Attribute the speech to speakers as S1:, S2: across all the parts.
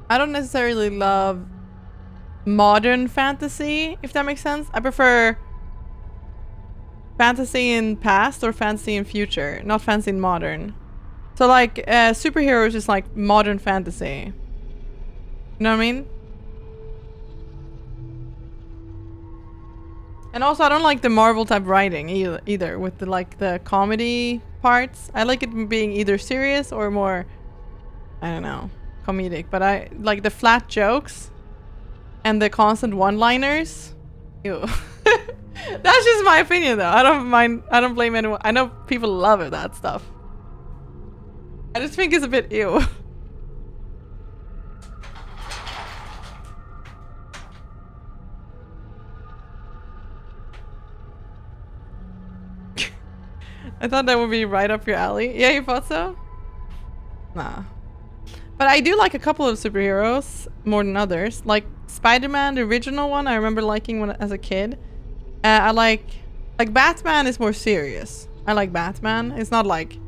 S1: I don't necessarily love modern fantasy, if that makes sense. I prefer fantasy in past or fantasy in future, not fantasy in modern. So like superheroes is like modern fantasy. You know what I mean? And also I don't like the Marvel type writing either with the like the comedy parts. I like it being either serious or more, I don't know, comedic. But I like the flat jokes and the constant one-liners. Ew. That's just my opinion though. I don't mind. I don't blame anyone. I know people love it, that stuff. I just think it's a bit ew. I thought that would be right up your alley. Yeah, you thought so? Nah. But I do like a couple of superheroes more than others. Like Spider-Man, the original one, I remember liking when as a kid. I like Batman is more serious. I like Batman. It's not like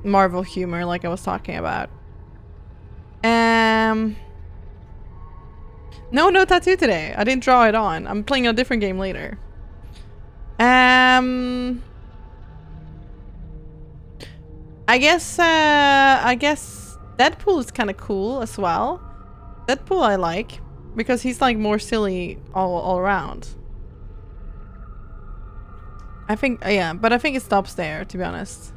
S1: Marvel humor like I was talking about. No tattoo today. I didn't draw it on. I'm playing a different game later. I guess Deadpool is kind of cool as well. Deadpool I like because he's like more silly all around. I think yeah, but I think it stops there, to be honest.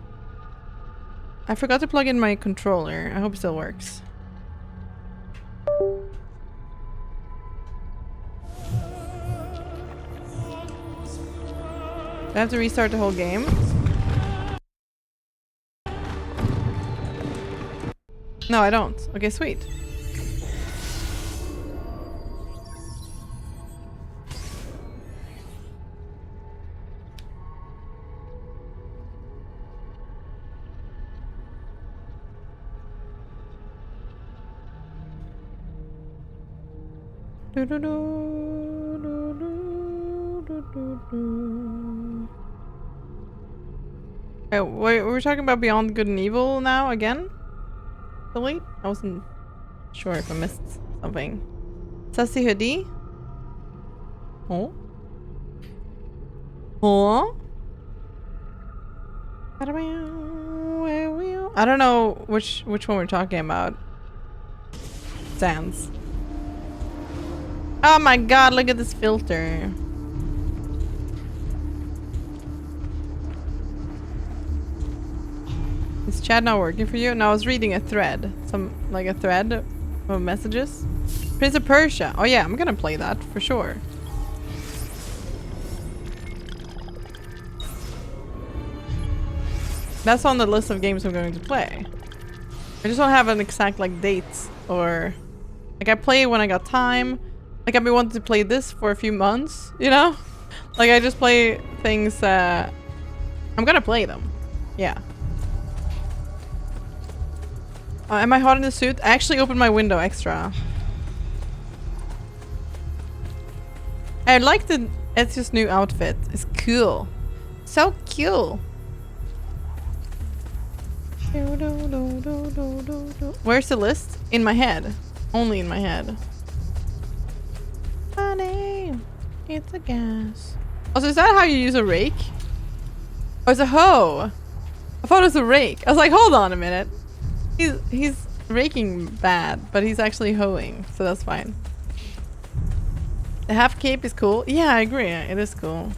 S1: I forgot to plug in my controller. I hope it still works. Do I have to restart the whole game? No, I don't. Okay, sweet. Hey, we're talking about Beyond Good and Evil now again? Really? I wasn't sure if I missed something. Sassy hoodie? Oh? Oh? I don't know which one we're talking about. Sans. Oh my god, look at this filter. Is chat not working for you? No, I was reading a thread. Like a thread of messages. Prince of Persia. Oh yeah, I'm gonna play that for sure. That's on the list of games I'm going to play. I just don't have an exact like date or like I play when I got time. Like I've been wanting to play this for a few months, you know? Like I just play things I'm gonna play them. Yeah. Am I hot in the suit? I actually opened my window extra. I like the Ezio's new outfit. It's cool. So cool. Where's the list? In my head. Only in my head. Honey, it's a gas. Oh, so is that how you use a rake? Oh, it's a hoe. I thought it was a rake. I was like, hold on a minute. He's raking bad, but he's actually hoeing, so that's fine. The half cape is cool. Yeah, I agree. It is cool.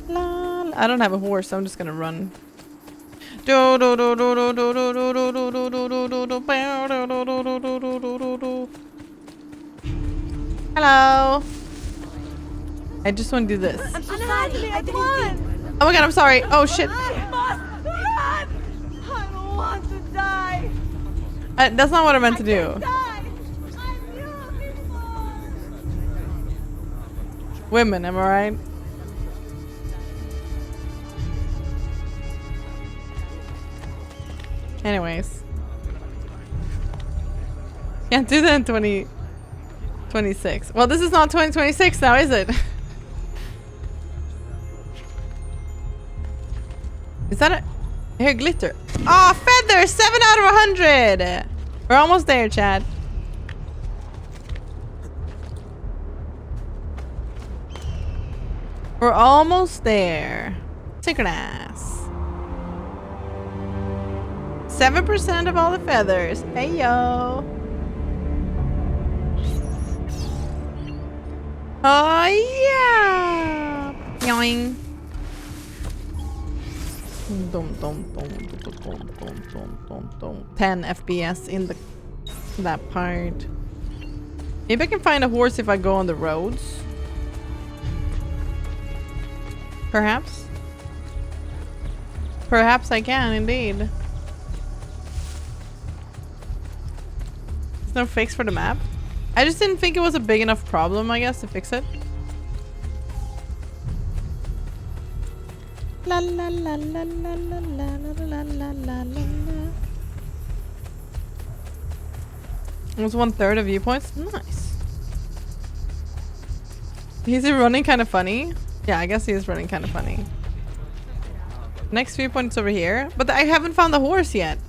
S1: I don't have a horse, so I'm just gonna run. Hello. I just want to do this.
S2: I'm so sorry. I didn't.
S1: Oh my god, I'm sorry. Oh shit.
S2: I don't want to die.
S1: That's not what I meant to do. Women, am I right? Anyways. Can't do that in 2026. Well, this is not 2026 now, is it? Is that a... Here, glitter. Oh, feather! 7 out of 100! We're almost there, Chad. We're almost there. Synchronous. 7% of all the feathers. Hey, yo. Oh, yeah. Yoing. 10 FPS in that part. Maybe I can find a horse if I go on the roads. Perhaps. Perhaps I can indeed. There's no fix for the map. I just didn't think it was a big enough problem, I guess, to fix it. La la la la la la la la la la la. Almost 1/3 of viewpoints. Nice. Is he running kind of funny? Yeah, I guess he is running kind of funny. Next viewpoint's over here, but I haven't found the horse yet.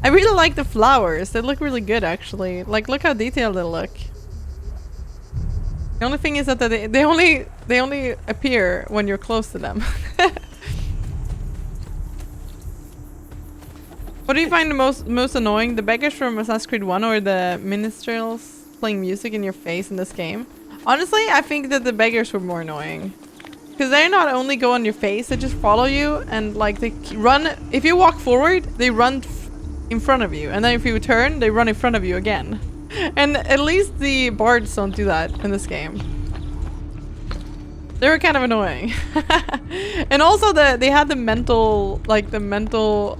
S1: I really like the flowers. They look really good, actually. Like, look how detailed they look. The only thing is that they only appear when you're close to them. What do you find the most annoying? The beggars from Assassin's Creed 1 or the minstrels playing music in your face in this game? Honestly, I think that the beggars were more annoying. Because they not only go on your face, they just follow you and like they run. If you walk forward, they run in front of you. And then if you turn, they run in front of you again. And at least the bards don't do that in this game. They were kind of annoying. And also they had the mental, like the mental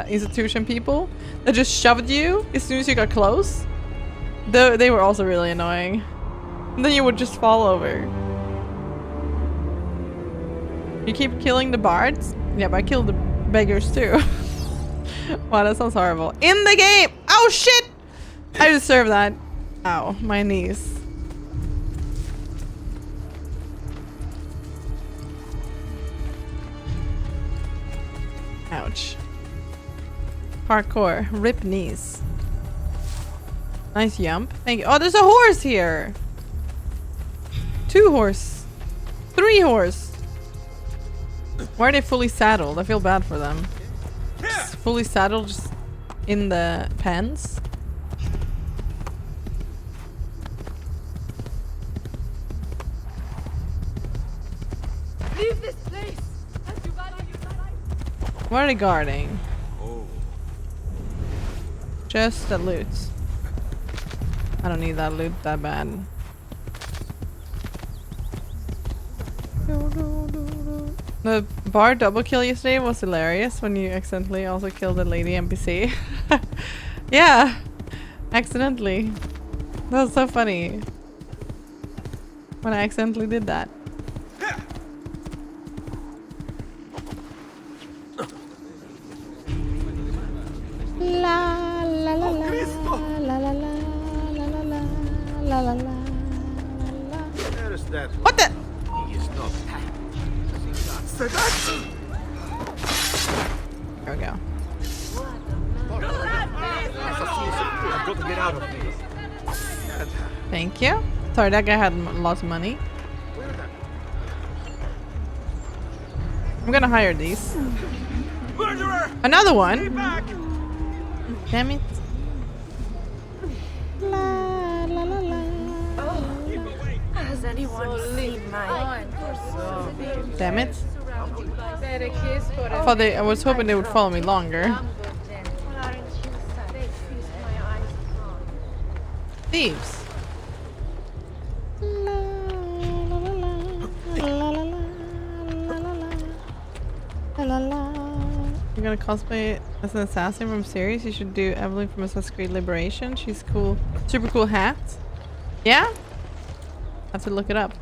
S1: institution people that just shoved you as soon as you got close. They were also really annoying. And then you would just fall over. You keep killing the bards? Yeah, but I killed the beggars too. Wow, that sounds horrible. In the game! Oh shit! I deserve that. Ow, my knees. Ouch. Parkour. Rip knees. Nice jump. Thank you. Oh, there's a horse here! 2 horse. 3 horse. Why are they fully saddled? I feel bad for them. Just fully saddled just in the pens.
S2: Leave this place!
S1: What are they guarding? Just the loot. I don't need that loot that bad. The bar double kill yesterday was hilarious when you accidentally also killed a lady NPC. Yeah, accidentally. That was so funny. When I accidentally did that. La la la la la la la la la la la la. What the? There we go.
S3: I've got to get out of here.
S1: Thank you. Sorry, that guy had lots of money. I'm gonna hire these.
S3: Murderer!
S1: Another one.
S3: Back!
S1: Damn it. La la la la.
S2: Has anyone seen my...
S1: Damn it. I was hoping they would follow me longer. Thieves. You're gonna cosplay as an assassin from series? You should do Evelyn from Assassin's Creed Liberation. She's cool. Super cool hat. Yeah? Have to look it up.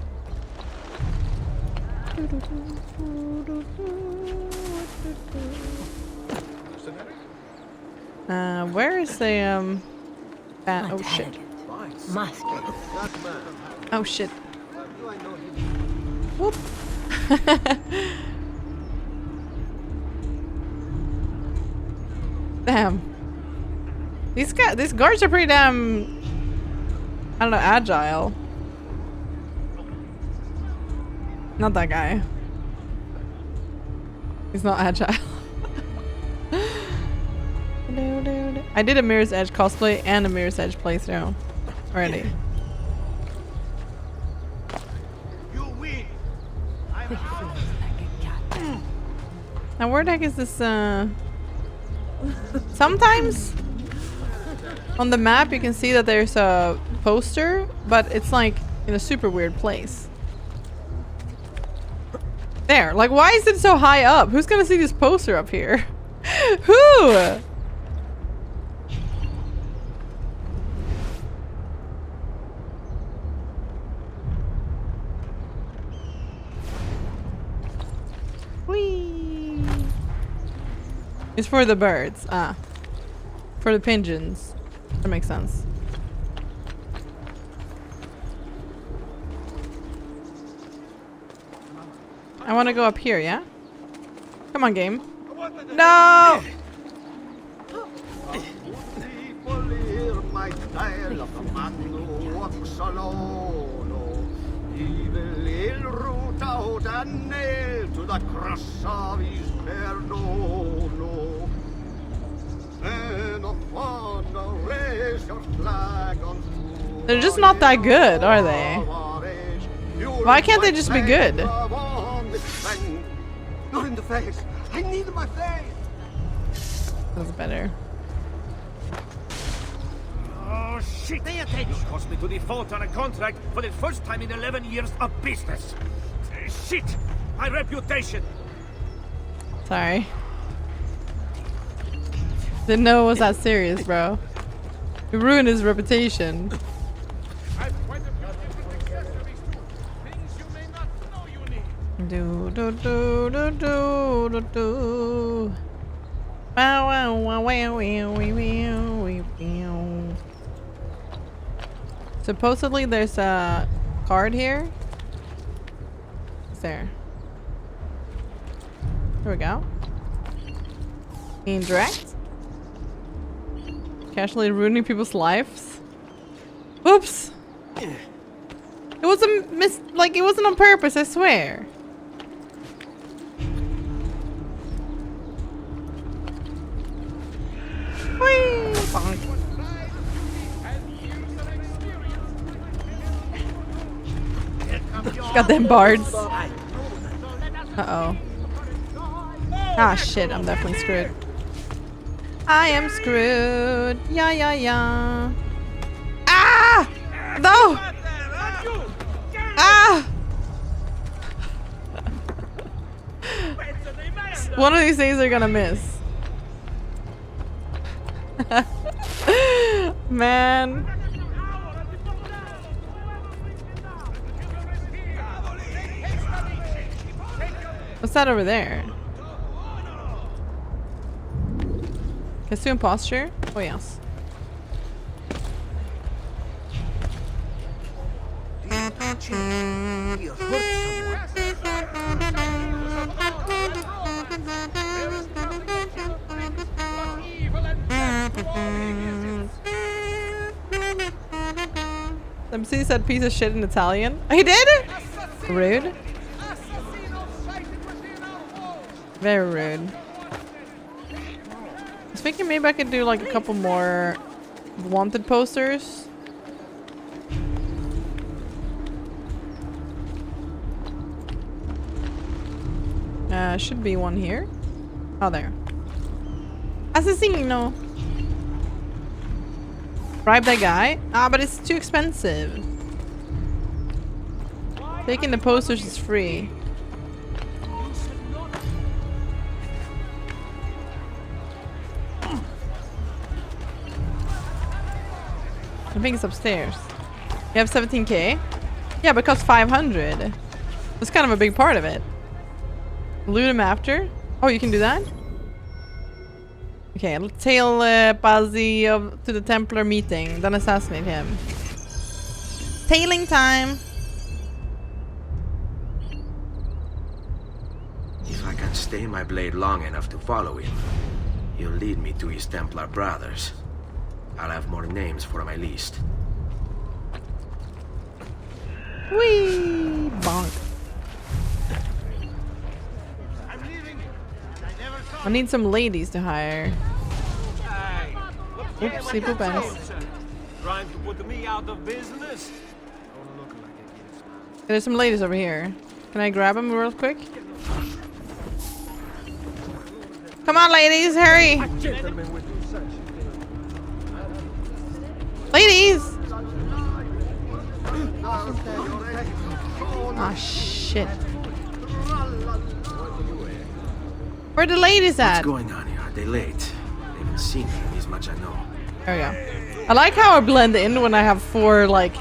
S1: Where is the oh shit. Oh shit. Whoop. Damn. These guards are pretty damn, I don't know, agile. Not that guy. He's not agile. I did a Mirror's Edge cosplay and a Mirror's Edge playthrough already.
S3: You win.
S1: Now where the heck is this sometimes on the map you can see that there's a poster, but it's like in a super weird place. There, like why is it so high up? Who's gonna see this poster up here? Who? Whee! It's for the birds. Ah. For the pigeons. That makes sense. I want to go up here, yeah? Come on, game. No! They're just not that good, are they? Why can't they just be good?
S3: Not in the face. I need my face.
S1: That's better.
S3: Oh shit! Pay attention. You caused me to default on a contract for the first time in 11 years of business. Shit! My reputation.
S1: Sorry. Didn't know it was that serious, bro. You ruined his reputation. Do do do do do do do. Wow wow wow wow wow. Supposedly there's a card here. Is there? Here we go. Indirect. Casually ruining people's lives. Oops. It was a like it wasn't on purpose, I swear. Whee! Bonk. Got them bards. Uh-oh. Ah, shit, I'm definitely screwed. I am screwed. Yeah, yeah, yeah. Ah! No! Ah! One of these days they're gonna miss. Man. What's that over there? Costume posture? Oh yes. MC said piece of shit in Italian. He did? Rude. Very rude. I was thinking maybe I could do like a couple more wanted posters. Should be one here. Oh, there. Assassination. Bribe that guy? Ah, but it's too expensive. Taking the posters is free. I think it's upstairs. You have 17k? Yeah, but it costs 500. That's kind of a big part of it. Loot him after? Oh, you can do that? Okay, let's tail Palazzo to the Templar meeting, then assassinate him. Tailing time!
S4: If I can stay my blade long enough to follow him, He'll lead me to his Templar brothers. I'll have more names for my list.
S1: Whee! Bonk. I need some ladies to hire. Oopsie poopers.
S3: Trying to put me out of business?
S1: There's some ladies over here. Can I grab them real quick? Come on, ladies, hurry! Ladies! Ah, shit. Where the ladies at?
S4: What's going on here? Are they late? They haven't seen me, this much I know.
S1: There we go. I like how I blend in when I have 4, like,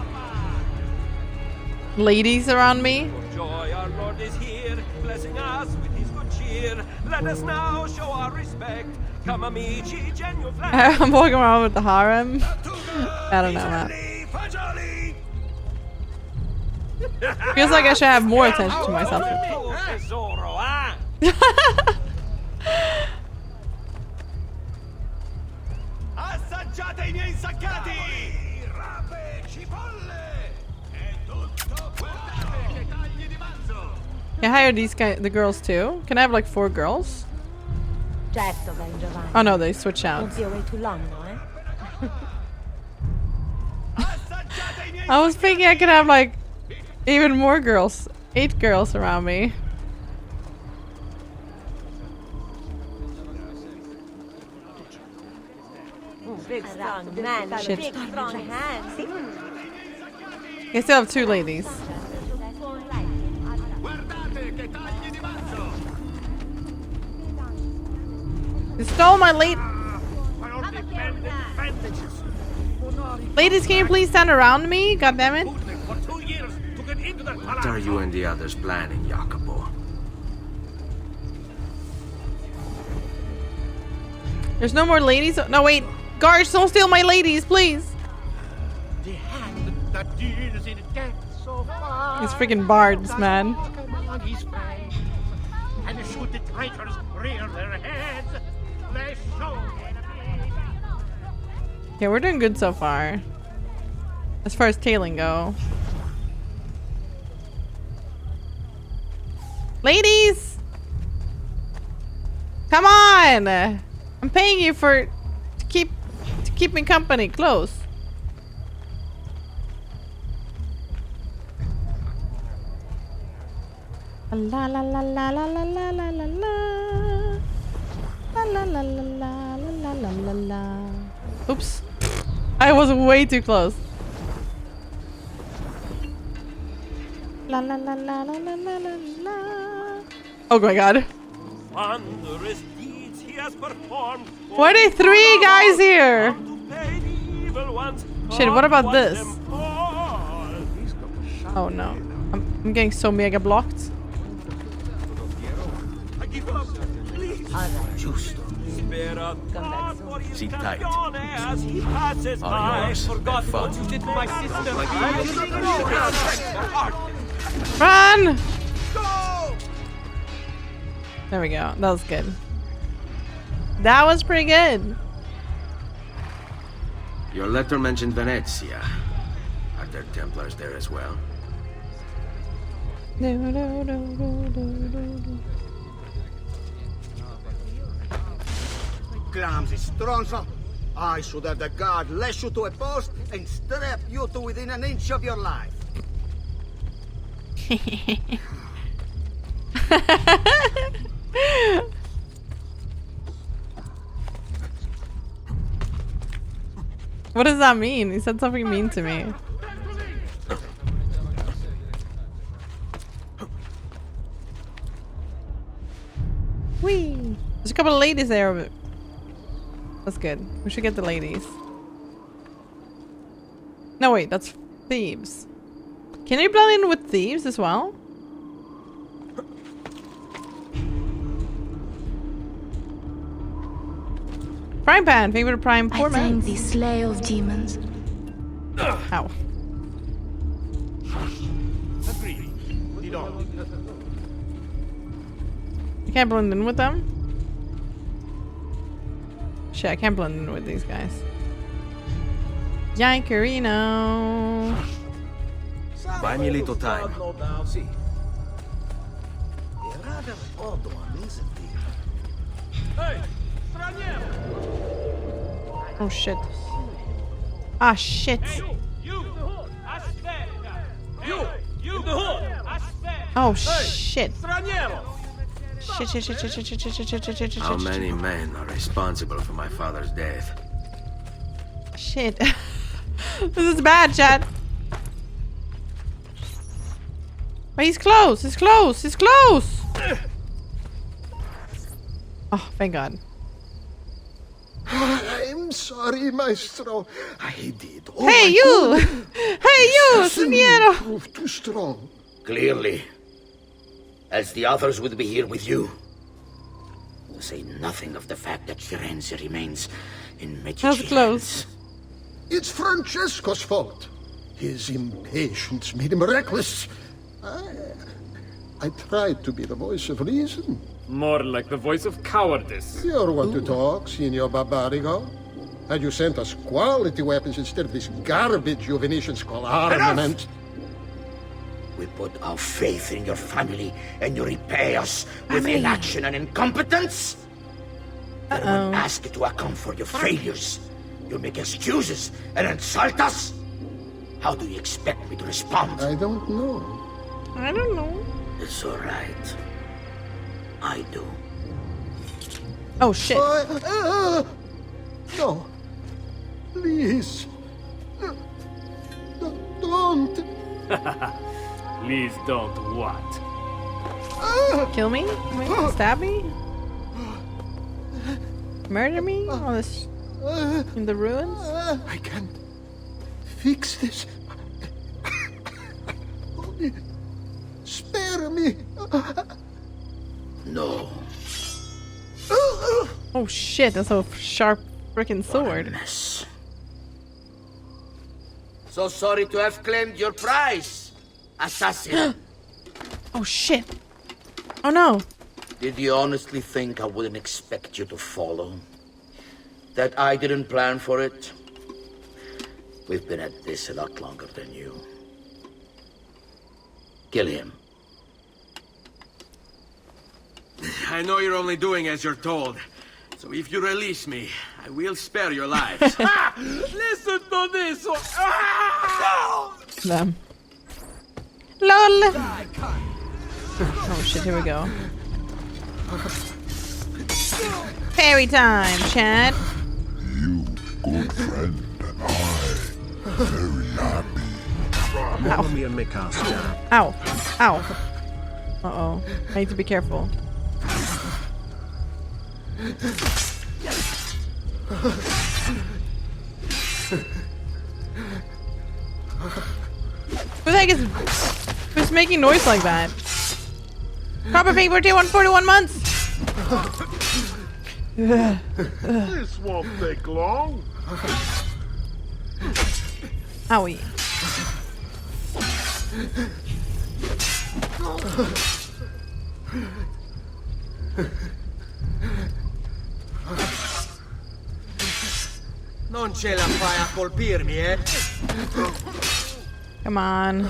S1: ladies around me.
S3: Joy, our Lord is here, blessing us with his good cheer. Let us now show our respect. Come, amici, genuflect.
S1: I'm walking around with the harem. I don't know, man. Feels like I should have more attention to myself. Can I hire these guys, the girls too? Can I have like 4 girls? Oh no, they switch out. I was thinking I could have like even more girls. 8 girls around me.
S2: Big strong man,
S1: Shit.
S2: big strong hands.
S1: I still have 2 ladies. You stole my late. Ladies, can you please stand around me? God damn it.
S4: What are you and the others planning, Jacopo?
S1: There's no more ladies. No, wait. Guards, don't steal my ladies, please. These freaking bards, man. Yeah, we're doing good so far. As far as tailing go. Ladies! Come on! I'm paying you for to keep me company. Close. La la la la la la la la la la la la la la la la la la. Oops. I was way too close. La la la la la la la la la. Oh my god.
S3: Wondrous deeds he has performed.
S1: Why are there 3 guys here? Shit, what about this? Oh no. I'm getting so mega blocked.
S4: Giusto. Sit tight.
S3: As he passes by, forgot what you did to my sister.
S1: Run! There we go. That was good. That was pretty good.
S4: Your letter mentioned Venezia. Are there Templars there as well?
S1: No, no, no, no, no, no.
S5: Clumsy stronzo! I should have the guard lash you to a post and strap you to within an inch of your life.
S1: What does that mean? He said something mean to me. Whee! There's a couple of ladies there. That's good. We should get the ladies. No, wait, that's Thieves. Can you blend in with Thieves as well? Prime Pan, favorite prime
S6: I
S1: format.
S6: thank the slayer of demons.
S1: Ow. You can't blend in with them? Shit, I can't blend in with these guys. Yankerino.
S4: Buy me a little time.
S3: See.
S5: A rather odd one, isn't he?
S3: Hey! Straniero!
S1: Oh shit. Ah shit.
S3: You! Aspetta! You! In the hood! Aspetta!
S1: Oh shit.
S3: Straniero!
S1: Shit.
S4: How many men are responsible for my father's death?
S1: Shit. This is bad, chat. But he's close. He's close. He's close. Oh, thank God.
S7: I'm sorry, Maestro. I did all
S1: Hey,
S7: I
S1: you!
S7: could.
S1: Hey, you,
S7: Assassin
S1: Siniero!
S7: proved too strong.
S5: Clearly. As the others would be here with you. To say nothing of the fact that Firenze remains in Medici
S1: That was close.
S5: hands.
S7: It's Francesco's fault. His impatience made him reckless. I tried to be the voice of reason.
S3: More like the voice of cowardice.
S7: You're one to talk, Signor Barbarigo. Had you sent us quality weapons instead of this garbage you Venetians call armament?
S5: We put our faith in your family, and you repay us with inaction and incompetence? Then when asked to account for your failures, you make excuses and insult us? How do you expect me to respond?
S7: I don't know.
S1: I don't know.
S5: It's all right. I do.
S1: Oh shit.
S7: No. Please. Don't.
S3: Please don't what?
S1: Kill me? Wait, stab me? Murder me? All this in the ruins?
S7: I can't fix this. Only spare me.
S5: No.
S1: Oh shit, that's a sharp freaking sword.
S5: Mess. So sorry to have claimed your prize, assassin.
S1: Oh shit. Oh no.
S5: Did you honestly think I wouldn't expect you to follow? That I didn't plan for it? We've been at this a lot longer than you. Kill him.
S4: I know you're only doing as you're told. So if you release me, I will spare your lives.
S3: Listen to this!
S1: Them. LOL. Oh shit, here we go. Fairy time, Chad.
S8: You, good friend, and I, very happy.
S4: MissMikkaa stab.
S1: Ow. Ow. Uh-oh. I need to be careful. Who the heck is... Who's making noise like that? Copper pig for 141 months!
S8: This won't take long.
S1: Owie.
S5: Non ce la fai a colpirmi, eh?
S1: Come on.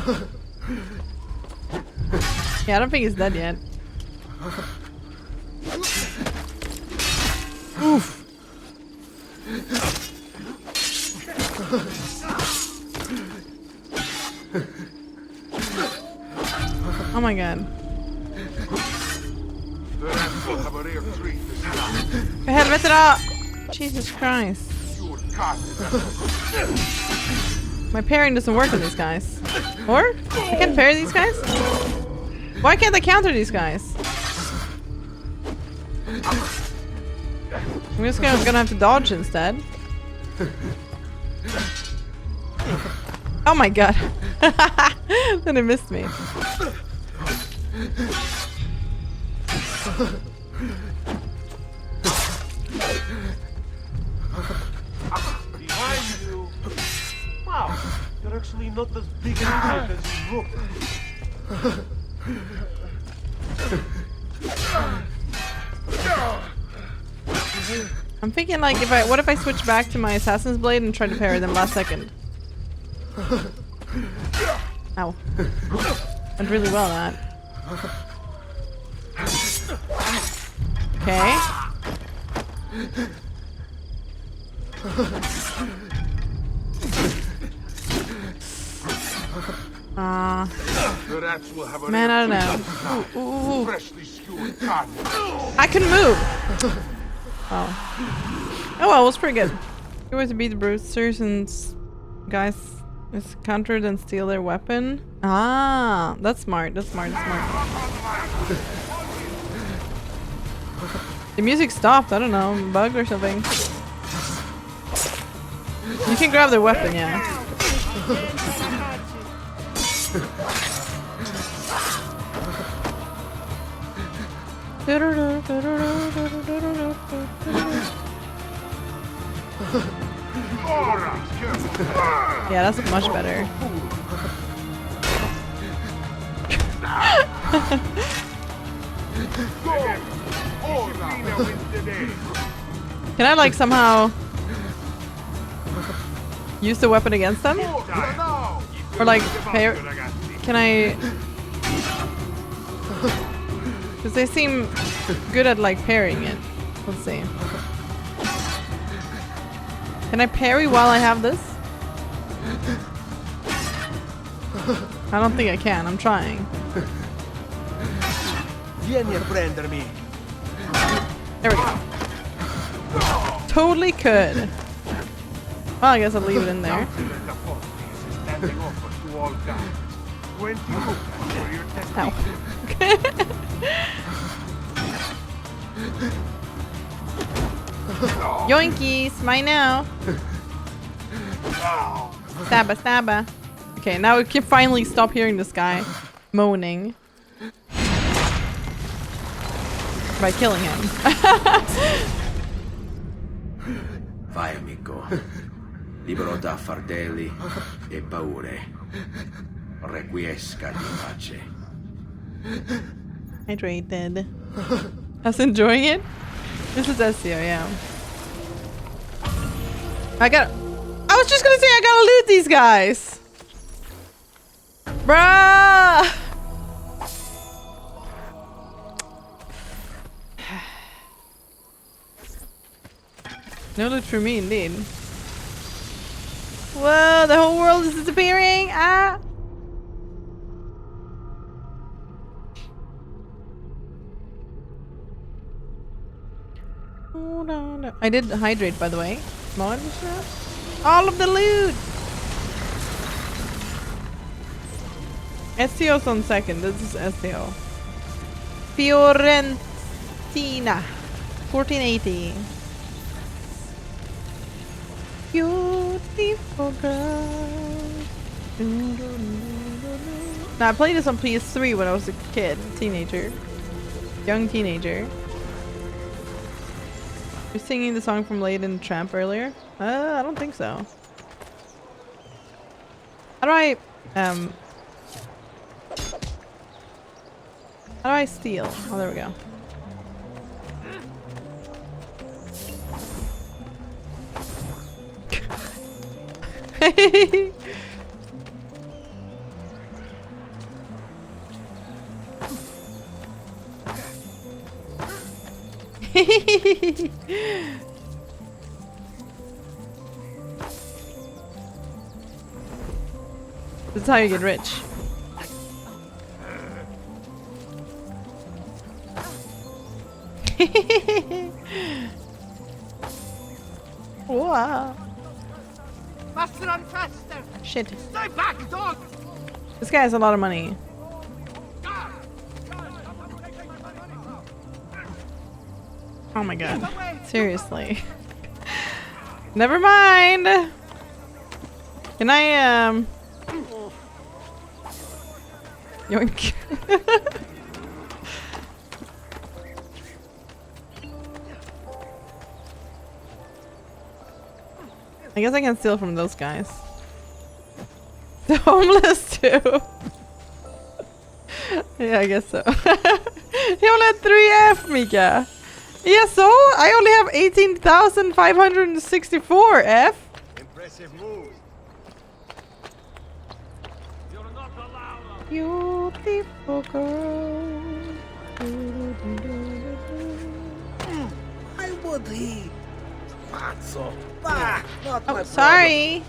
S1: Yeah, I don't think he's dead yet. Oof. Oh my god.
S8: The rest will have a rare treat this time.
S1: För helvete då! Jesus Christ.
S8: You got
S1: My parrying doesn't work on these guys. Or? I can't parry these guys? Why can't I counter these guys? I'm just gonna have to dodge instead. Oh my god. Then it missed me.
S3: Behind you! Wow, you're actually not as big an idiot as you look.
S1: I'm thinking like what if I switch back to my assassin's blade and try to parry them last second? Ow. Went really well that. Okay. Man, I don't know. Ooh. I can move! Oh. Oh well, it was pretty good. You always beat the Brewsters and guys is countered and steal their weapon. Ah, that's smart, that's smart, that's smart. The music stopped, I don't know, bugged or something. You can grab their weapon, yeah. Yeah, that's much better. Can I like somehow use the weapon against them? Or like can I? Because they seem good at like parrying it. Let's see. Can I parry while I have this? I don't think I can. I'm trying. There we go. Totally could. Well, I guess I'll leave it in there. Ow. Yoinkies, mine now. Stabba, stabba. Okay, now we can finally stop hearing this guy moaning by killing him.
S5: Vai, amico. Libero da fardelli e paure. Requiesca di pace.
S1: Hydrated. Us enjoying it? This is SEO, yeah. I was just gonna say I gotta loot these guys! Bruh! No loot for me, indeed. Whoa, the whole world is disappearing! Ah! Oh, no. I did hydrate, by the way. Mod stuff. All of the loot! SEO's on second. This is SEO. Fiorentina. 1480. Beautiful girl. Now, I played this on PS3 when I was a kid. Teenager. Young teenager. You're singing the song from Late in Tramp earlier? I don't think so. How do I steal? Oh, there we go. This is how you get rich. Wow.
S3: Must run faster.
S1: Shit.
S3: Stay back, dog.
S1: This guy has a lot of money. Oh my god. Seriously. Never mind. Can I yoink. I guess I can steal from those guys. The homeless too. Yeah, I guess so. You only had 3F, Mika. Yeah, so I only have 18,564 F.
S3: Impressive move. You're not allowed.
S1: Beautiful girl.
S3: I would eat. Palazzo. Bah, not
S1: Oh,
S3: my
S1: sorry.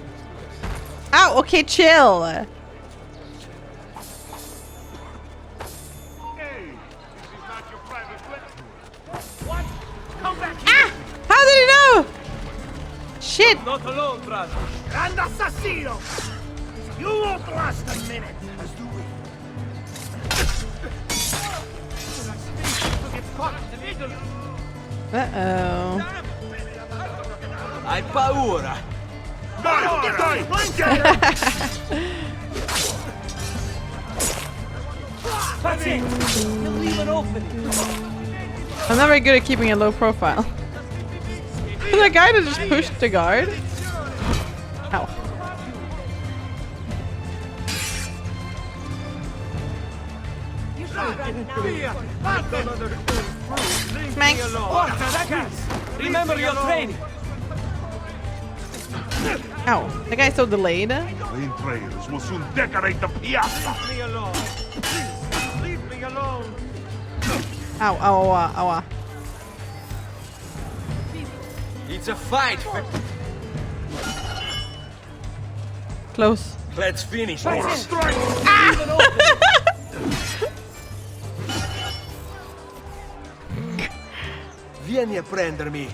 S1: Ow, okay, chill.
S8: Hey, this is not your private weapon.
S3: What? Come back here.
S1: Ah! How did he know? Shit.
S3: Not alone, brother. And assassino. You won't last a minute. As do we.
S1: Uh-oh.
S4: Hai paura?
S8: Dai, dai!
S3: That's it. You leave it open.
S1: I'm not very good at keeping a low profile. That guy that just pushed the guard. Ow. Smacks.
S3: Remember your training.
S1: Ow. That guy's so delayed.
S8: Plain trails will soon decorate the piazza.
S3: Leave me alone. Please, leave me alone.
S1: Ow, ow, ow, ow.
S4: It's a fight.
S1: Close.
S4: Let's finish
S3: That's
S4: this.
S3: it. Leave it open.
S4: Vieni a prendermi.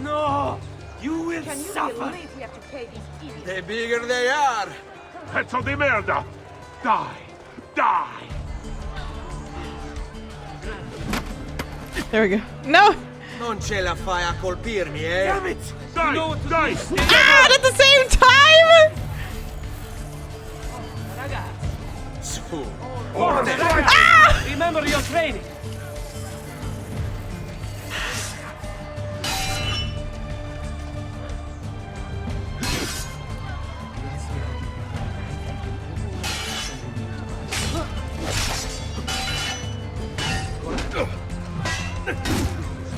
S3: No. You will
S2: Can you
S3: suffer.
S2: believe we have to pay these idiots?
S4: The bigger they are.
S8: Pezzo di merda! Die! Die!
S1: There we go. No!
S4: Non ce la fai a colpirmi, eh?
S3: Damn it.
S8: Die!
S3: know what to
S8: Die!
S1: Ah! At the same time!
S4: Su.
S3: Remember your training.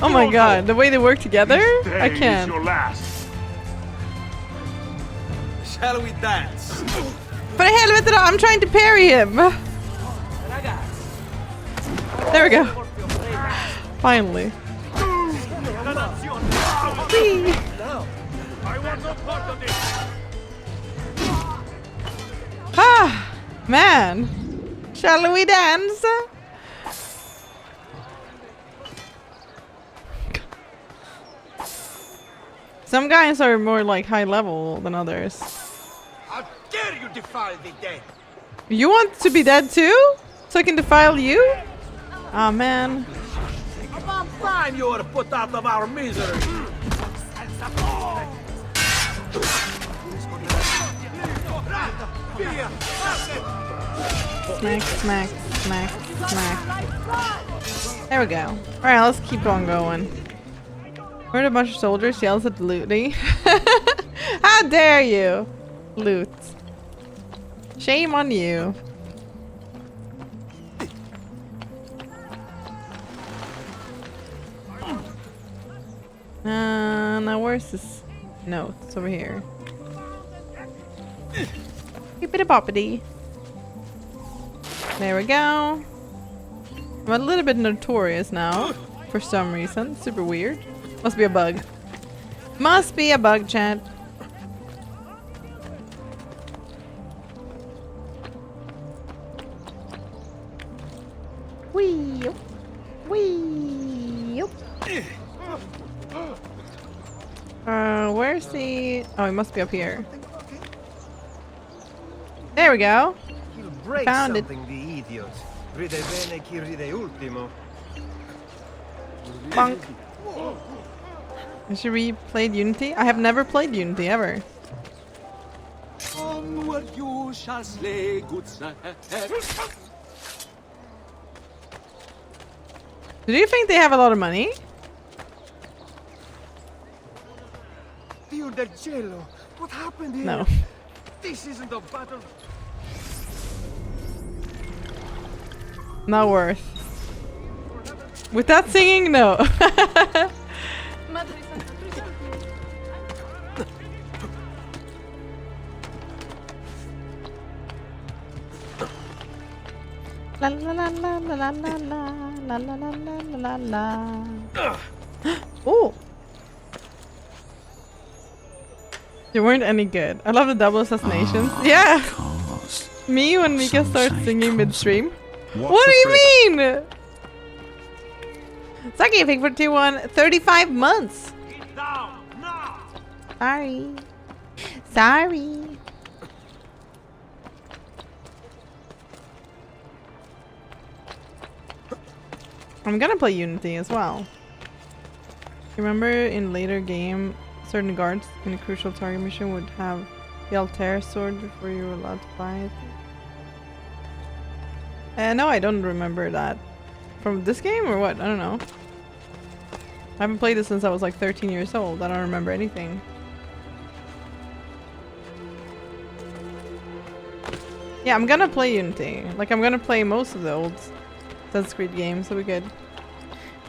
S1: Oh my god, the way they work together?
S8: Day
S1: I
S8: is
S1: can't.
S8: your last.
S4: Shall we dance?
S1: But helvete, I'm trying to parry him. There we go. Finally. Whee.
S3: I want no part of this.
S1: Ah, man. Shall we dance? Some guys are more like high level than others.
S4: How dare you defile the dead?
S1: You want to be dead too? So I can defile you? Aw, man.
S4: About time you were put out of our misery.
S1: Smack, smack, smack, smack. There we go. Alright, let's keep on going. Heard a bunch of soldiers yells at the looting. How dare you? Loot. Shame on you. Now where's this note? It's over here. Keep it a boppity. There we go. I'm a little bit notorious now. For some reason. Super weird. Must be a bug. Must be a bug, chat. Wee. Wee. Where's the... Oh, it must be up here. There we go.
S9: He'll break
S1: Found it.
S9: something, the idiot. Ride bene chi ride ultimo.
S1: Bonk. Has she replayed Unity? I have never played Unity ever.
S4: Onward you shall slay, good sir.
S1: Do you think they have a lot of money?
S9: Dio del cielo, what happened here?
S1: No.
S9: This isn't a battle.
S1: Not worth. Without singing, no. La la la la la la la la la la la la la. Oh. They weren't any good. I love the double assassinations. Yeah. Me when Mika starts singing midstream. What do you mean? Saki, I think for 2-1, 35 months. Sorry. Sorry. I'm gonna play Unity as well. Remember in later game, certain guards in a crucial target mission would have the Altair sword before you were allowed to buy it? No, I don't remember that. From this game or what? I don't know. I haven't played this since I was like 13 years old. I don't remember anything. Yeah, I'm gonna play Unity. Like, I'm gonna play most of the old Assassin's Creed games, so we good.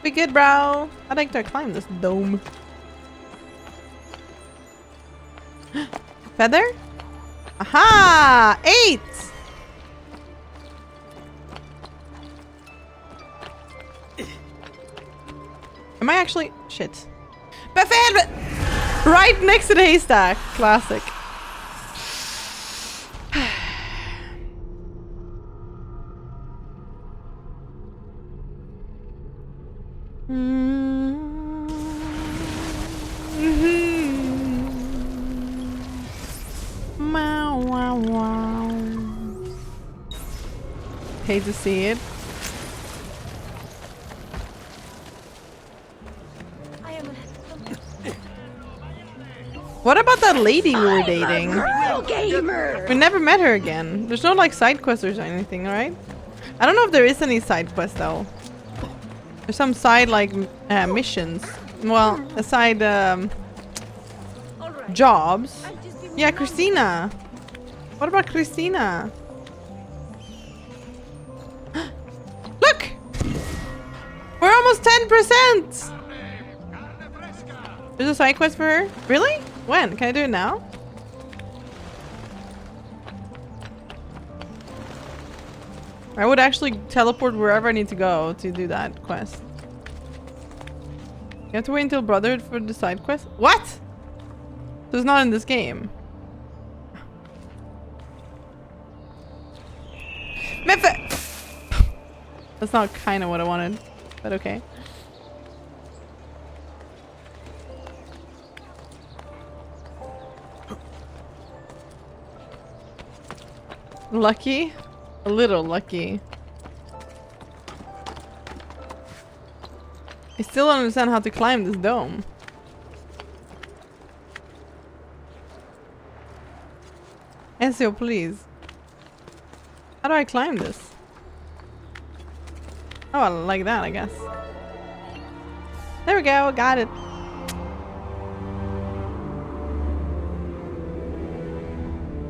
S1: We good, bro. I'd like to climb this dome. Feather? Aha! 8! Am I actually... Shit. Perfect! Right next to the haystack. Classic. Wow, wow, wow. Hate to see it. What about that lady we were dating? We never met her again. There's no like side quests or anything, right? I don't know if there is any side quest though. There's some side like missions. Well, aside jobs. Yeah, Christina. What about Christina? Look! We're almost 10%! There's a side quest for her? Really? When? Can I do it now? I would actually teleport wherever I need to go to do that quest. You have to wait until Brotherhood for the side quest? What? So it's not in this game. That's not kind of what I wanted, but okay. Lucky? A little lucky. I still don't understand how to climb this dome. Ezio, please. How do I climb this? Oh, like that, I guess. There we go, got it.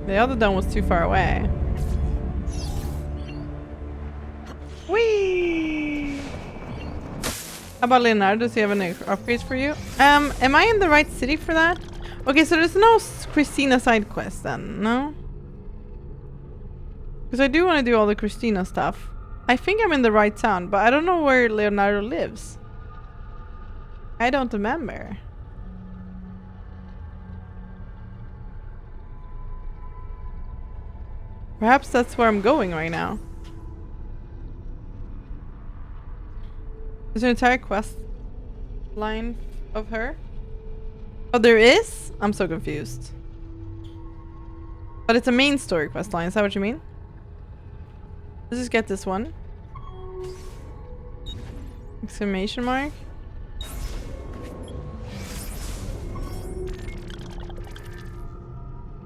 S1: The other dome was too far away. Whee! How about Leonardo? Does he have any upgrades for you? Am I in the right city for that? Okay, so there's no Christina side quest then, no? Because I do want to do all the Christina stuff. I think I'm in the right town, but I don't know where Leonardo lives. I don't remember. Perhaps that's where I'm going right now. Is there an entire quest line of her? Oh, there is? I'm so confused. But it's a main story quest line, is that what you mean? Let's just get this one. Exclamation mark.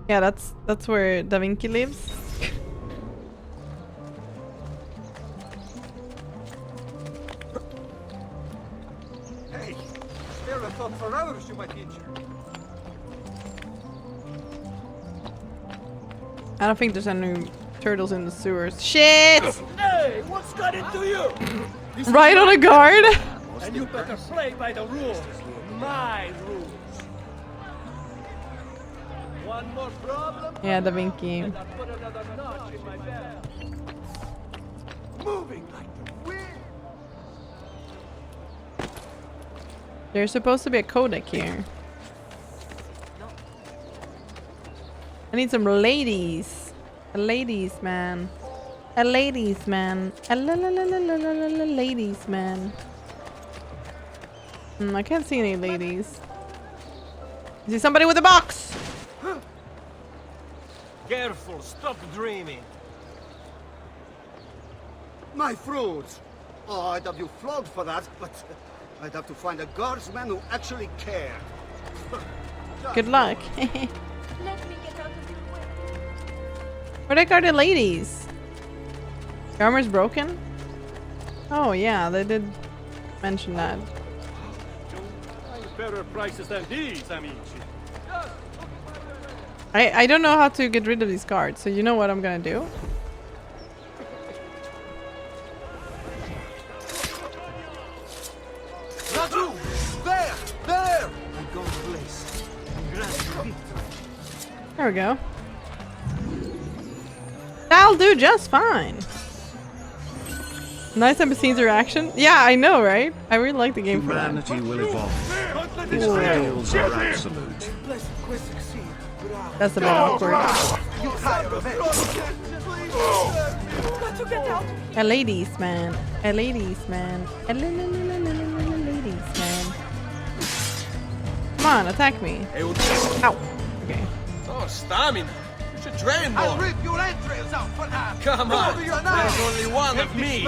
S1: Yeah, that's where Da Vinci lives.
S9: Hey, spare a thought for others you might injure.
S1: I don't think there's any turtles in the sewers. Shit!
S3: Hey, what's got into you?
S1: Right on a guard?
S3: And you better play by the rules. My rules. One more problem?
S1: Yeah, Da Vinci.
S3: And I'll put another notch in my belt. Moving like the wind.
S1: There's supposed to be a codec here. I need some ladies. A ladies man. A ladies man. A ladies man. I can't see any ladies. I see somebody with a box.
S3: Careful, stop dreaming.
S9: My fruits! Oh, I'd have you flogged for that, but I'd have to find a guardsman who actually cared.
S1: Good luck.
S2: Let me get out of your way.
S1: Where the guarded ladies? Your armor's broken? Oh yeah, they did mention that.
S3: Better prices than these, amici.
S1: I don't know how to get rid of these cards, so you know what I'm gonna do?
S9: Raju! There! There! I go place.
S1: There we go. That'll do just fine. Nice NPC's reaction. Yeah, I know, right? I really like the game for that.
S10: Humanity will evolve. Its ideals are absolute.
S1: That's a bit awkward. A ladies man. A ladies man. A ladies man. Come on, attack me. Ow. Okay.
S4: Oh, stamina. You should train
S9: I'll
S4: more.
S9: rip your entrails out for that!
S4: Come on. There's only one of me.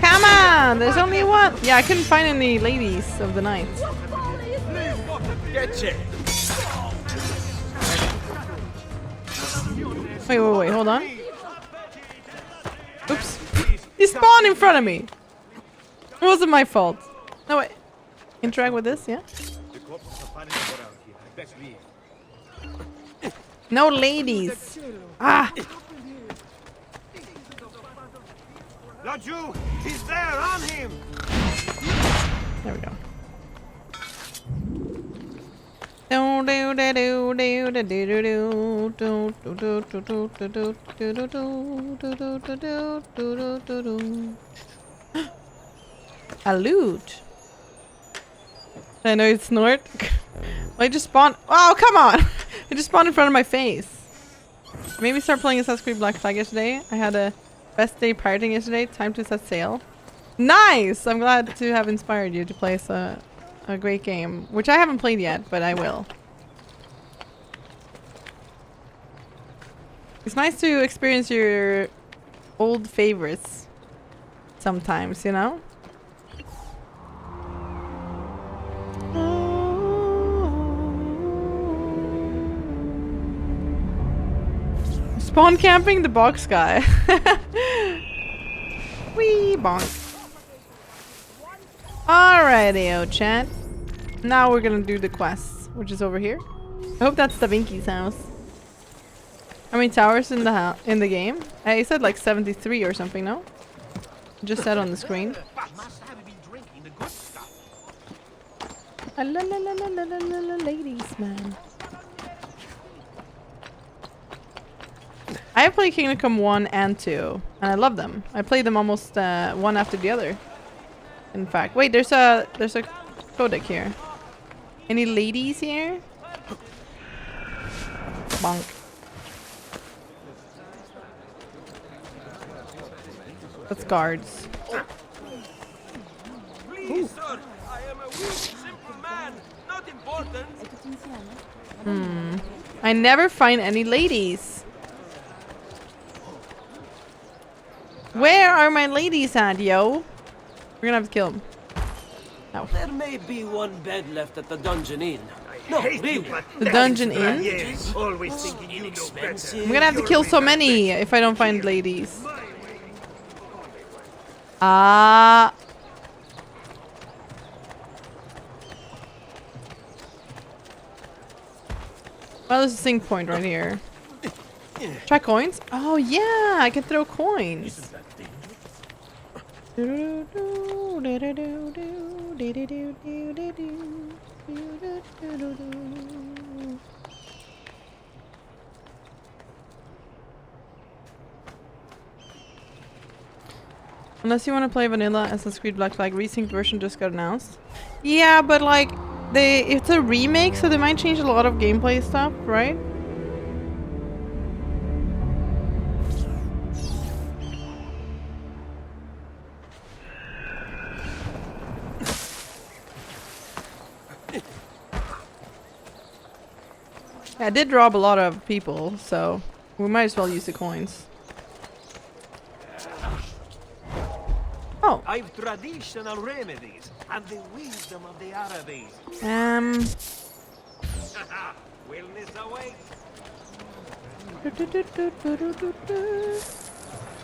S1: Come on! There's only one. Yeah, I couldn't find any ladies of the night.
S4: Get it.
S1: Wait, hold on. Oops. He spawned in front of me. It wasn't my fault. No, wait. Interact with this, yeah? No ladies. Ah!
S3: Raju, he's there, on him.
S1: There we go. A loot. I know it snort. I just spawned. Oh, come on! It just spawned in front of my face. Maybe start playing Assassin's Creed Black Flag yesterday. I had a best day pirating yesterday. Time to set sail. Nice! I'm glad to have inspired you to play a great game, which I haven't played yet, but I will. It's nice to experience your old favorites sometimes, you know? Spawn camping the box guy. Wee bonk. Alrighty, chat. Now we're gonna do the quests, which is over here. I hope that's Da Vinci's house. How many towers in the game? I said like 73 or something, no? Just said on the screen. Ladies, man. I have played Kingdom Come 1 and 2, and I love them. I played them almost one after the other. In fact, wait, there's a codec here. Any ladies here? Bonk. That's guards.
S3: Please, sir, I am a weak, simple man, not important.
S1: I never find any ladies. Where are my ladies at, yo? We're gonna have to kill them. No.
S3: There may be one bed left at the Dungeon Inn. No, really.
S1: The Dungeon Inn?
S3: Yes. Always thinking you know better.
S1: I'm gonna have to kill so many if I don't find ladies. Ah. Well, there's a sync point right here. Try coins? Oh yeah, I can throw coins. Unless you want to play vanilla Assassin's Creed Black Flag, resynced version just got announced. Yeah, but like it's a remake, so they might change a lot of gameplay stuff, right? Yeah, I did rob a lot of people, so we might as well use the coins. Oh.
S10: I've traditional remedies and the wisdom of the Arabes. Wellness awaits.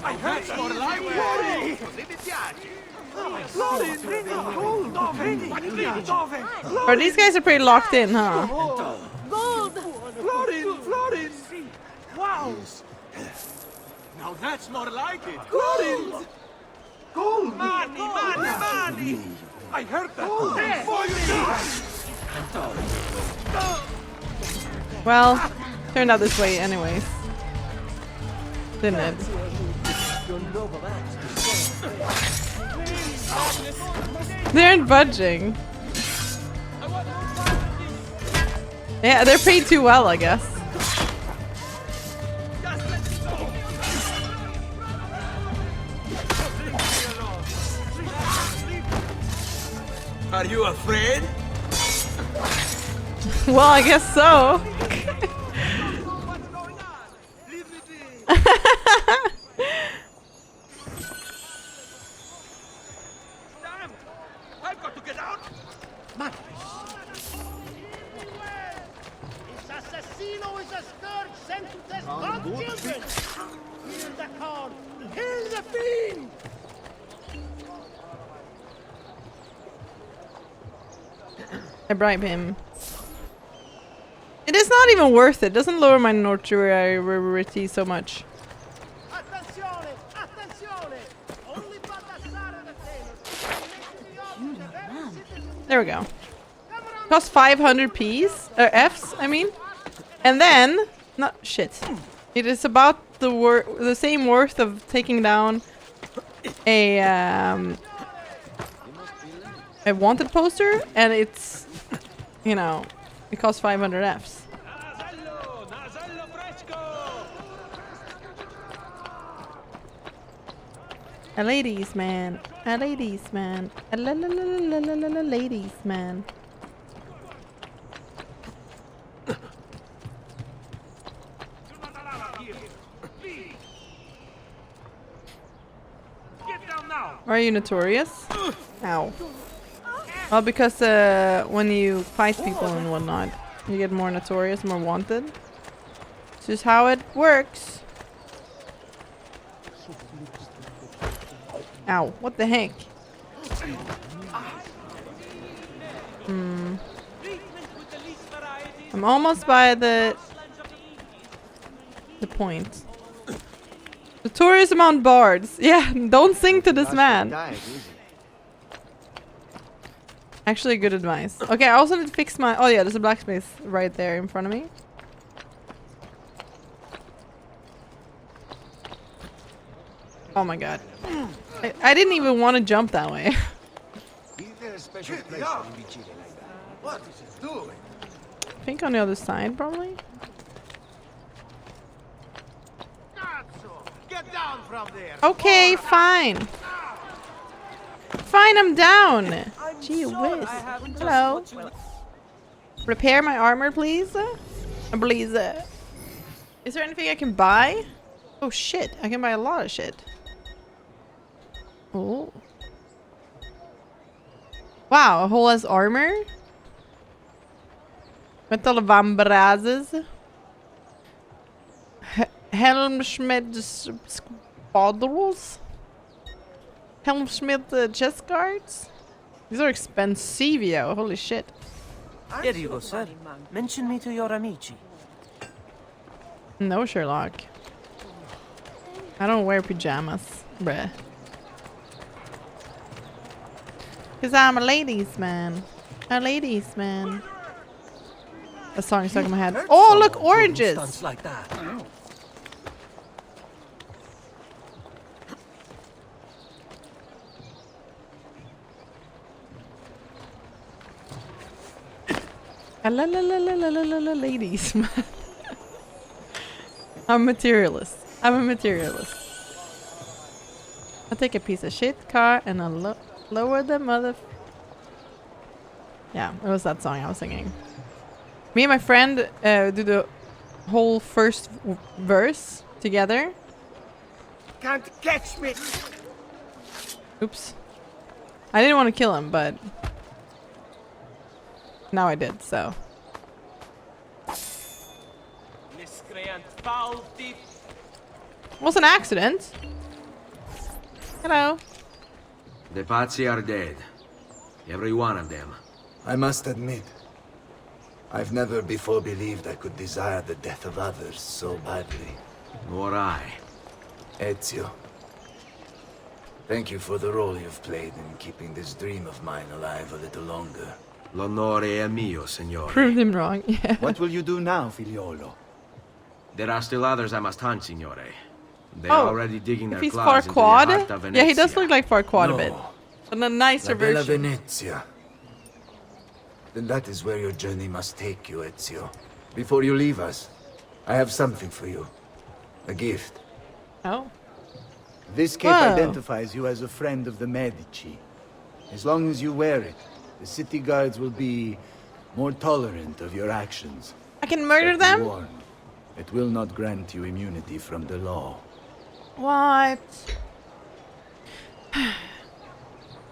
S10: I heard more
S1: Or these guys are pretty locked in, huh?
S2: Gold!
S10: Florin! Wow! Now that's more like it. Florin! Gold! Money! I heard that.
S1: Well, turned out this way anyways. Didn't it? They aren't budging. Yeah, they're paid too well, I guess.
S4: Are you afraid?
S1: Well, I guess so.
S10: I've got to get out.
S3: This assassino is a scourge sent to test godchildren! Hear the call! Kill the fiend!
S1: I bribe him. It is not even worth it. Doesn't lower my notoriety so much.
S3: Attenzione! Attenzione! Only Baldassare the
S1: There we go. Cost 500 P's, F's, I mean. And then, not shit. It is about the same worth of taking down a wanted poster, and it's, you know, it costs 500 F's. A ladies man, a ladies man, a la la la la la la la ladies man. Are you notorious? Ow. Well, because when you fight people and whatnot, you get more notorious, more wanted. This is how it works. Ow, what the heck? I'm almost by the point. Notorious among bards. Yeah, don't sing to this man. Actually, good advice. Okay, I also need to fix my... Oh yeah, there's a blacksmith right there in front of me. Oh my god. I didn't even want to jump that way.
S9: Is there a special place for Medici like that? What is it doing?
S1: I think on the other side, probably.
S3: Get down from there!
S1: Okay, fine. Fine, I'm down. Gee whiz. Hello. Repair my armor, please. Please. Is there anything I can buy? Oh shit, I can buy a lot of shit. Oh. Wow, a whole ass armor? Metal vambrazes. Helmsmed spadros. Helmsmed chest guards. These are expensive, yo. Holy shit.
S10: Here you go, sir. Mention me to your amici.
S1: No, Sherlock. I don't wear pajamas, bruh. Because I'm a ladies man. A ladies man. A song is stuck in my head. Oh, look, oranges!
S11: Like that.
S1: La la la la la la la la ladies man. I'm a materialist. I'm a materialist. I'll take a piece of shit car and I'll lower the mother... Yeah, it was that song I was singing. Me and my friend do the whole first verse together.
S3: Can't catch me!
S1: Oops. I didn't want to kill him, but... Now I did, so... It was an accident. Hello.
S4: The Pazzi are dead. Every one of them.
S11: I must admit, I've never before believed I could desire the death of others so badly.
S4: Nor I.
S11: Ezio, thank you for the role you've played in keeping this dream of mine alive a little longer.
S4: L'onore è mio, signore.
S1: Proved him wrong, yeah.
S11: What will you do now, figliolo?
S4: There are still others I must hunt, signore. They're already digging their
S1: If he's
S4: claws into the heart of
S1: Farquaad?
S4: Venezia.
S1: Yeah, he does look like Farquaad a
S11: No.
S1: bit. But a nicer
S11: La Bella
S1: version.
S11: Venezia. Then that is where your journey must take you, Ezio. Before you leave us, I have something for you. A gift.
S1: Oh.
S12: This cape
S1: Whoa.
S12: identifies you as a friend of the Medici. As long as you wear it, the city guards will be more tolerant of your actions.
S1: I can murder
S12: But be
S1: them?
S12: warned, it will not grant you immunity from the law.
S1: What?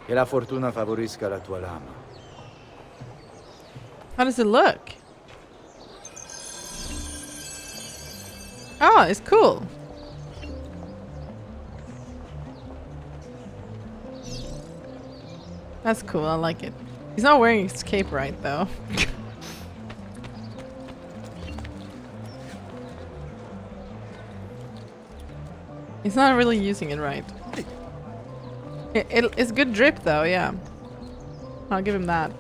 S12: Che la fortuna favorisca la tua lama.
S1: How does it look? Oh, it's cool. That's cool, I like it. He's not wearing his cape right, though. He's not really using it right. It's good drip, though, yeah. I'll give him that.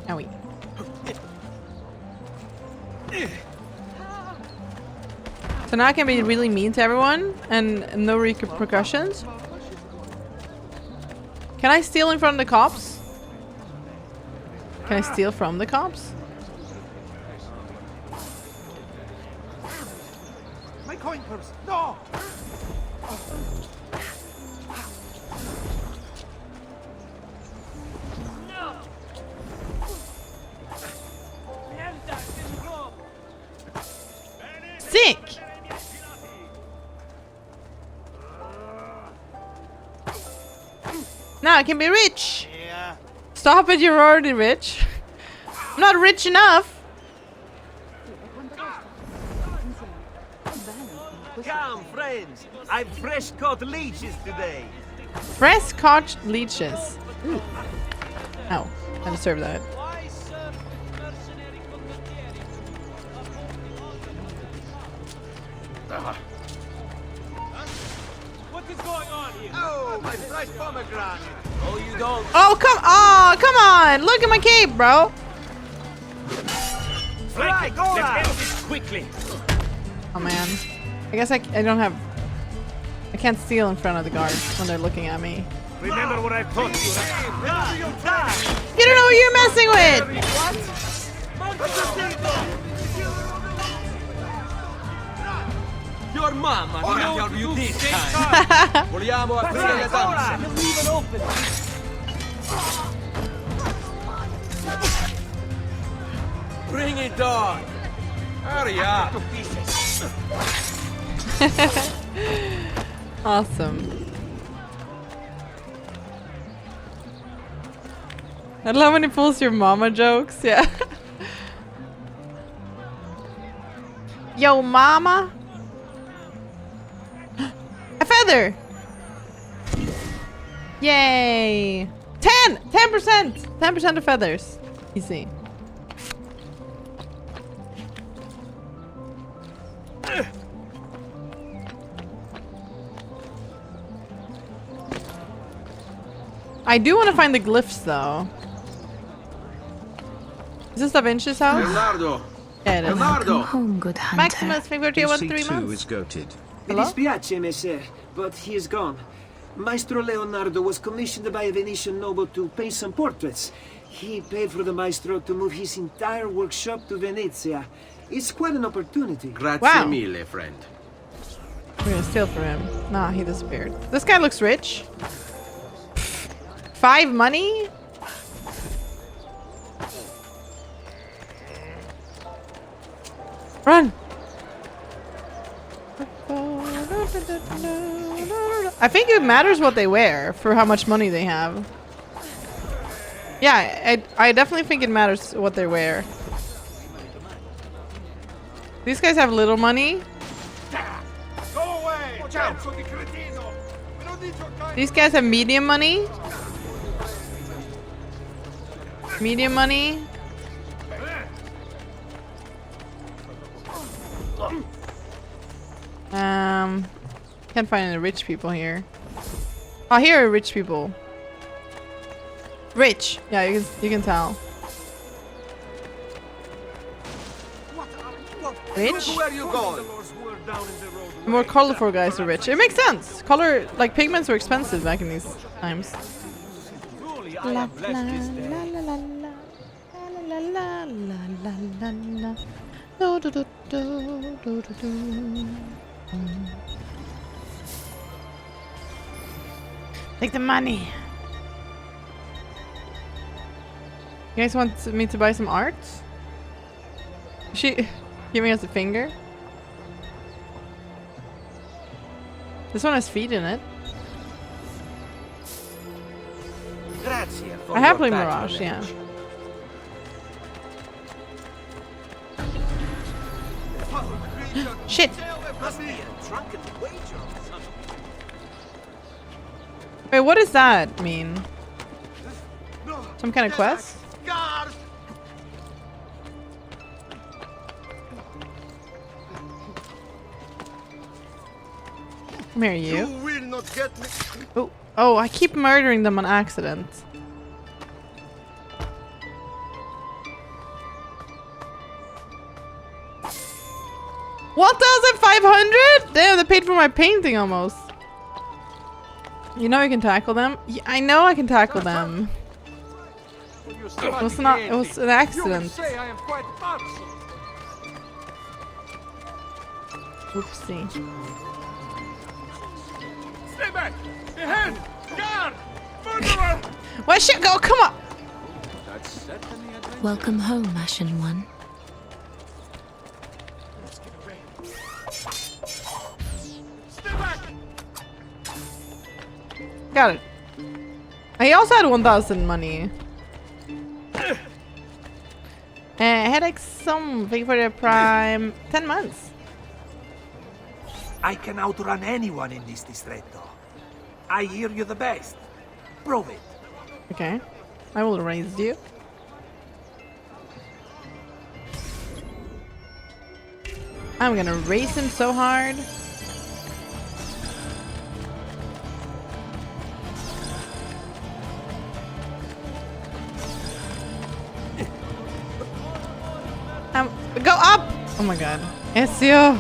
S1: Owie. So now I can be really mean to everyone and no repercussions. Can I steal in front of the cops? Can I steal from the cops?
S3: My coin purse! No!
S1: Sick! Now I can be rich! Stop it, you're already rich. I'm not rich enough!
S3: Come, friends! I've fresh caught leeches today.
S1: Fresh caught leeches. Ooh. Ow, I deserve that.
S3: What is going on here? Oh, my fresh pomegranate! Oh, you don't.
S1: Oh, come on! Look at my cape, bro!
S3: Right, let's end this quickly.
S1: Oh man. I guess I don't have... I can't steal in front of the guards when they're looking at me.
S3: Remember what I taught you.
S1: You don't know what you're messing with!
S4: Your mama will help you this time. Vogliamo aprire le danze.
S3: Leave it open.
S4: Bring it on. Hurry up.
S1: Awesome. I love when he pulls your mama jokes, yeah. Yo, mama! A feather! Yay! 10%! 10% of feathers. Easy. I do want to find the glyphs though. Is this Da Vinci's house?
S4: Leonardo!
S1: Yeah, it is.
S6: Welcome home, good hunter.
S1: Maximus, thank you for 3
S10: DC2
S1: months.
S10: is goated.
S13: Mi dispiace, messer, but he is gone. Maestro Leonardo was commissioned by a Venetian noble to paint some portraits. He paid for the maestro to move his entire workshop to Venezia. It's quite an opportunity.
S4: Grazie mille, friend.
S1: We're gonna steal from him. Nah, he disappeared. This guy looks rich. 5 money? Run! I think it matters what they wear for how much money they have. Yeah, I definitely think it matters what they wear. These guys have little money.
S3: Go away!
S1: These guys have medium money. Medium money. Can't find any rich people here. Oh, here are rich people. Rich. Yeah, you can tell. Rich?
S9: Where are you going?
S1: The more colorful guys are rich. It makes sense. Color, like pigments were expensive back in these times.
S3: I am blessed this day.
S1: Take the money. You guys want me to buy some art? Is she giving us a finger? This one has feet in it. I have played Mirage, yeah. Shit! Wait, what does that mean? Some kind of quest? Come here, you.
S9: You will not get me.
S1: Oh, I keep murdering them on accident. $1,500? Damn, they paid for my painting almost. You know I can tackle them? Yeah, I know I can tackle them. It was not. It was an accident. Oopsie.
S3: Stay back! Ahead! Guard! Murderer!
S1: Where should go? Come on!
S6: Welcome home, Ashen One.
S1: Got it. I also had 1,000 money. Headache something for the prime. 10 months.
S3: I can outrun anyone in this distretto. I hear you the best. Prove it.
S1: Okay. I will raise you. I'm gonna race him so hard. Go up! Oh my god. Ezio!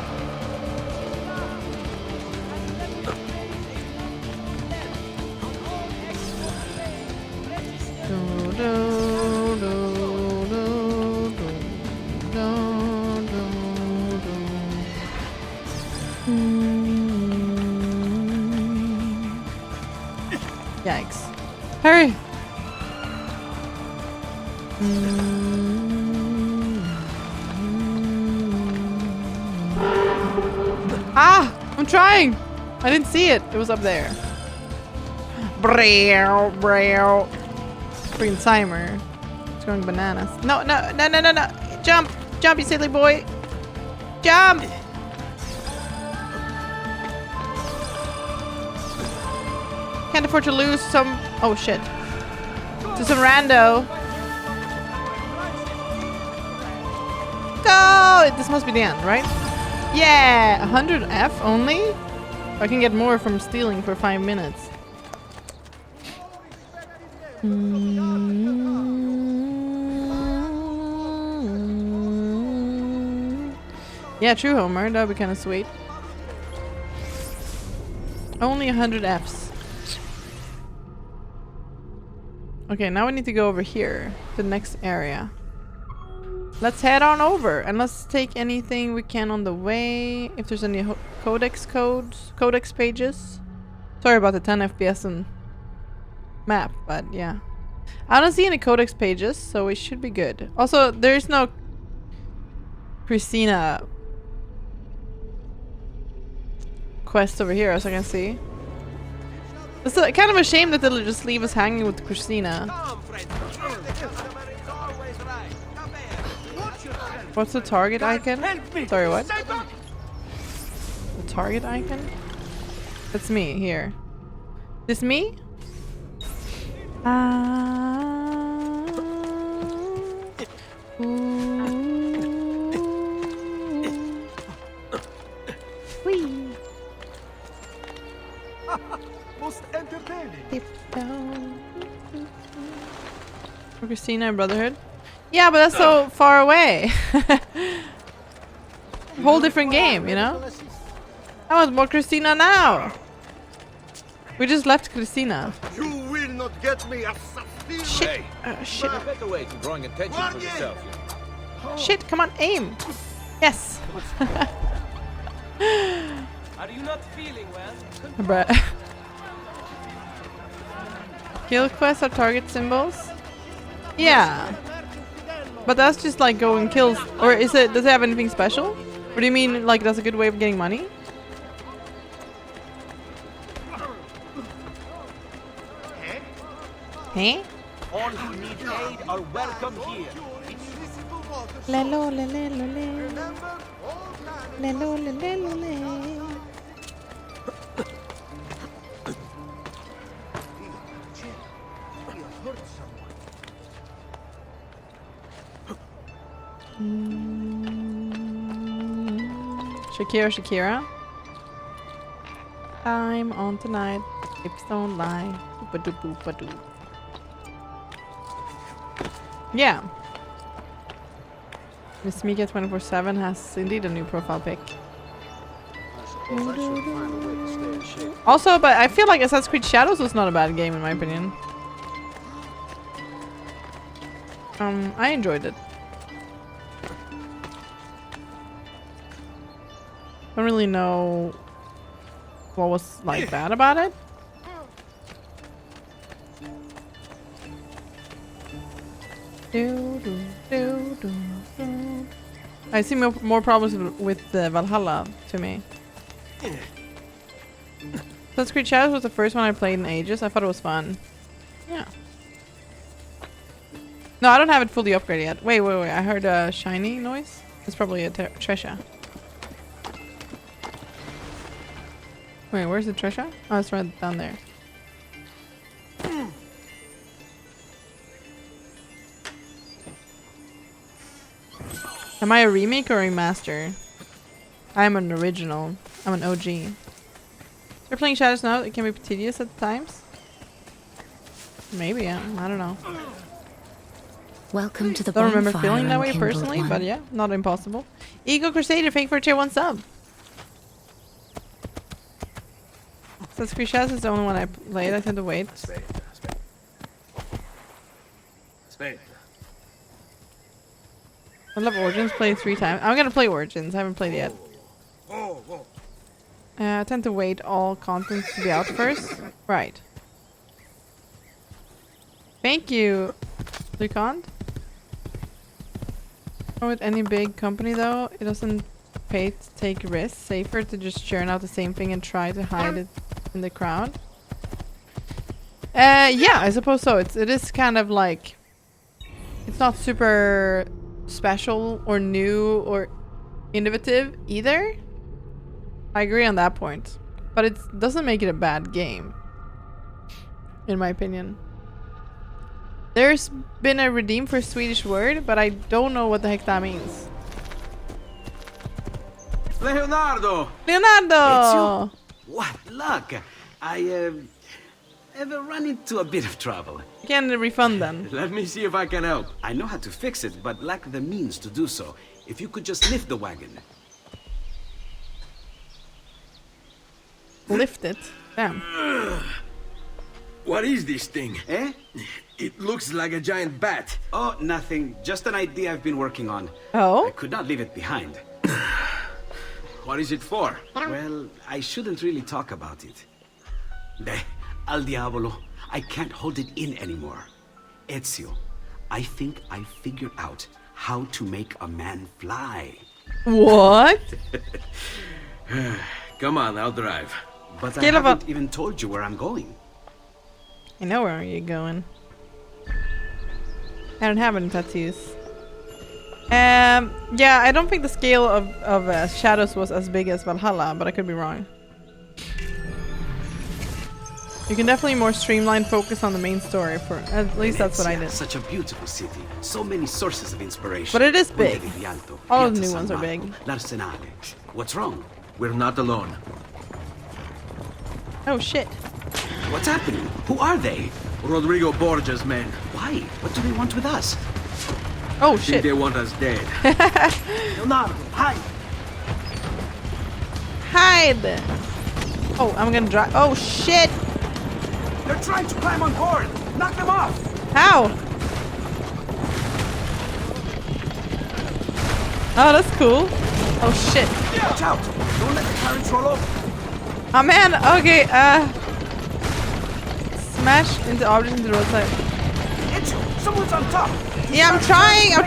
S1: Yikes. Hurry! Ah! I'm trying! I didn't see it. It was up there. Brow, brow. Freaking Simer. It's going bananas. No, no, no, no, no, no. Jump! Jump, you silly boy! Jump! Can't afford to lose some... Oh, shit. To some rando. Go! This must be the end, right? Yeah! 100 F only? I can get more from stealing for 5 minutes. Yeah, true, Homer. That'd be kind of sweet. Only 100 Fs. Okay, now we need to go over here, the next area. Let's head on over and let's take anything we can on the way. If there's any codex pages. Sorry about the 10 FPS and map, but yeah. I don't see any codex pages, so we should be good. Also, there's no Christina quest over here, as I can see. It's kind of a shame that they'll just leave us hanging with Christina. What's the target icon? Sorry, what? The target icon? That's me, here. This me? Whee!
S3: Most entertaining.
S1: Christina and Brotherhood? Yeah, but that's so far away. Whole different game, you know? I want more Christina now. We just left Christina.
S9: You will not get me, assassin.
S1: Shit. Shit.
S14: A better way to drawing attention to yourself.
S1: Shit, come on, aim. Yes.
S14: Are you not feeling well?
S1: Bruh. Kill quests are target symbols? Yeah. But that's just like go and kills. Or is it, does it have anything special? Or do you mean like that's a good way of getting money? Hey?
S14: All who need aid are welcome here.
S1: Lelo, lele, lele. Lelo, lele, lele. Shakira. I'm on tonight. Hips don't lie. Boop-a-doop-boop-a-doop. Yeah. MissMikkaa 24/7 has indeed a new profile pic. Also, but I feel like Assassin's Creed Shadows was not a bad game in my opinion. I enjoyed it. Don't really know what was like bad about it. I see more problems with Valhalla to me. Assassin's Creed Shadows was the first one I played in ages. I thought it was fun. Yeah. No, I don't have it fully upgraded yet. Wait. I heard a shiny noise. It's probably a treasure. Wait, where's the treasure? Oh, it's right down there. Am I a remake or a remaster? I'm an original. I'm an OG. If you're playing Shadows now, it can be tedious at times. Maybe, yeah. I don't know.
S6: Welcome to the
S1: Don't remember
S6: bonfire,
S1: feeling that way
S6: unkindled
S1: personally,
S6: one.
S1: but yeah, not impossible. Eagle Crusader, thank you for a tier 1 sub. Assassin's Creed Shadows is the only one I played. I tend to wait.
S4: Spade.
S1: I love Origins, played 3 times. I'm gonna play Origins, I haven't played it yet. I tend to wait all content to be out first. Right. Thank you, Lucond. With any big company though, it doesn't pay to take risks. Safer to just churn out the same thing and try to hide it in the crowd. Yeah, I suppose so. It is kind of like, it's not super special or new or innovative either. I agree on that point, but it doesn't make it a bad game, in my opinion. There's been a redeem for a Swedish word, but I don't know what the heck that means.
S4: Leonardo!
S1: Leonardo!
S4: It's you? What luck! I
S15: ever run into a bit of trouble?
S1: You can refund then.
S4: Let me see if I can help.
S15: I know how to fix it, but lack the means to do so. If you could just lift the wagon.
S1: Lift it? Damn.
S4: What is this thing?
S15: Eh?
S4: It looks like a giant bat.
S15: Oh, nothing. Just an idea I've been working on.
S1: Oh?
S15: I could not leave it behind.
S4: What is it for?
S15: Well, I shouldn't really talk about it. Al diavolo, I can't hold it in anymore. Ezio, I think I figured out how to make a man fly.
S1: What?
S4: Come on, I'll drive.
S15: But I haven't even told you where I'm going.
S1: I know where you're going. I don't have any tattoos. Yeah, I don't think the scale of Shadows was as big as Valhalla, but I could be wrong. You can definitely more streamlined focus on the main story, for at least that's what I did.
S15: Such a beautiful city, so many sources of inspiration.
S1: But it is big. All of the new ones are big.
S15: L'Arsenale. What's wrong?
S4: We're not alone.
S1: Oh shit.
S15: What's happening? Who are they?
S4: Rodrigo Borgia's men.
S15: Why? What do they want with us?
S1: Oh
S4: I
S1: shit.
S4: think they want us dead.
S13: Leonardo, hide!
S1: Hide! Oh, I'm gonna drive. Oh shit!
S13: They're trying to climb on board! Knock them off!
S1: How? Oh, that's cool. Oh shit.
S13: Watch out! Don't let the carriage roll over!
S1: Oh man, okay, smash into objects into the roadside.
S13: Ezio, someone's on top!
S1: Yeah, I'm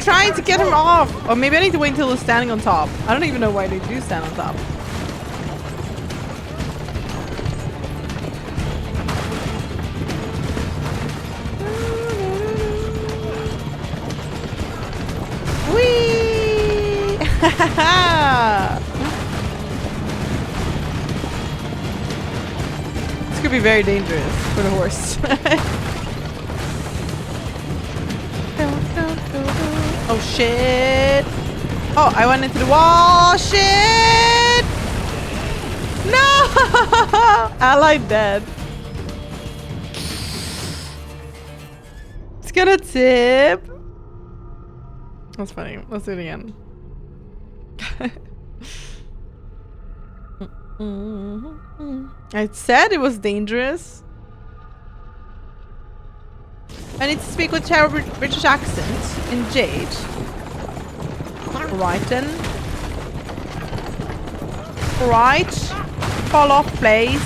S1: trying to get him off. Or maybe I need to wait until he's standing on top. I don't even know why they do stand on top. Whee! This could be very dangerous for the horse. Oh shit! Oh, I went into the wall. Shit! No! Ally dead. It's gonna tip. That's funny. Let's do it again. I said it was dangerous. I need to speak with terrible British accent in Jade. Right then. Right. Fall off, please.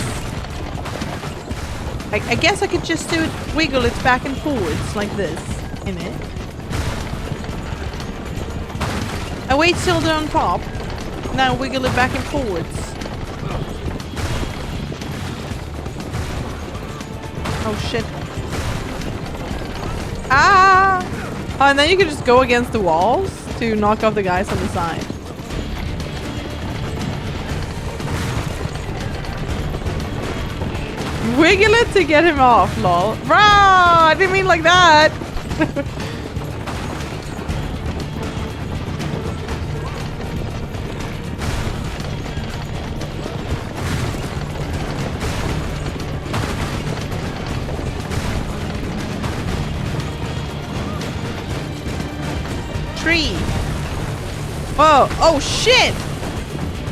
S1: I guess I could just do it, wiggle it back and forwards like this, in it. I wait till they're on top. Now wiggle it back and forwards. Oh shit. Ah! Oh, and then you can just go against the walls to knock off the guys on the side. Wiggle it to get him off, lol. Bro, I didn't mean like that. Tree. Whoa. Oh shit!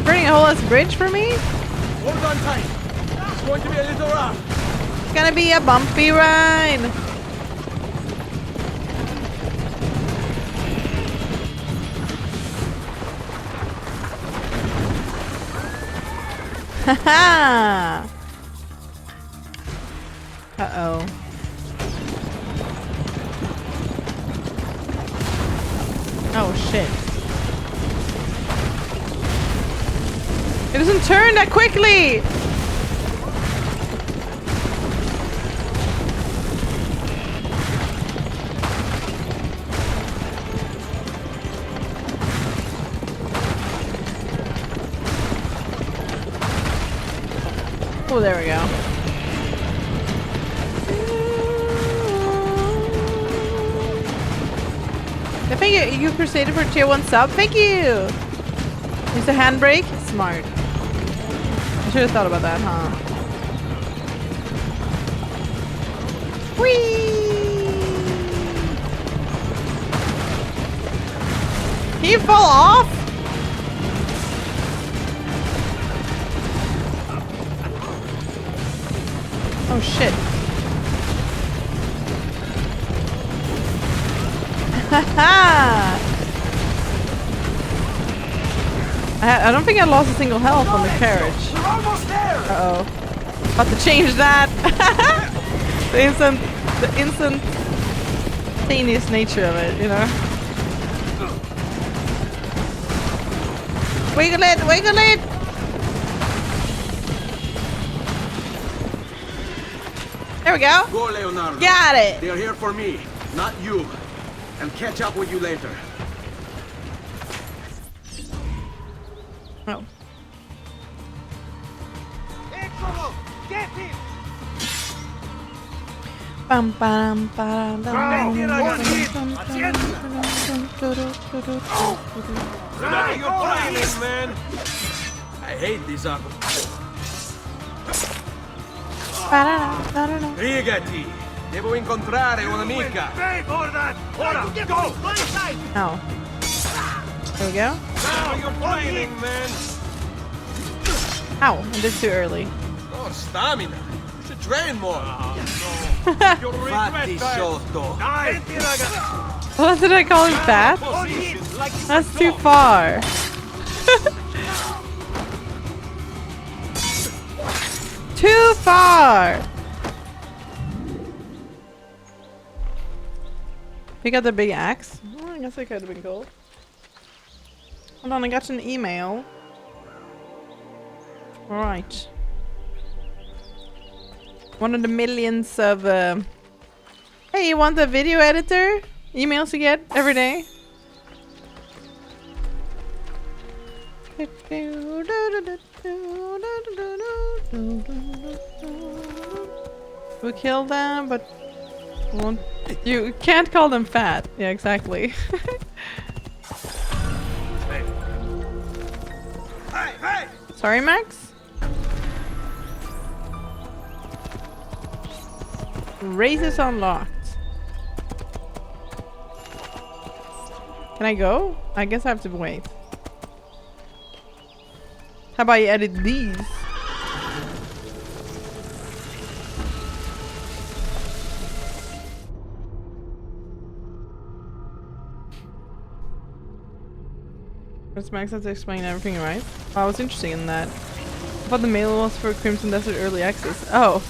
S1: Burning a whole ass bridge for me?
S3: Hold on tight. It's going to be a little rough.
S1: It's gonna be a bumpy ride. Haha. Uh-oh. Oh shit. It doesn't turn that quickly! Oh, there we go. I think you crusaded for tier 1 sub. Thank you! Use a handbrake? Smart. I should have thought about that, huh? He fall off? Oh shit. Haha! I don't think I lost a single health on the carriage.
S3: We're almost there.
S1: Uh-oh. About to change that. the instantaneous nature of it, you know? Wiggle it! Wiggle it! There we go.
S4: Go, Leonardo.
S1: Got it.
S4: They are here for me, not you. I'll catch up with you later.
S1: Oh.
S3: Get him!
S1: Bam, bam, bam, bam,
S3: Here I got him.
S4: You're flying, man. I hate these apples. Rigati. Devo incontrare un'amica.
S3: Pay for that. Ora, go. Go inside.
S1: Oh. There we go.
S4: Now you're flying, man.
S1: Ow, I did too early.
S4: Oh, stamina. You should train more.
S3: You'll regret that. Nice. Here I got.
S1: What did I call him fat? That's too far. Too far! Pick up the big axe. Oh, I guess it could have been cool. Hold on, I got an email. Alright. One of the millions of hey, you want a video editor? Emails you get every day. We kill them, but won't. You can't call them fat. Yeah, exactly.
S3: Hey!
S1: Sorry, Max? Race is unlocked. Can I go? I guess I have to wait. How about you edit these? Max has to explain everything, right? Oh, I was interested in that. I thought the mail was for Crimson Desert Early Access. Oh.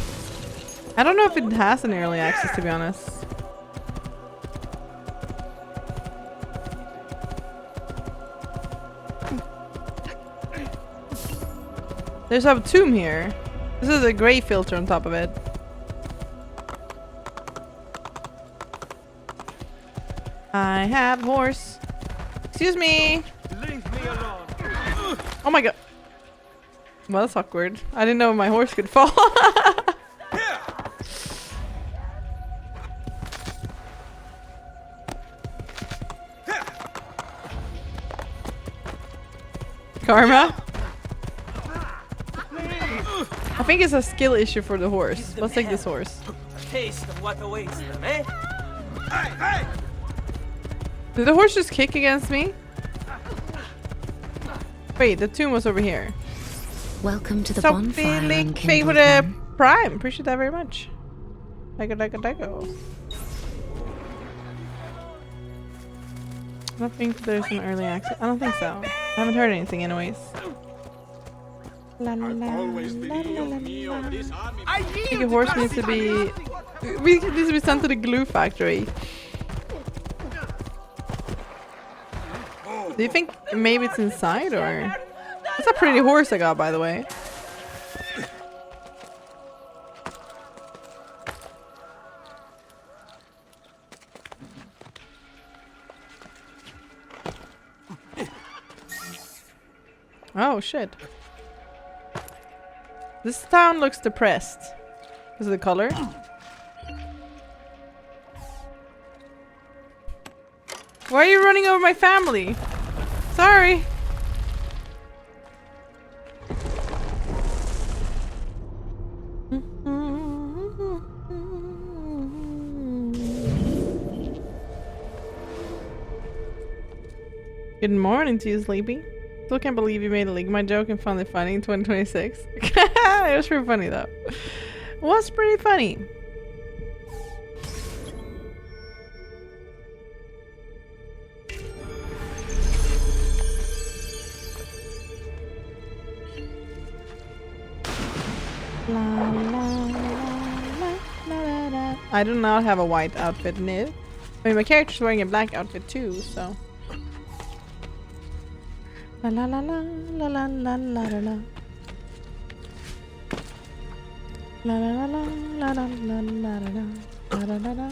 S1: I don't know if it has an early access, to be honest. There's a tomb here. This is a gray filter on top of it. I have horse. Excuse me.
S3: Leave me alone.
S1: Oh my god. Well, that's awkward. I didn't know my horse could fall. Karma? I think it's a skill issue for the horse. Let's take this horse.
S14: Taste of what awaits them, eh?
S3: Hey!
S1: Did the horse just kick against me? Wait, the tomb was over here.
S6: Welcome to the
S1: Stop
S6: bonfire
S1: feeling
S6: and
S1: fake for
S6: kindled
S1: the
S6: one.
S1: prime. Appreciate that very much. Lego. I don't think there's an early access. I don't think so. I haven't heard anything anyways. La, la, la, la, la, la. I think a horse needs to be... needs to be sent to the glue factory. Do you think maybe it's inside or... That's a pretty horse I got, by the way. Oh shit. This town looks depressed. Is it the color? Why are you running over my family? Sorry. Good morning to you, Sleepy. Still can't believe you made a Ligma joke and found it funny in 2026. It was pretty funny though. It was pretty funny. La, la, la, I do not have a white outfit, no. I mean, my character's wearing a black outfit too, so. La la la la la la la la la. La la la la la la la la la.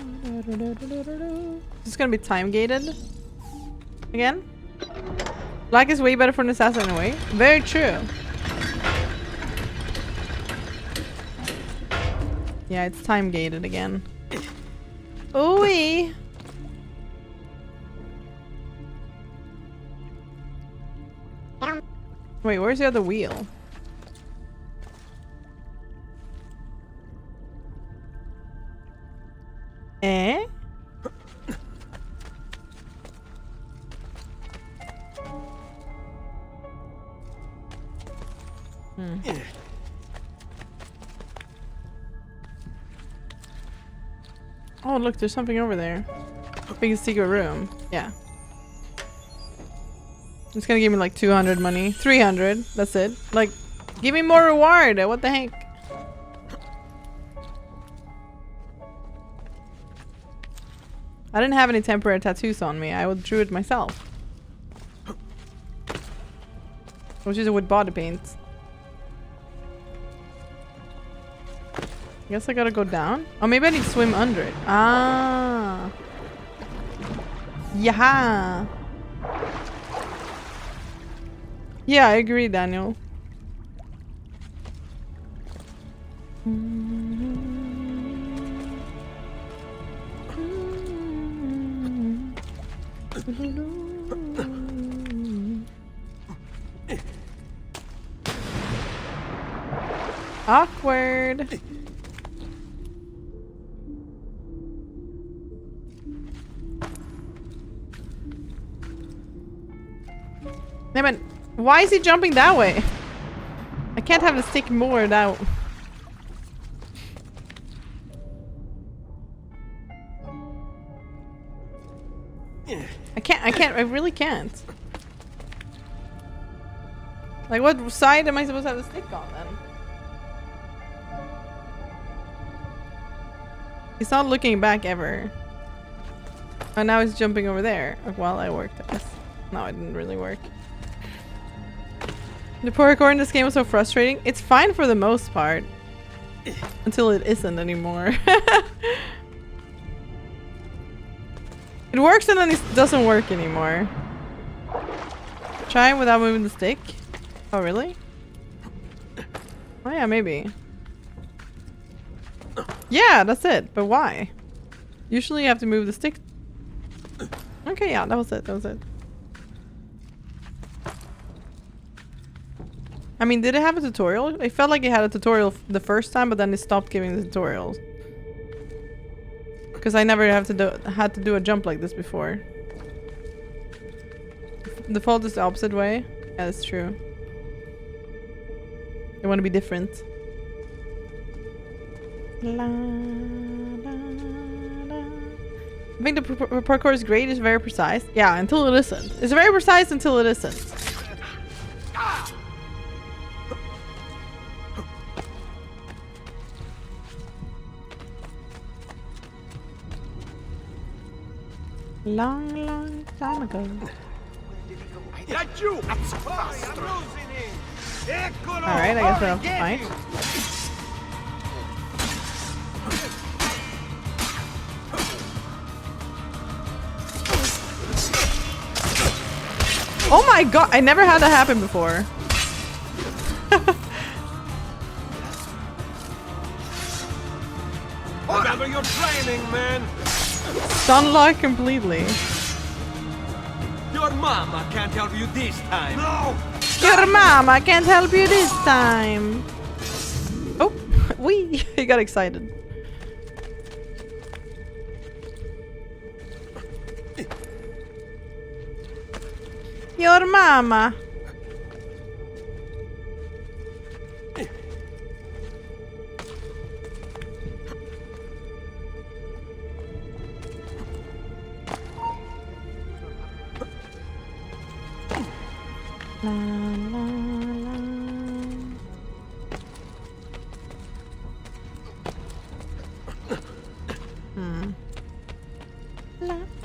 S1: This is gonna be time gated again. Black is way better for an assassin anyway. Very true. Yeah, it's time gated again. Ooh-wee. Wait, where's the other wheel? Eh? Oh, look, there's something over there. Big secret room. Yeah. It's gonna give me like 200 money. 300. That's it. Like, give me more reward. What the heck? I didn't have any temporary tattoos on me. I drew it myself. Which is with body paint. I guess I gotta go down. Oh, maybe I need to swim under it. Ah. Yeah. Yeah, I agree, Daniel. Awkward. Hey man, why is he jumping that way? I can't have the stick more now. I really can't. Like, what side am I supposed to have the stick on then? He's not looking back ever. Oh, now he's jumping over there. Well, I worked, I guess. No, it didn't really work. The parkour in this game was so frustrating. It's fine for the most part. Until it isn't anymore. It works and then it doesn't work anymore. Try without moving the stick. Oh, really? Oh yeah, maybe. Yeah, that's it. But why? Usually you have to move the stick. Okay, yeah, that was it. That was it. I mean, did it have a tutorial? It felt like it had a tutorial the first time, but then it stopped giving the tutorials. Because I never had to do a jump like this before. The default is the opposite way. Yeah, that's true. They want to be different. La, la, la. I think the parkour is great. It's very precise. Yeah, until it isn't. It's very precise until it isn't. Long time ago. Alright, I guess we'll have to fight. Oh my god, I never had that happen before.
S3: Remember your training, man.
S1: Stun lock completely.
S3: Your mama can't help you this time. No!
S1: Your mama can't help you this time. Oh, he got excited. Your mama. La, la, la.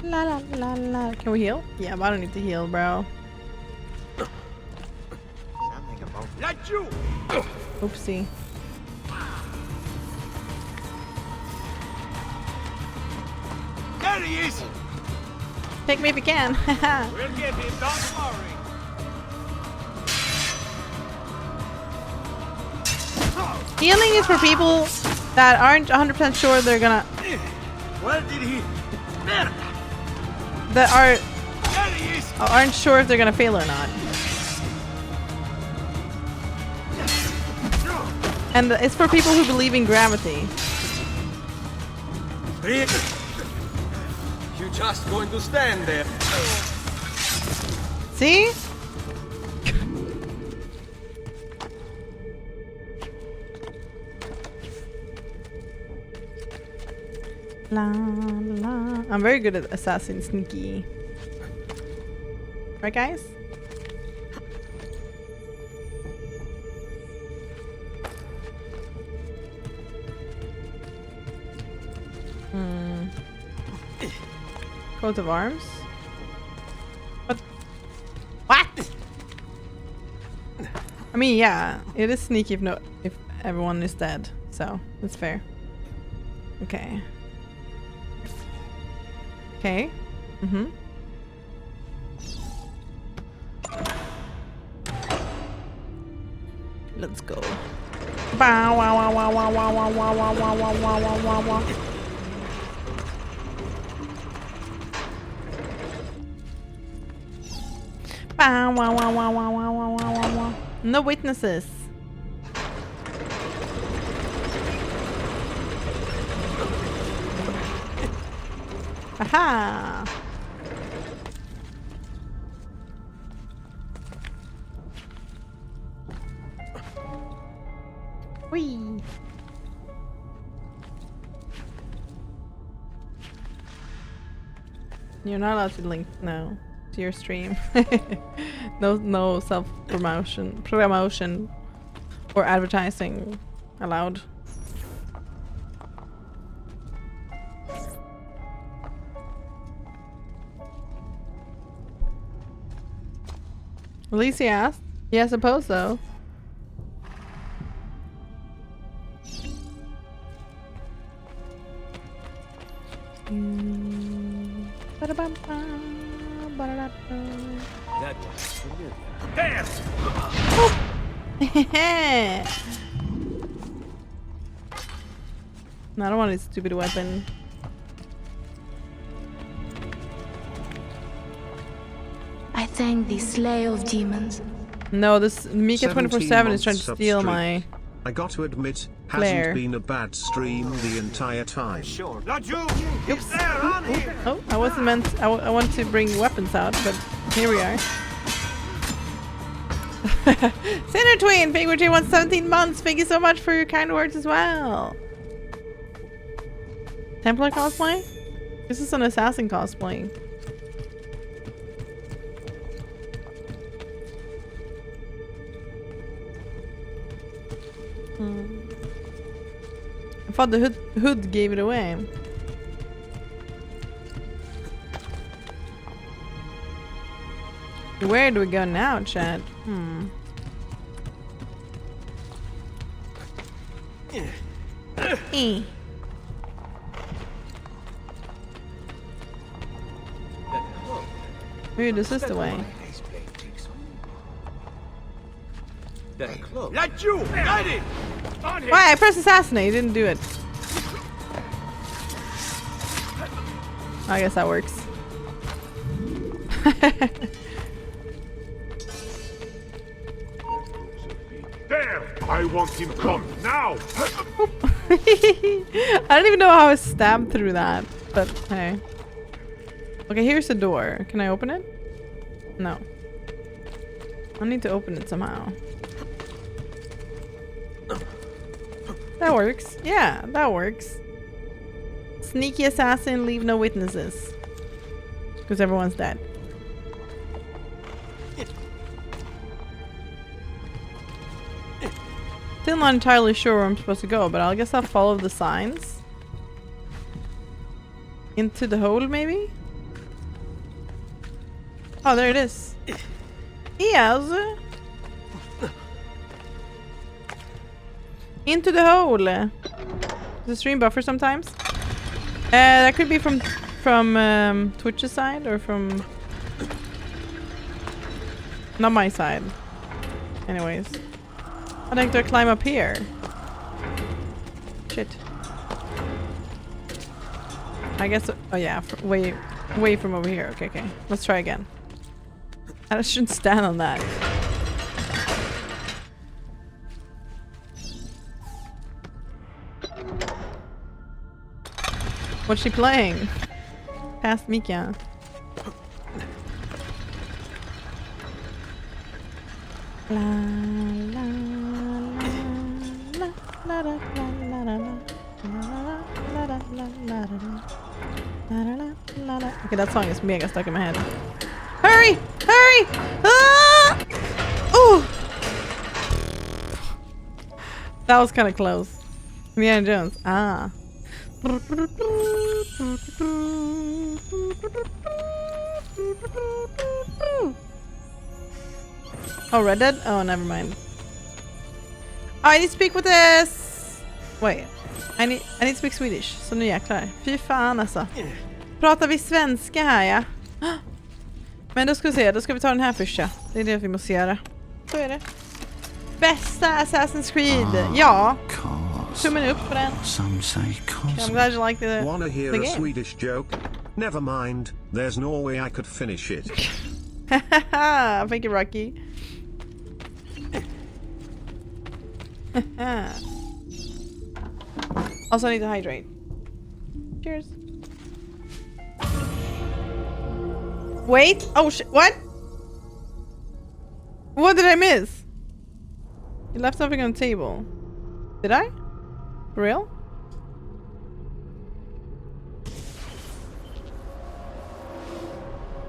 S1: La la la la. Can we heal? Yeah, but I don't need to heal, bro.
S3: Let you!
S1: Oopsie.
S3: There he is!
S1: Take me if you can.
S3: We'll get him, don't worry.
S1: Healing is for people that aren't 100% sure they're gonna.
S3: Where did he? There!
S1: That
S3: There he is!
S1: aren't sure if they're gonna fail or not. And it's for people who believe in gravity.
S4: You just going to stand there.
S1: See? La, la. I'm very good at assassin sneaky. Right, guys? Coat of arms? What? I mean, yeah, it is sneaky if everyone is dead, so that's fair. Okay. Okay. Mm-hmm. Let's go. Bow wow wow wow wow wow wow wow wow wow wow wow wow wow. Bow wow wow wow wow wow wow wow wow. No witnesses. Aha! Whee! You're not allowed to link now to your stream. No self promotion or advertising allowed. At least he asked. Yeah, I suppose so.
S3: That was familiar. There!
S1: No, I don't want his stupid weapon.
S6: I thank thee, slayer of demons.
S1: No, this Mika 24/7 is trying to steal my.
S10: I got to admit,
S1: Claire.
S10: hasn't been a bad stream the entire time.
S3: Sure. Not you!
S1: Oops.
S3: There, on him!
S1: Oh, I wasn't meant. I want to bring weapons out, but here we are. Sinner Twin, Figure 2 wants 17 months. Thank you so much for your kind words as well. Templar cosplay? This is an assassin cosplay. I thought the hood gave it away. Where do we go now, chat? Maybe this is the way.
S3: Let you! Guide it! On him!
S1: Why? I pressed assassinate, didn't do it. I guess that works.
S8: There! I want him gone now!
S1: I don't even know how I stabbed through that, but hey. Okay, here's the door. Can I open it? No. I need to open it somehow. That works. Yeah, that works. Sneaky assassin, leave no witnesses. Because everyone's dead. Still not entirely sure where I'm supposed to go, but I guess I'll follow the signs. Into the hole, maybe? Oh, there it is. Yes. Into the hole. The stream buffer sometimes. That could be from Twitch's side or from not my side. Anyways, I think they'll climb up here. Shit. I guess. Oh yeah, way from over here. Okay, okay. Let's try again. I shouldn't stand on that. What's she playing? Past Mika. La la la la la la la la. Okay, that song is mega stuck in my head. Hurry! Hurry! Ah! Ooh! That was kind of close. Indiana Jones. Ah. Oh, Red Dead? Oh, never mind. I need to speak with this. Wait. I need to speak Swedish. Så nu jäklar. Fy fan alltså. Pratar vi svenska här, ja? Men då ska vi se. Då ska vi ta den här först, ja. Det är det vi måste göra. Så är det. Bästa Assassin's Creed. Ja. Tummen upp för den. I'm glad you like the
S16: Wanna hear
S1: the
S16: a
S1: game.
S16: Swedish joke? Never mind. There's no way I could finish it.
S1: Thank you, Rocky. Also, I need to hydrate. Cheers. Wait. Oh shit. What? What did I miss? You left something on the table. Did I? For real?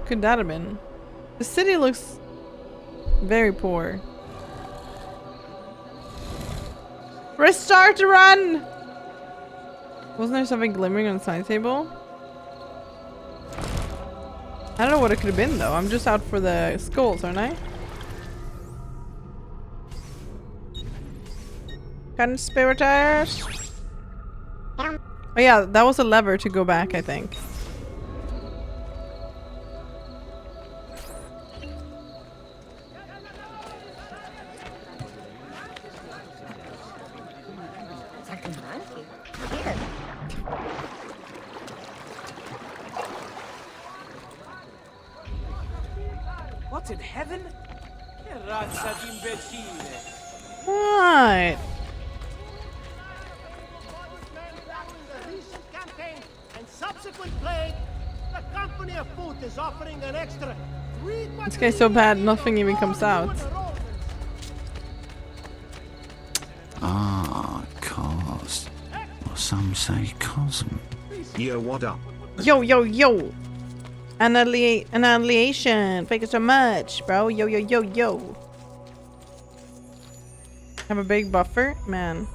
S1: Could that have been? The city looks very poor. Restart the run! Wasn't there something glimmering on the side table? I don't know what it could have been though. I'm just out for the skulls, aren't I? Conspirators! Oh yeah, that was a lever to go back, I think.
S14: What's in heaven?
S1: Right.
S17: And subsequent plague, the company of food is offering an extra 3
S1: This guy's so bad, nothing even comes out.
S10: Ah, cars. Or some say cosm.
S16: Yo, what up?
S1: Yo, yo, yo. Annihilation. Thank you so much, bro. Yo, yo, yo, yo. Have a big buffer? Man.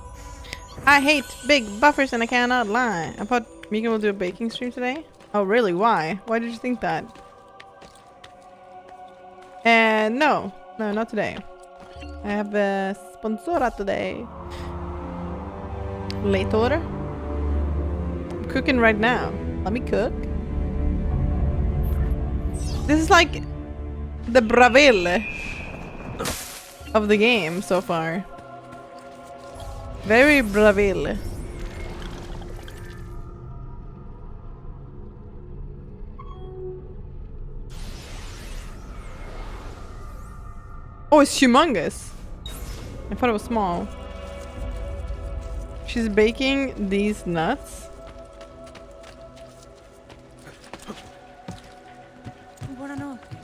S1: I hate big buffers and I cannot lie. I thought Mika will do a baking stream today. Oh, really? Why? Why did you think that? No. No, not today. I have a sponsora today. Later. I'm cooking right now. Let me cook. This is like the Bravil of the game so far. Very Bravil. Oh, it's humongous. I thought it was small. She's baking these nuts.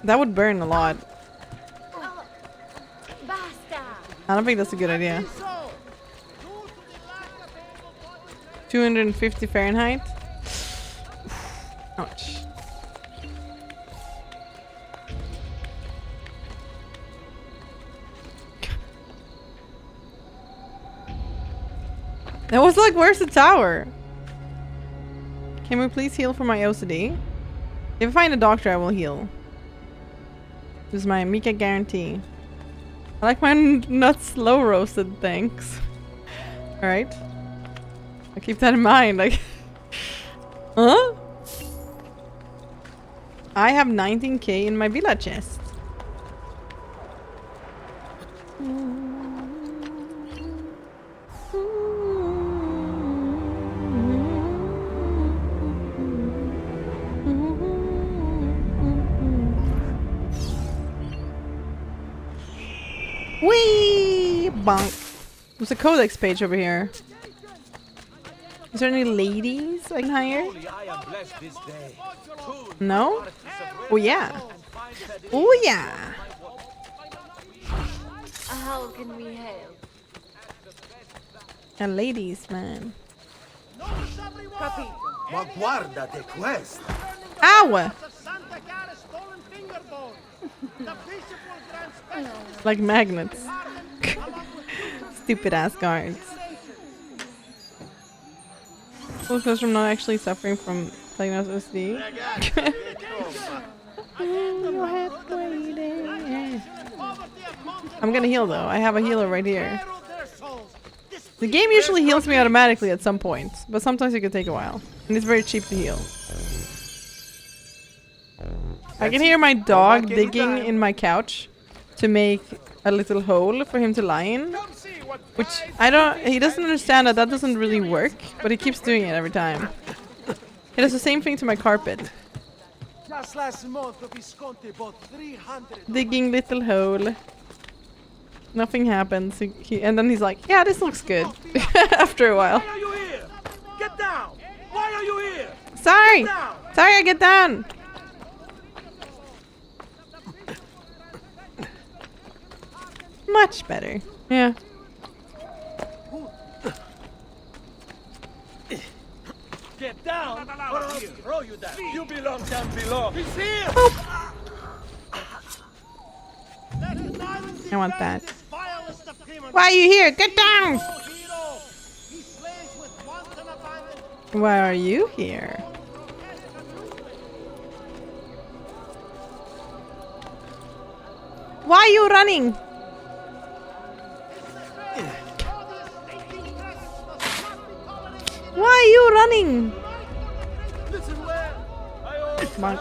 S1: That would burn a lot. I don't think that's a good idea. 250 Fahrenheit. Ouch. It was like, where's the tower? Can we please heal for my OCD? If I find a doctor, I will heal. This is my Mikkaa guarantee. I like my nuts slow roasted, thanks. Alright. I'll keep that in mind. Like, huh? I have 19k in my villa chest. Whee! Bonk. There's a codex page over here. Is there any ladies I can hire? No? Oh yeah. Oh yeah.
S2: How can we help?
S1: And ladies, man.
S11: Ma guardate questo.
S1: Ow! Like magnets. Stupid ass guards. Well, goes from not actually suffering from diagnosed OCD. I'm gonna heal though. I have a healer right here. The game usually heals me automatically at some point, but sometimes it can take a while. And it's very cheap to heal. I can hear my dog digging in my couch to make a little hole for him to lie in. Which he doesn't understand that that doesn't really work, but he keeps doing it every time. He does the same thing to my carpet.
S17: Just last month, Visconti bought 300.
S1: Digging little hole. Nothing happens. And then he's like, yeah, this looks good. After a while.
S17: Why are you here? Get down! Why are you here?
S1: Sorry! Sorry, I get down! Much better. Yeah.
S17: Get down, or I'll throw you down. You belong down below. He's here!
S1: I want that. Why are you here? Get down! Why are you here? Why are you running? Why are you running? Monk.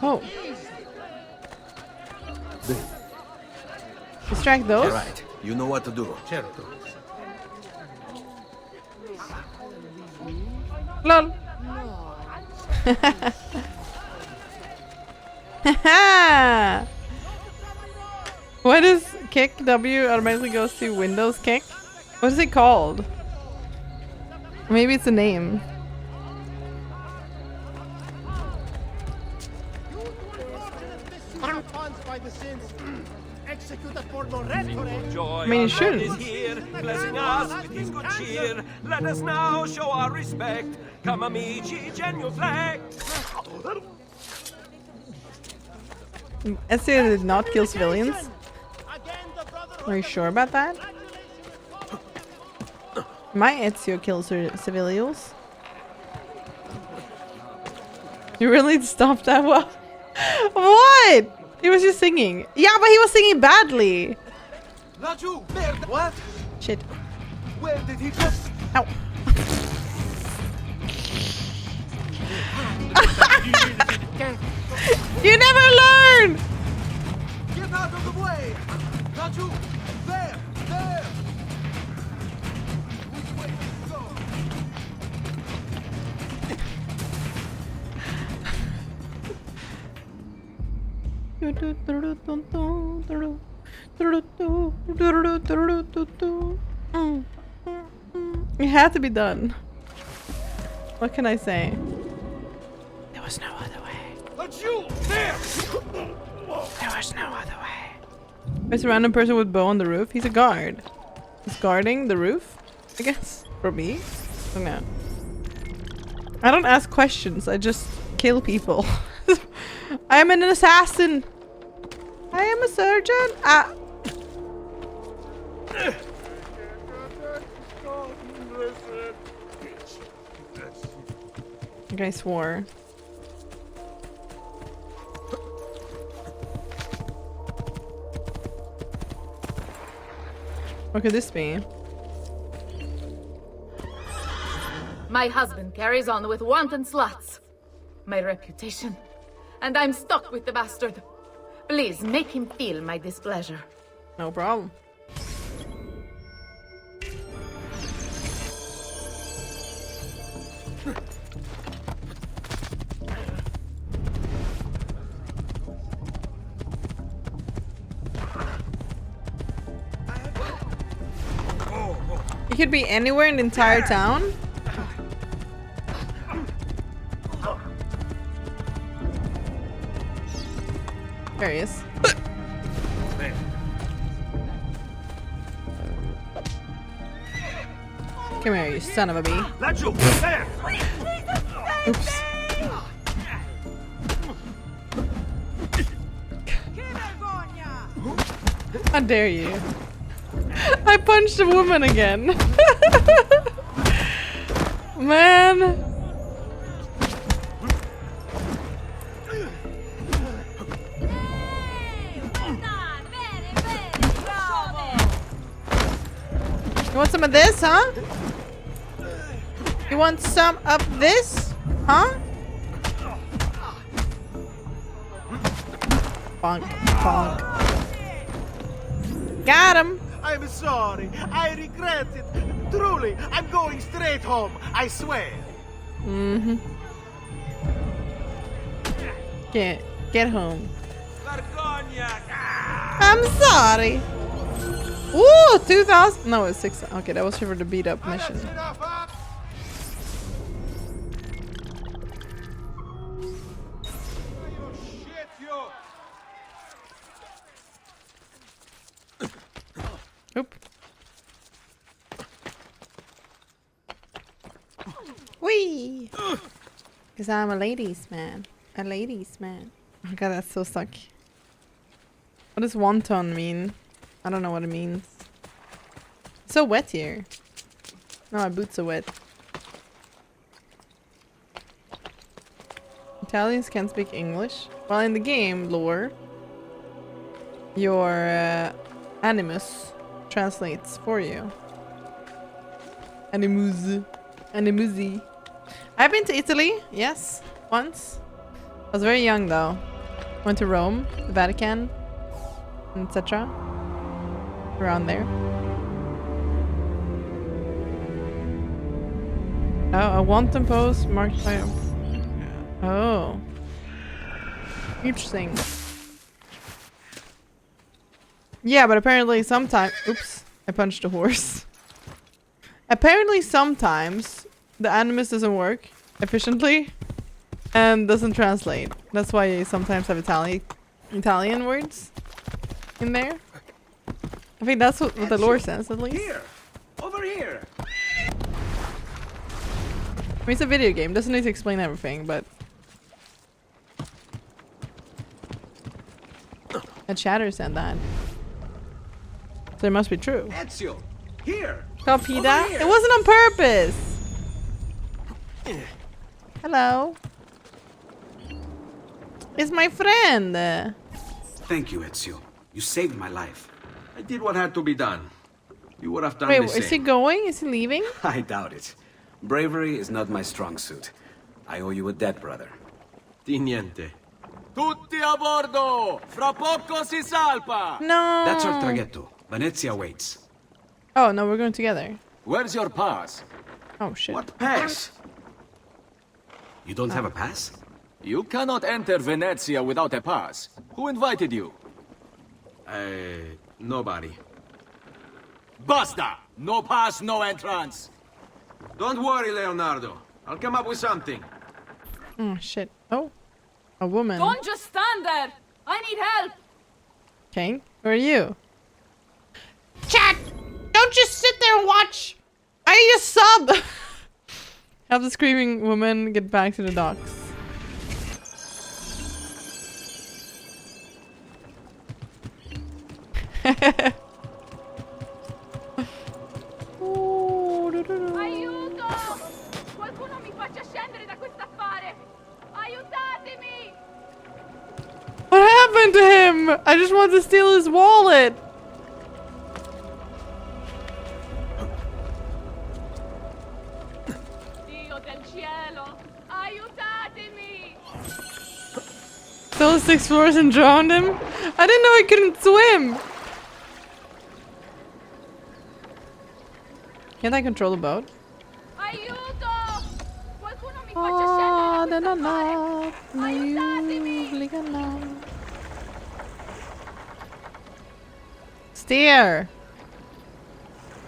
S1: Oh. Distract those?
S4: All right, you know what to do.
S7: Certo.
S1: LOL. What is kick? W automatically goes to Windows kick? What is it called? Maybe it's a name.
S3: Joy
S1: I mean, you shouldn't.
S3: is here, blessing us with his good cheer. Let us now show our respect. Come amici, genuflect.
S1: Ezio did not kill civilians. Are you sure about that? My Ezio kills civilians. You really stopped that well? What? He was just singing. Yeah, but he was singing badly.
S11: What?
S1: Shit.
S11: Where did he go?
S1: Ow. You never learn!
S11: Get out of the way! Raju! There! There! Which way
S1: It had to be done. What can I say? There was no other way.
S17: But you! There!
S1: There's no other way. There's a random person with bow on the roof. He's a guard. He's guarding the roof, I guess. For me? I don't know. I don't ask questions. I just kill people. I am an assassin. I am a surgeon. Ah. Okay, I swore. What could this be?
S2: My husband carries on with wanton sluts. My reputation. And I'm stuck with the bastard. Please make him feel my displeasure.
S1: No problem. It could be anywhere in the entire town. There he is. Come here, you son of a bee. Oops. How dare you? I punched a woman again. Man. You want some of this, huh? You want some of this? Huh? Bonk, bonk. Got him.
S17: I'm sorry. I regret it. Truly, I'm going straight home. I swear.
S1: Mm-hmm. Get home. I'm sorry. Ooh, 2,000. No, it's 6. Okay, that was for the beat up mission. Oop. Whee! Because I'm a ladies man. A ladies man. Oh god, that's so stuck. What does wonton mean? I don't know what it means. It's so wet here. No, my boots are wet. Italians can't speak English. Well, in the game lore, your Animus translates for you. Animus. Animusi. I've been to Italy, yes, once. I was very young though. Went to Rome, the Vatican, etc. Around there. Oh, a wanton post marked by a... Oh. Interesting. Yeah, but apparently sometimes... Oops. I punched a horse. Apparently sometimes the Animus doesn't work efficiently and doesn't translate. That's why you sometimes have Italian words in there. I think that's what the lore says, at least.
S15: Here! Over here!
S1: I mean, it's a video game. Doesn't need to explain everything, but... A chatter said that. So it must be true.
S15: Ezio! Here!
S1: Copy that? It wasn't on purpose! Hello. It's my friend.
S15: Thank you, Ezio. You saved my life.
S4: I did what had to be done. You would have done the
S1: Wait,
S4: same.
S1: is he going? Is he leaving?
S11: I doubt it. Bravery is not my strong suit. I owe you a debt, brother.
S4: Di niente.
S3: Tutti a bordo! Fra poco si salpa!
S1: No!
S15: That's our traghetto. Venezia waits.
S1: Oh, no, we're going together.
S3: Where's your pass?
S1: Oh, shit.
S4: What pass?
S15: You don't have a pass?
S3: You cannot enter Venezia without a pass. Who invited you?
S4: Nobody.
S3: Basta! No pass, no entrance!
S4: Don't worry, Leonardo. I'll come up with something.
S1: Oh, shit. Oh. A woman.
S2: Don't just stand there! I need help!
S1: Okay, who are you? Chat! Don't just sit there and watch! I need a sub! Help the screaming woman get back to the docks.
S2: Aiuto! Qualcuno mi faccia scendere da quest'affare! Aiutatemi!
S1: What happened to him? I just want to steal his wallet.
S2: Dio del cielo! Aiutatemi!
S1: Stole 6 floors and drowned him? I didn't know he couldn't swim. Can't I control the boat?
S2: Aiuto! Qualcuno mi faccia scendere da quest'affare! Aiutatemi!
S1: Steer!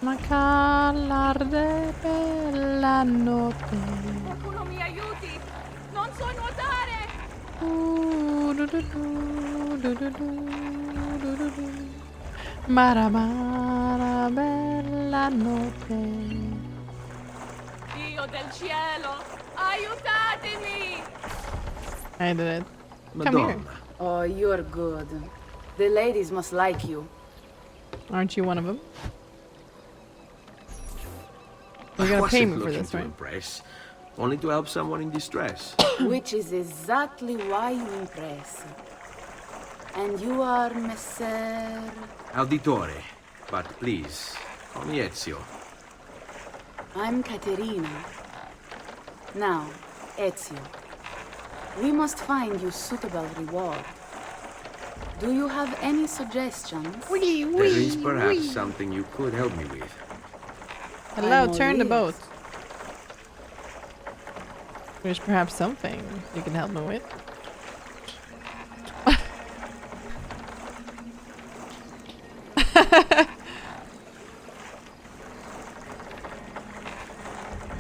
S1: Ma calarde bella notte.
S2: Qualcuno mi aiuti! Non so nuotare!
S1: Maramara bella notte.
S2: Dio del cielo! Aiutatemi!
S1: I did it.
S2: Come here. Oh, you're good. The ladies must like you.
S1: Aren't you one of them? You're
S4: I
S1: gonna pay
S4: wasn't
S1: me for
S4: looking
S1: this,
S4: to
S1: right?
S4: impress, only to help someone in distress.
S2: Which is exactly why you impress. And you are Messer...
S4: Auditore, but please, call me Ezio.
S2: I'm Caterina. Now, Ezio, we must find you suitable reward. Do you have any suggestions?
S4: There is perhaps something you could help me with.
S1: Hello,
S2: I'm
S1: turn the
S2: all
S1: boat. There's perhaps something you can help me with.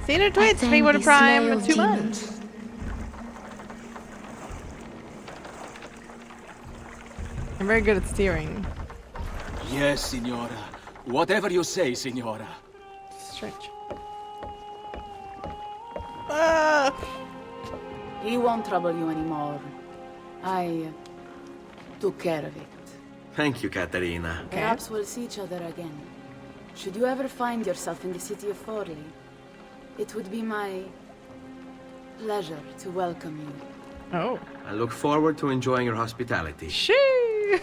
S1: See the Twitch, pay with a prime 2 months. I'm very good at steering.
S18: Yes, Signora. Whatever you say, Signora.
S1: Stretch.
S2: He won't trouble you anymore. I took care of it.
S4: Thank you, Caterina.
S2: Perhaps we'll see each other again. Should you ever find yourself in the city of Forli, it would be my pleasure to welcome you.
S1: Oh.
S4: I look forward to enjoying your hospitality.
S1: Shee!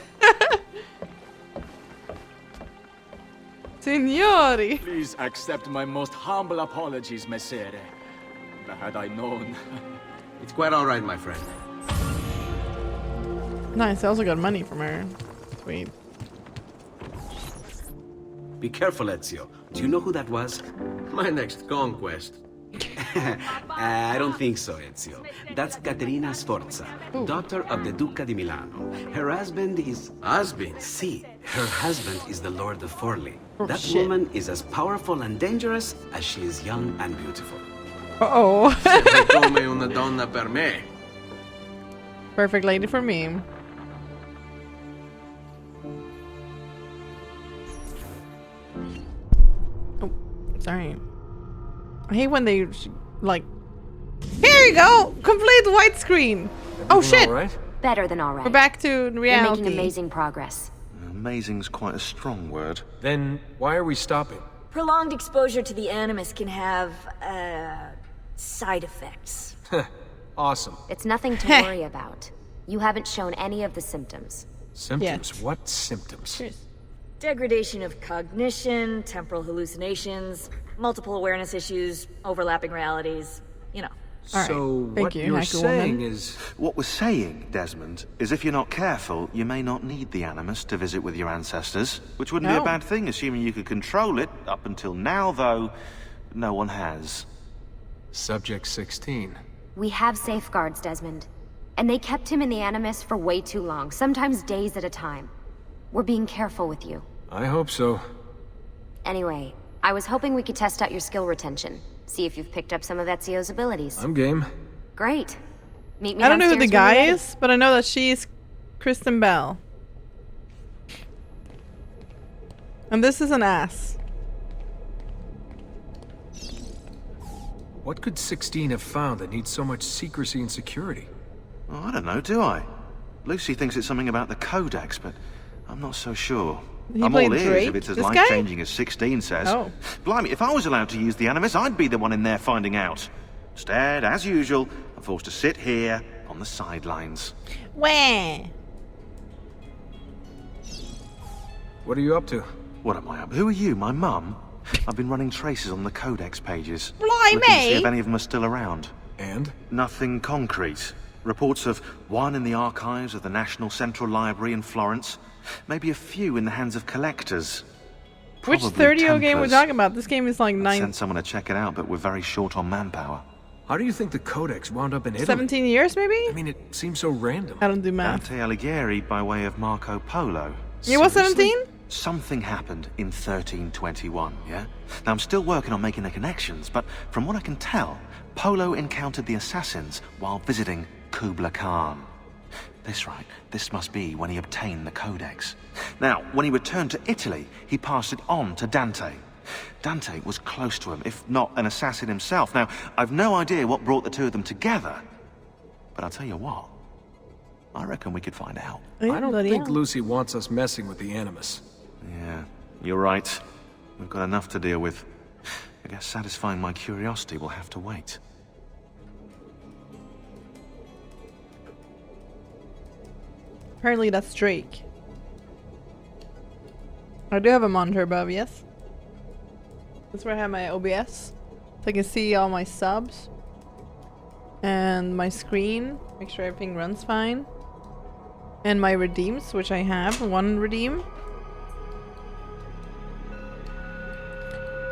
S1: Signori!
S18: Please accept my most humble apologies, Messere. Had I known.
S4: It's quite all right, my friend.
S1: Nice, I also got money from her. Sweet.
S15: Be careful, Ezio. Do you know who that was?
S4: My next conquest.
S15: I don't think so, Ezio. That's Caterina Sforza, daughter of the Duca di Milano. Her husband is...
S4: Husband?
S15: Si, her husband is the Lord of Forli.
S1: Oh,
S15: that
S1: shit.
S15: woman is as powerful and dangerous as she is young and beautiful.
S1: Uh-oh.
S4: Sempre come una donna per me.
S1: Perfect lady for me. Oh, sorry. I hate when they, like... Here you go! Complete widescreen! Oh shit!
S19: Better than all right.
S1: We're back to
S19: You're
S1: reality.
S19: making amazing progress.
S10: Amazing's quite a strong word.
S20: Then why are we stopping?
S21: Prolonged exposure to the Animus can have, side effects.
S20: Awesome.
S19: It's nothing to worry about. You haven't shown any of the symptoms.
S20: Symptoms? What symptoms?
S21: Degradation of cognition, temporal hallucinations, multiple awareness issues, overlapping realities, you know.
S10: So
S1: what you're saying
S10: is... What we're saying, Desmond, is if you're not careful, you may not need the Animus to visit with your ancestors, which wouldn't be
S1: No.
S10: a bad thing, assuming you could control it. Up until now, though, no one has.
S20: Subject 16.
S19: We have safeguards, Desmond. And they kept him in the Animus for way too long, sometimes days at a time. We're being careful with you.
S20: I hope so.
S19: Anyway, I was hoping we could test out your skill retention. See if you've picked up some of Ezio's abilities.
S20: I'm game.
S19: Great. Meet me
S1: I don't know who the
S19: downstairs when
S1: guy
S19: you're ready.
S1: is, but I know that she's Kristen Bell. And this is an ass.
S20: What could 16 have found that needs so much secrecy and security?
S10: Oh, I don't know, do I? Lucy thinks it's something about the Codex, but I'm not so sure. I'm all ears if it's as life-changing as 16 says.
S1: Oh.
S10: Blimey, if I was allowed to use the Animus, I'd be the one in there finding out. Instead, as usual, I'm forced to sit here on the sidelines.
S1: Where?
S20: What are you up to?
S10: What am I up to? Who are you, my mum? I've been running traces on the Codex pages.
S1: Blimey!
S10: Looking to see if any of them are still around.
S20: And?
S10: Nothing concrete. Reports of one in the archives of the National Central Library in Florence. Maybe a few in the hands of collectors.
S1: Which
S10: Probably
S1: 30-year game we're
S10: Templars.
S1: talking about? This game is like
S10: I sent someone to check it out, but we're very short on manpower.
S20: How do you think the Codex wound up in Italy?
S1: 17 years, maybe?
S20: I mean, it seems so random.
S1: I don't do math.
S10: Dante Alighieri by way of Marco Polo.
S1: You was 17?
S10: Something happened in 1321, yeah? Now, I'm still working on making the connections, but from what I can tell, Polo encountered the assassins while visiting Kubla Khan. This must be when he obtained the Codex. Now, when he returned to Italy, he passed it on to Dante. Dante was close to him, if not an assassin himself. Now, I've no idea what brought the two of them together, but I'll tell you what, I reckon we could find out.
S20: I don't think Lucy wants us messing with the Animus.
S10: Yeah, you're right. We've got enough to deal with. I guess satisfying my curiosity will have to wait.
S1: Apparently that's Drake. I do have a monitor above, yes. That's where I have my OBS. So I can see all my subs. And my screen. Make sure everything runs fine. And my redeems, which I have. One redeem.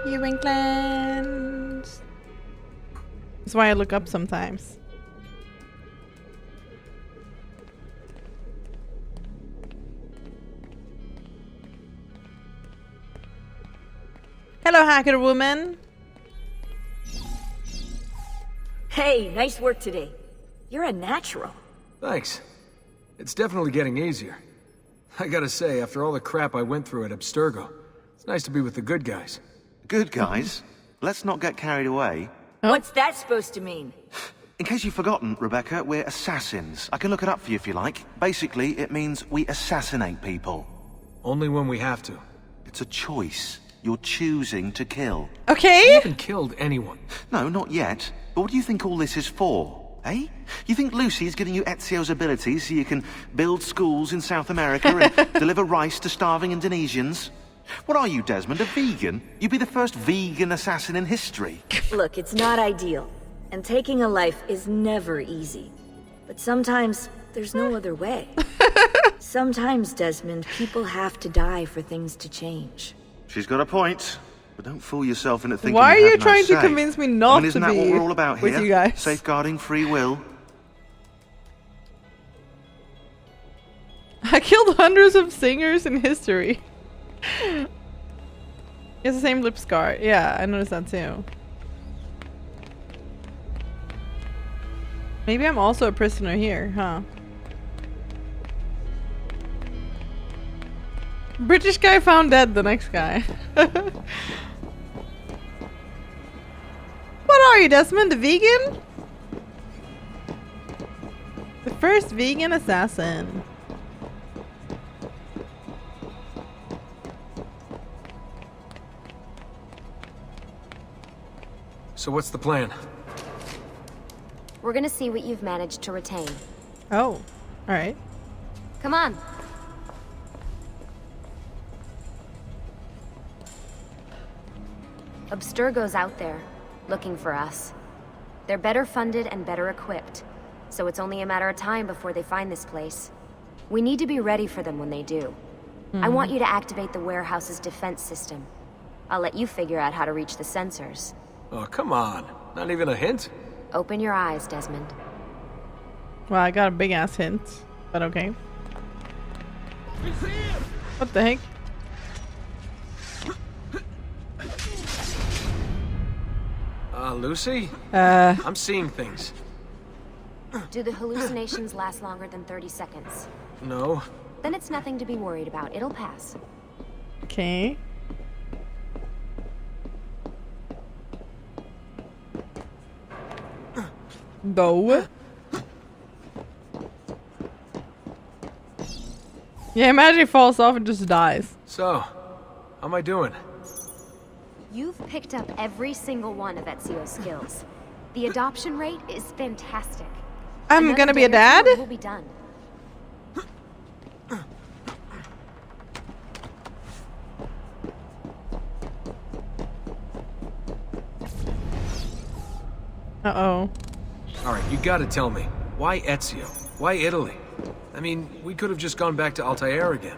S1: You Winklands. That's why I look up sometimes. Hello, hacker woman.
S21: Hey, nice work today. You're a natural.
S20: Thanks. It's definitely getting easier. I gotta say, after all the crap I went through at Abstergo, it's nice to be with the good guys.
S10: Good guys? Let's not get carried away.
S21: What's that supposed to mean?
S10: In case you've forgotten, Rebecca, we're assassins. I can look it up for you if you like. Basically, it means we assassinate people.
S20: Only when we have to.
S10: It's a choice. You're choosing to kill.
S1: Okay.
S20: I haven't killed anyone.
S10: No, not yet. But what do you think all this is for? Eh? You think Lucy's giving you Ezio's abilities so you can build schools in South America and deliver rice to starving Indonesians? What are you, Desmond, a vegan? You'd be the first vegan assassin in history.
S21: Look, it's not ideal. And taking a life is never easy. But sometimes there's no other way. Sometimes, Desmond, people have to die for things to change.
S10: She's got a point. But don't fool yourself into thinking
S1: Why are
S10: you
S1: you
S10: have no
S1: trying to
S10: say.
S1: convince me not
S10: Isn't
S1: to
S10: that
S1: be
S10: what we're all about
S1: with
S10: here?
S1: you guys?
S10: Safeguarding free will.
S1: I killed hundreds of singers in history. It's the same lip scar. Yeah, I noticed that too. Maybe I'm also a prisoner here, huh? British guy found dead, the next guy. What are you, Desmond? A vegan? The first vegan assassin.
S20: So what's the plan?
S19: We're gonna see what you've managed to retain.
S1: Oh, alright.
S19: Come on. Abstergo's out there, looking for us. They're better funded and better equipped, so it's only a matter of time before they find this place. We need to be ready for them when they do. I want you to activate the warehouse's defense system. I'll let you figure out how to reach the sensors.
S20: Oh, come on. Not even a hint?
S19: Open your eyes, Desmond.
S1: Well, I got a big ass hint, but okay. What the heck?
S20: Lucy? I'm seeing things.
S19: Do the hallucinations last longer than 30 seconds?
S20: No.
S19: Then it's nothing to be worried about. It'll pass.
S1: Okay. Go. Yeah, imagine he falls off and just dies.
S20: So, how am I doing?
S19: You've picked up every single one of Ezio's skills. The adoption rate is fantastic.
S1: I'm gonna be a dad?
S19: We'll be done.
S1: Uh-oh.
S20: Alright, you gotta tell me. Why Ezio? Why Italy? I mean, we could have just gone back to Altair again.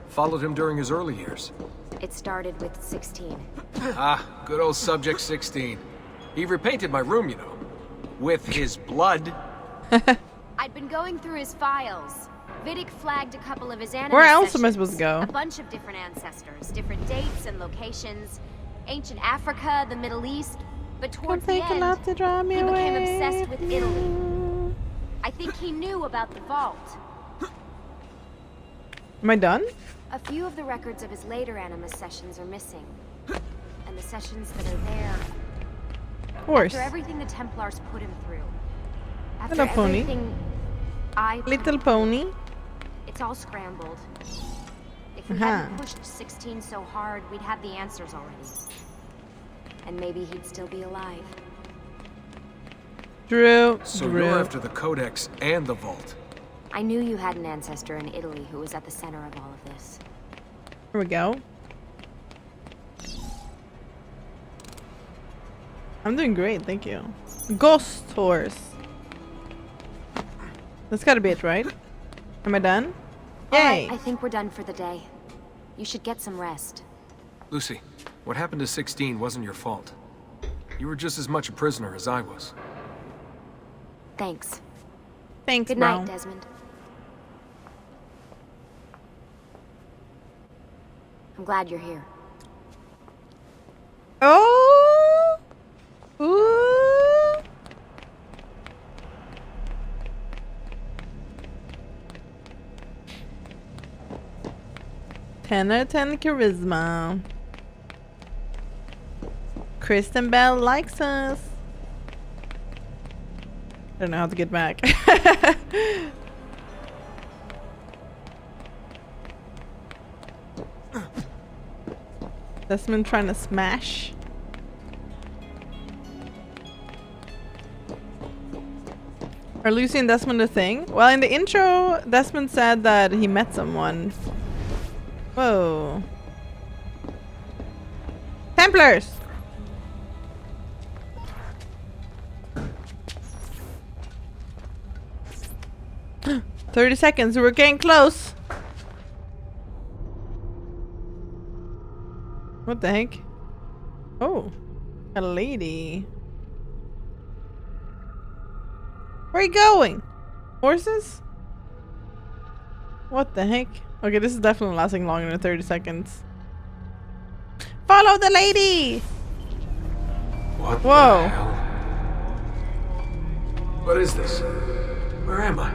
S20: Followed him during his early years.
S19: It started with 16.
S20: Ah, good old Subject 16. He repainted my room, you know. With his blood.
S19: I'd been going through his files. Vidic flagged a couple of his Animus
S1: Where else am I
S19: sessions.
S1: supposed to go?
S19: A bunch of different ancestors, different dates and locations. Ancient Africa, the Middle East. But towards the end, he became obsessed with Italy. I think he knew about the vault.
S1: Am I done?
S19: A few of the records of his later Animus sessions are missing. And the sessions that are there...
S1: Of course.
S19: After everything the Templars put him through. After
S1: Hello, pony.
S19: everything I put
S1: Little
S19: him through,
S1: pony.
S19: it's all scrambled. If we hadn't pushed 16 so hard, we'd have the answers already. And maybe he'd still be alive.
S1: Drew.
S20: So you're after the Codex and the Vault.
S19: I knew you had an ancestor in Italy who was at the center of all of this.
S1: Here we go. I'm doing great, thank you. Ghost horse. That's gotta be it, right? Am I done? Yay!
S19: I think we're done for the day. You should get some rest.
S20: Lucy, what happened to 16 wasn't your fault. You were just as much a prisoner as I was.
S19: Thanks.
S1: Thanks,
S19: Good
S1: bro.
S19: night, Desmond. I'm glad you're here.
S1: Oh! Ooh! Ten out of 10 charisma. Kristen Bell likes us. I don't know how to get back. Desmond trying to smash. Are Lucy and Desmond a thing? Well, in the intro, Desmond said that he met someone. Whoa. Templars! 30 seconds, we're getting close. What the heck? Oh, a lady. Where are you going? Horses? What the heck? Okay, this is definitely lasting longer than 30 seconds. Follow the lady!
S20: What
S1: Whoa.
S20: the hell? What is this? Where am I?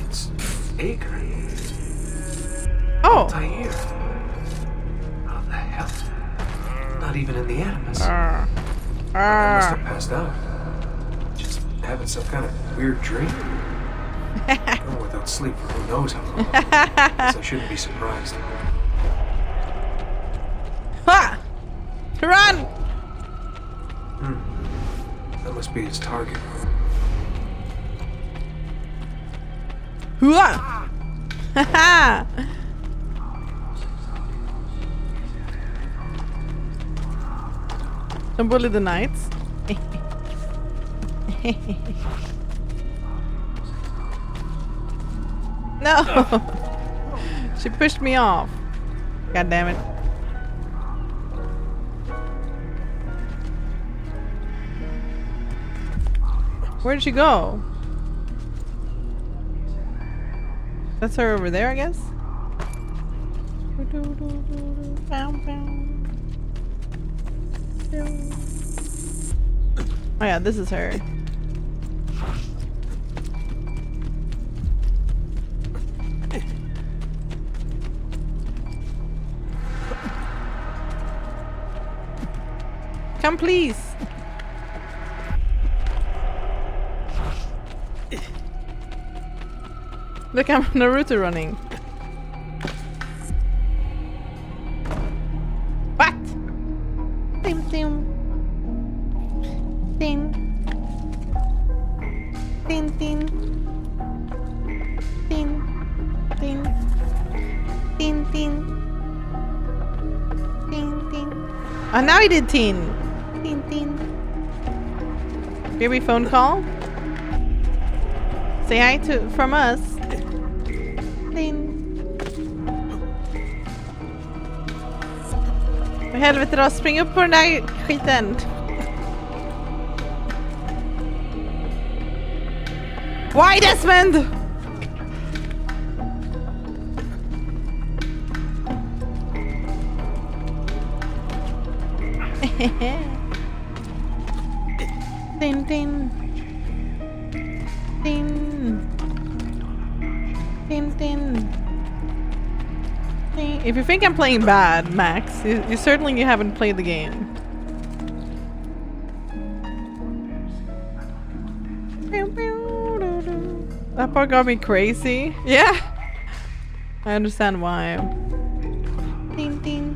S20: It's Acre.
S1: Oh!
S20: Altair. How the hell? Not even in the Animus. I must have passed out. Just having some kind of weird dream. Going without sleep for who knows how long. Guess I shouldn't be surprised.
S1: Ha! Run!
S20: That must be his target.
S1: Hooah! Haha! Don't bully the knights. No! She pushed me off. God damn it. Where did she go? That's her over there, I guess? Oh yeah, this is her. Come please. Look, I'm Naruto running. What? Tim tim. Tin. Tin tin. Tin. Tin. Tin tin. Tin tin. Oh, now he did tin. Tin tin. Maybe phone call? Say hi from us. Vad helvete då, spring upp på den där skiten. Why, Desmond? Din din. Din. Din din. If you think I'm playing bad, Max, you certainly haven't played the game. That part got me crazy. Yeah, I understand why. Ding ding.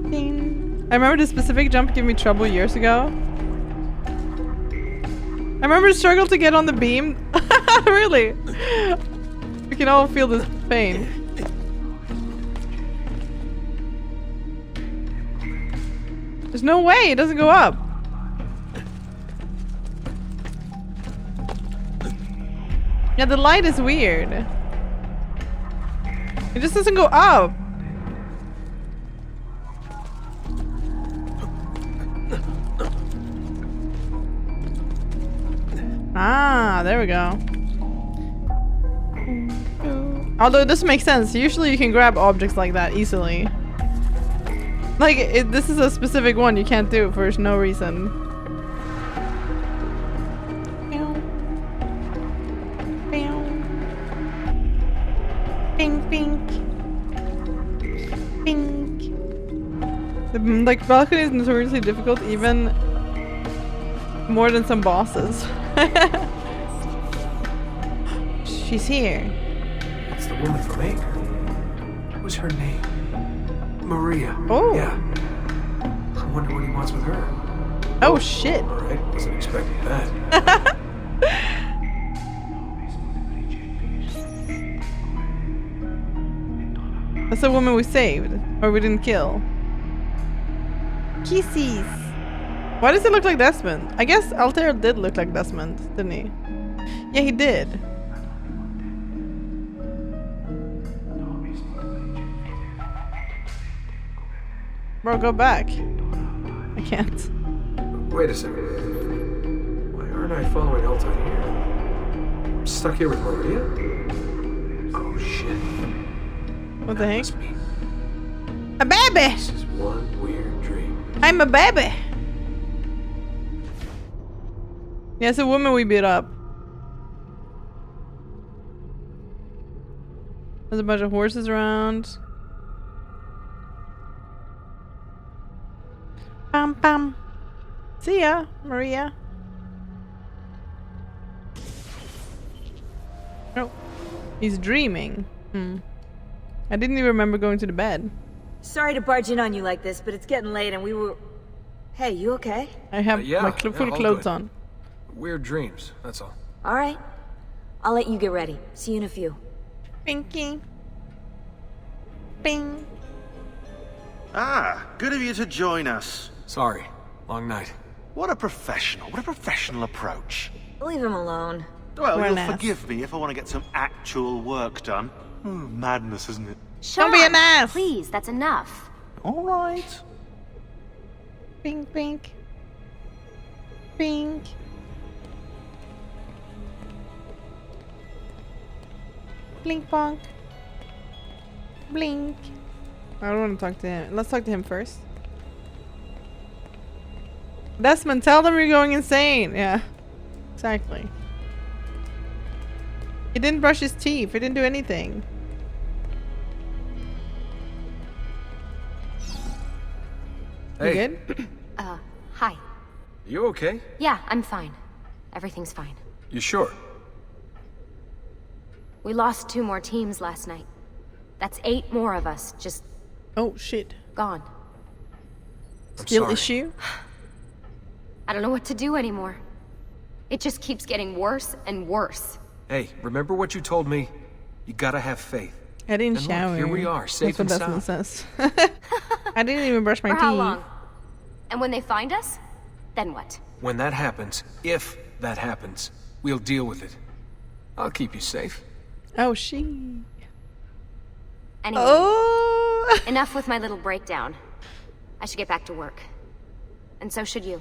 S1: Ding. I remember the specific jump gave me trouble years ago. I remember the struggle to get on the beam. Really? We can all feel this pain. There's no way, it doesn't go up. Yeah, the light is weird. It just doesn't go up. Ah, there we go. Although this makes sense. Usually you can grab objects like that easily. Like, this is a specific one you can't do for no reason. Pink, pink. Pink. The balcony is notoriously difficult, even more than some bosses. She's here.
S20: It's the woman from Acre. What was her name? Maria.
S1: Oh.
S20: Yeah. I wonder what he wants with her.
S1: Oh shit.
S20: Alright, wasn't expecting that.
S1: That's the woman we saved. Or we didn't kill. Kisses. Why does he look like Desmond? I guess Altair did look like Desmond, didn't he? Yeah, he did. Bro, go back. I can't.
S20: Wait a second. Why aren't I following Altair here? I'm stuck here with Maria? Oh shit.
S1: What the heck? A baby!
S20: This is one weird dream.
S1: I'm a baby! Yeah, it's a woman we beat up. There's a bunch of horses around. Bam bam. See ya, Maria. Oh, he's dreaming. I didn't even remember going to the bed.
S21: Sorry to barge in on you like this, but it's getting late and we were... Hey, you okay?
S1: I have my full clothes on.
S20: Weird dreams, that's all.
S21: Alright. I'll let you get ready. See you in a few.
S1: Pinky. Bing.
S10: Ah, good of you to join us.
S20: Sorry, long night.
S10: What a professional approach.
S21: Leave him alone.
S10: Well, you'll forgive me if I want to get some actual work done. Madness, isn't it?
S1: Don't be an ass!
S19: Please, that's enough.
S10: All right.
S1: Pink, pink. Pink. Blink, bonk. Blink. I don't want to talk to him. Let's talk to him first. Desmond, tell them you're going insane. Yeah, exactly. He didn't brush his teeth. He didn't do anything.
S20: Hey.
S1: You good?
S19: Hi.
S20: You okay?
S19: Yeah, I'm fine. Everything's fine.
S20: You sure?
S19: We lost 2 more teams last night. That's 8 more of us, just...
S1: Oh, shit.
S19: Gone.
S1: Skill issue?
S19: I don't know what to do anymore. It just keeps getting worse and worse.
S20: Hey, remember what you told me? You gotta have faith.
S1: I didn't
S20: And
S1: shower.
S20: look, here we are, safe and sound.
S1: Says. I didn't even brush my
S19: For
S1: teeth.
S19: how long? And when they find us, then what?
S20: When that happens, if that happens, we'll deal with it. I'll keep you safe.
S1: Oh, she.
S19: Anyway,
S1: oh.
S19: Enough with my little breakdown. I should get back to work. And so should you.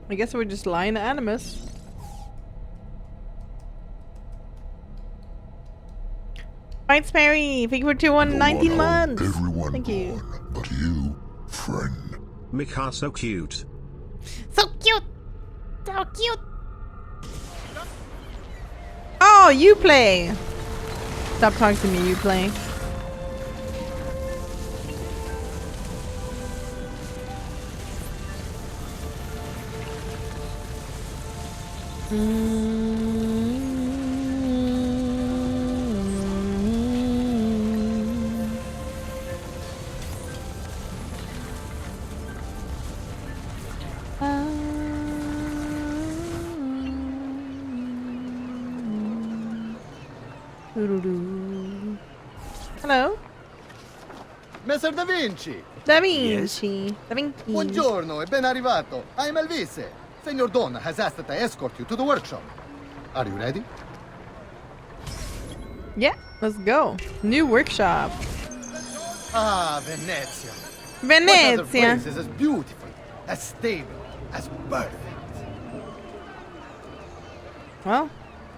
S1: I guess we're just lying to Animus. Right, Sperry. Thank you for 219 months.
S16: Everyone
S1: Thank you.
S16: born, but you, friend. Mikkaa so cute.
S1: So cute. So cute. Oh, you play. Stop talking to me, you play. Hello?
S5: Messer Da Vinci!
S1: Da Vinci! Da Vinci!
S5: Buongiorno e ben arrivato! I'm Elvise! Senor Don has asked that I escort you to the workshop. Are you ready?
S1: Yeah, let's go. New workshop.
S5: Ah, Venezia!
S1: Venezia!
S5: What other place is as beautiful, as stable, as perfect?
S1: Well,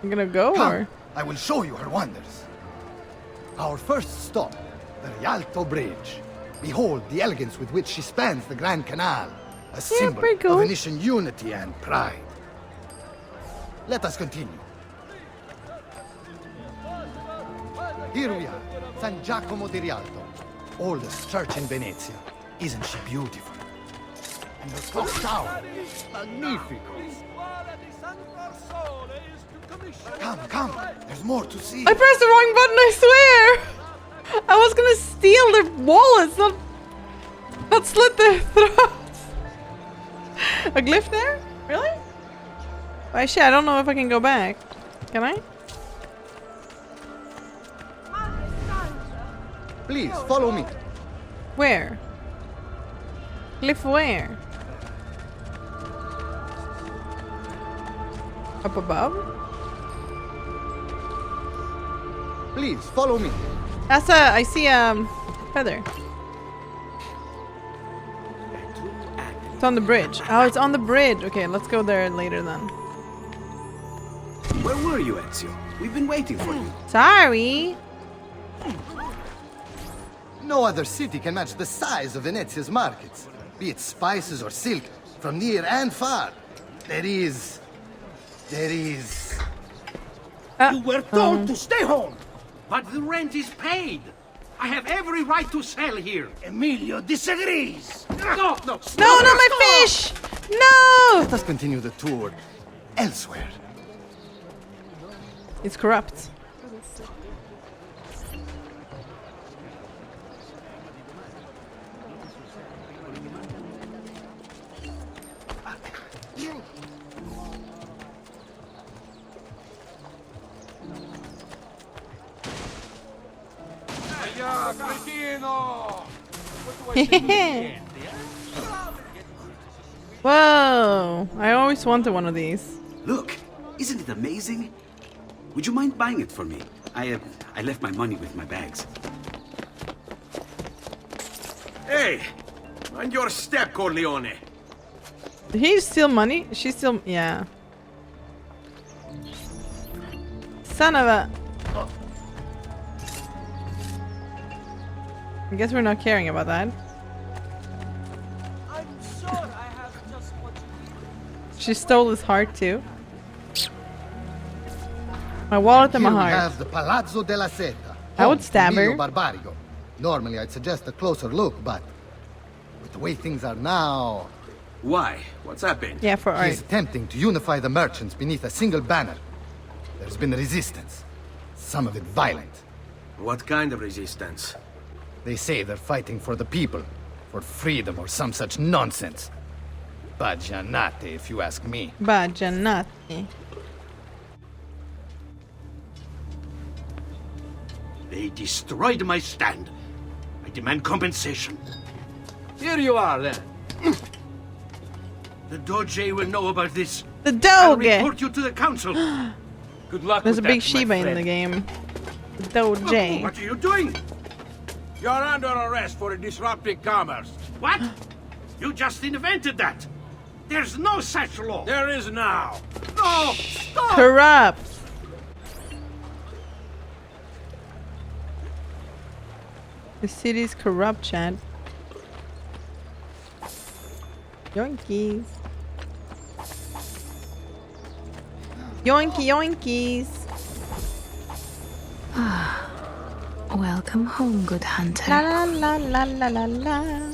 S1: I'm gonna go
S5: Come,
S1: or...
S5: I will show you her wonders. Our first stop, the Rialto Bridge. Behold the elegance with which she spans the Grand Canal, a symbol of Venetian unity and pride. Let us continue. Here we are, San Giacomo di Rialto, oldest church in Venezia. Isn't she beautiful? And the clock tower, magnifico. Come, come, there's more to see.
S1: I pressed the wrong button, I swear! I was gonna steal their wallets, not slit their throats. A glyph there? Really? Oh shit, I don't know if I can go back. Can I?
S5: Please, follow me.
S1: Where? Glyph where? Up above?
S5: Please, follow me.
S1: That's I see a feather. It's on the bridge. Oh, it's on the bridge. Okay, let's go there later then.
S15: Where were you, Ezio? We've been waiting for you.
S1: Sorry.
S5: No other city can match the size of Venezia's markets, be it spices or silk, from near and far. There is...
S3: You were told to stay home! But the rent is paid! I have every right to sell here! Emilio disagrees! No, no,
S1: no, not my fish! No!
S5: Let us continue the tour elsewhere.
S1: It's corrupt. Whoa! I always wanted one of these.
S15: Look, isn't it amazing? Would you mind buying it for me? I left my money with my bags.
S4: Hey! Mind your step, Corleone!
S1: Did he steal money? She still... yeah. Son of a... I guess we're not caring about that.
S17: I'm sure I have just what you need.
S1: She stole his heart too. My wallet and my
S5: Here we
S1: heart.
S5: have the Palazzo della Seta.
S1: I would stab her.
S5: Barbarigo. Normally I'd suggest a closer look, but With the way things are now...
S4: Why? What's happened?
S1: Yeah, for art.
S5: He is attempting to unify the merchants beneath a single banner. There's been resistance. Some of it violent.
S4: What kind of resistance?
S5: They say they're fighting for the people. For freedom or some such nonsense. Bajanate, if you ask me.
S1: Bajanate.
S3: They destroyed my stand. I demand compensation.
S12: Here you are, then.
S3: The Doge will know about this.
S1: The
S3: I'll
S1: Doge!
S3: report you to the council.
S12: Good luck
S1: There's
S12: with
S1: a big
S12: that, my
S1: Shiba in
S12: friend.
S1: the game. The Doge.
S3: What are you doing?
S12: You're under arrest for disrupting commerce.
S3: What? You just invented that. There's no such law.
S12: There is now.
S3: No! Stop!
S1: Corrupt! The city's corrupt, Chad. Yoinkies. Yoinky yoinkies.
S6: Welcome home, good hunter.
S1: La la la la la la.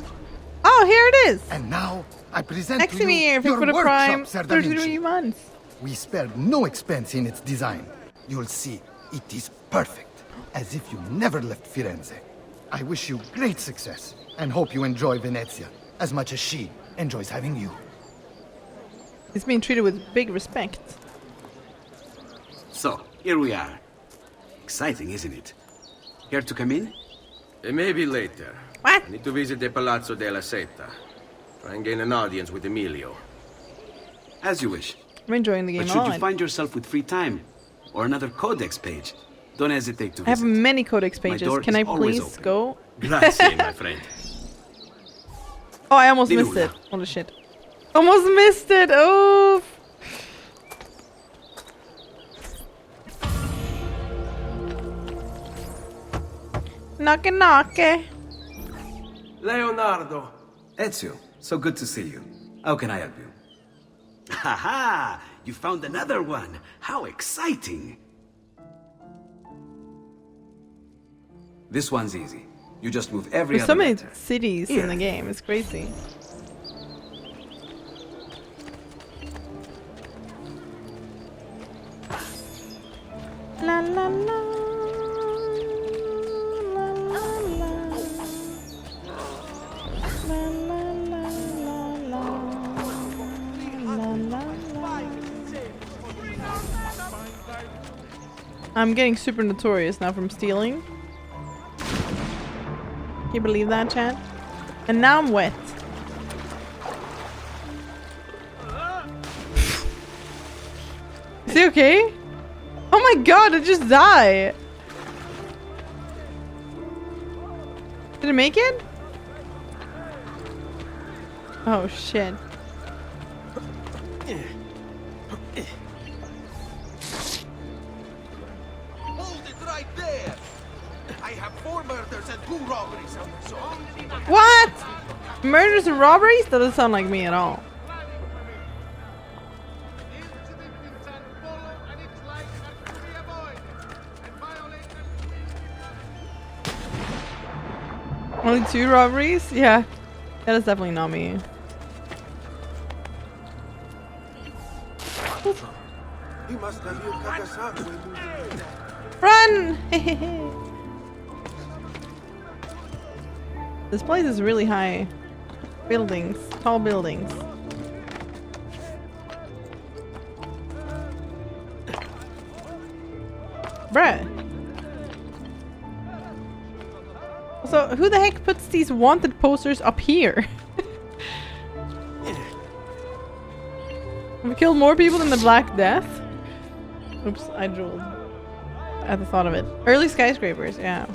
S1: Oh, here it is!
S5: And now, I present
S1: Next
S5: to
S1: to me
S5: you
S1: here,
S5: your
S1: for the prime,
S5: workshop, Sir Da
S1: 33
S5: Vinci.
S1: months.
S5: We spared no expense in its design. You'll see, it is perfect, as if you never left Firenze. I wish you great success, and hope you enjoy Venezia as much as she enjoys having you.
S1: He's being treated with big respect.
S15: So, here we are. Exciting, isn't it? Care to come in?
S4: Maybe later.
S1: What?
S4: I need to visit the Palazzo della Seta. Try and gain an audience with Emilio.
S15: As you wish.
S1: I'm enjoying the game
S15: But
S1: a
S15: should
S1: lot.
S15: you find yourself with free time, or another codex page, don't hesitate to
S1: I have
S15: visit.
S1: many codex
S15: My
S1: pages.
S15: door
S1: Can
S15: is
S1: I
S15: always
S1: please
S15: open.
S1: go?
S4: Grazie, my friend.
S1: Oh, I almost
S15: Di
S1: missed
S15: nulla.
S1: it. Holy shit. Almost missed it. Oof. Knocky knocky.
S12: Leonardo.
S11: Ezio, so good to see you. How can I help you?
S15: Haha! You found another one! How exciting!
S11: This one's easy. You just move every
S1: There's so
S11: other
S1: many
S11: letter.
S1: cities in the game. It's crazy. La la la. La la la. La la la la la. La la la. I'm getting super notorious now from stealing. Can you believe that, Chad? And now I'm wet. Is he okay? Oh my god, I just died. Did it make it? Oh shit.
S12: Hold it right there. I have 4 murders and 2 robberies. So
S1: What? Murders and robberies? That doesn't sound like me at all. Only 2 robberies? Yeah. That is definitely not me.
S12: he must have you cut us out.
S1: Run! This place is really high. Buildings. Tall buildings. Bruh. So, who the heck puts these wanted posters up here? Have we killed more people than the Black Death? Oops, I drooled at the thought of it. Early skyscrapers, yeah.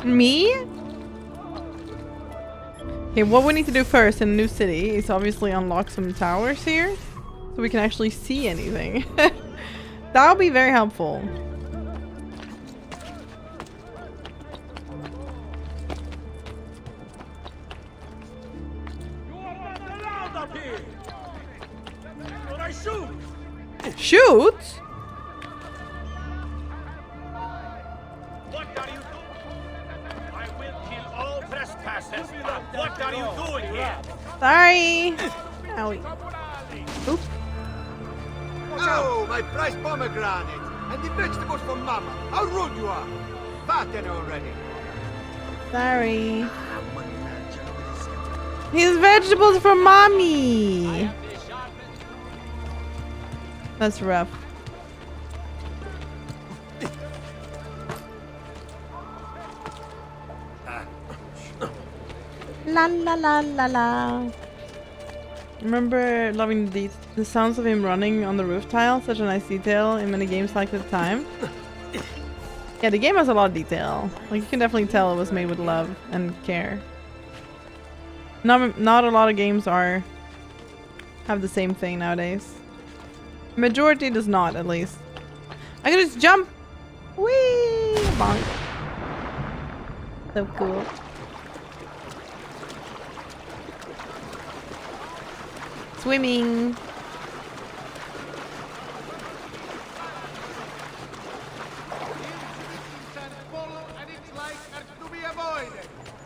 S1: Me? Okay, what we need to do first in a new city is obviously unlock some towers here. So we can actually see anything. That would be very helpful. Shoot?
S17: What are you doing? I will kill all trespassers. are you doing here?
S1: Sorry. Owie. Oop.
S12: Oh, my prize pomegranate! And the vegetables for Mama! How rude you are! Fatten already!
S1: Sorry. These vegetables for mommy. That's rough. La la la la la. Remember loving the sounds of him running on the roof tile. Such a nice detail in many games like at the time. Yeah, the game has a lot of detail. Like, you can definitely tell it was made with love and care. Not a lot of games have the same thing nowadays. Majority does not, at least. I can just jump. Whee! Bonk. So cool. Swimming.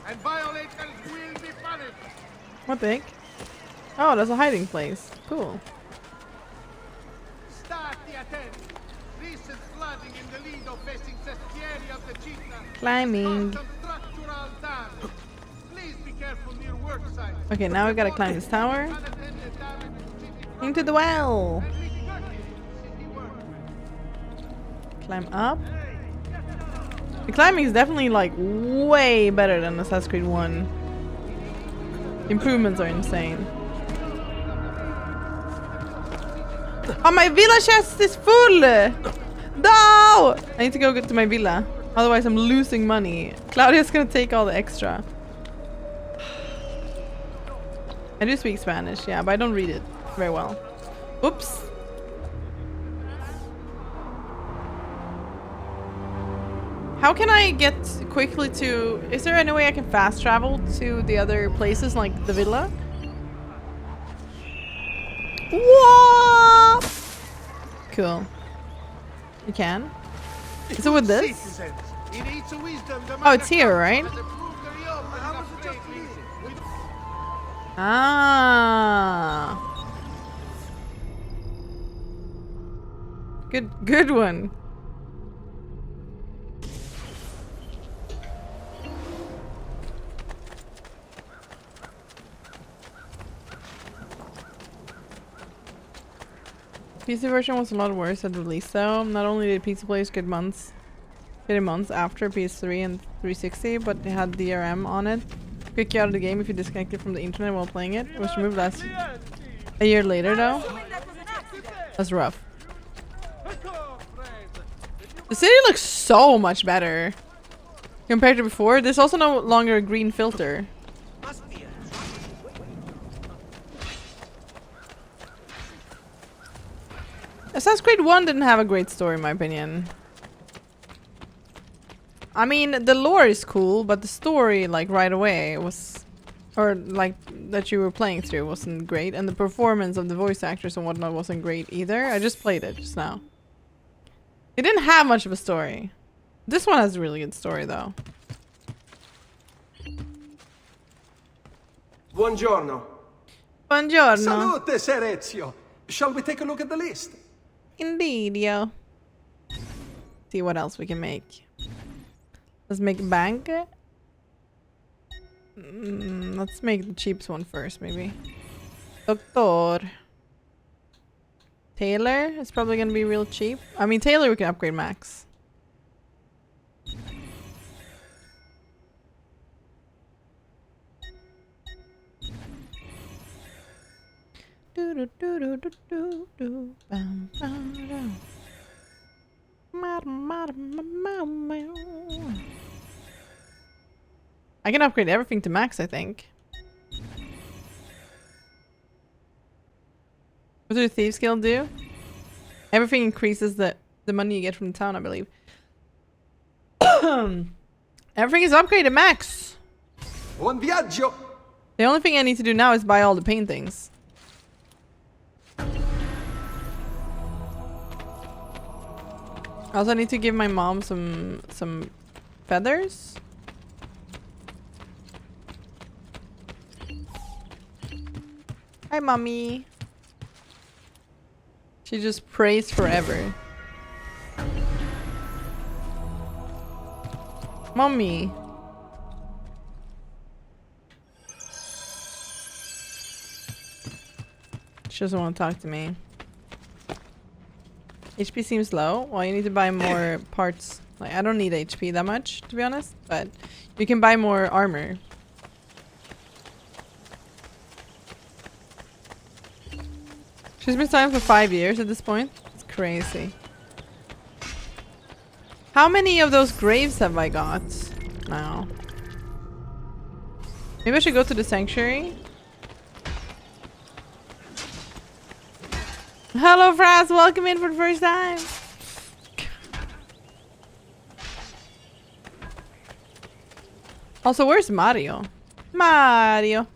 S17: And violators will be punished.
S1: What the heck? Oh, there's a hiding place. Cool.
S17: Start the attack. Recent flooding in the Lido facing Sestieri of the Città.
S1: Climbing.
S17: Structural damage. Please be careful near work site.
S1: Okay, now we gotta climb this tower. Into the well. Climb up. The climbing is definitely like way better than Assassin's Creed 1. Improvements are insane. Oh, my villa chest is full! No! I need to go get to my villa. Otherwise I'm losing money. Claudia's gonna take all the extra. I do speak Spanish, yeah, but I don't read it very well. Oops. How can I get quickly to... Is there any way I can fast travel to the other places, like the villa? Whoa! Cool. You can? Is it with this? Oh, it's here, right? Ah. Good one. PC version was a lot worse at release though. Not only did PC players get months after PS3 and 360, but they had DRM on it. Kick you out of the game if you disconnected from the internet while playing it. It was removed a year later though. That's rough. The city looks so much better compared to before. There's also no longer a green filter. Assassin's Creed 1 didn't have a great story in my opinion. I mean, the lore is cool, but the story, like, right away was... Or, like, that you were playing through wasn't great. And the performance of the voice actors and whatnot wasn't great either. I just played it just now. It didn't have much of a story. This one has a really good story, though.
S12: Buongiorno.
S1: Buongiorno.
S12: Salute, Ser Ezio. Shall we take a look at the list?
S1: Indeed, yo. See what else we can make. Let's make a bank. Let's make the cheapest one first, maybe. Doctor. Taylor is probably gonna be real cheap. I mean, Taylor we can upgrade max. I can upgrade everything to max, I think. What do the Thieves Guild do? Everything increases the money you get from the town, I believe. Everything is upgraded max.
S12: Buon viaggio.
S1: The only thing I need to do now is buy all the paintings. I also need to give my mom some feathers. Hi, mommy. She just prays forever. Mommy. She doesn't want to talk to me. HP seems low. Well, you need to buy more parts. Like, I don't need HP that much, to be honest, but you can buy more armor. She's been signed for 5 years at this point. It's crazy. How many of those graves have I got now? Maybe I should go to the sanctuary. Hello, Fraz. Welcome in for the first time. Also, where's Mario? Mario.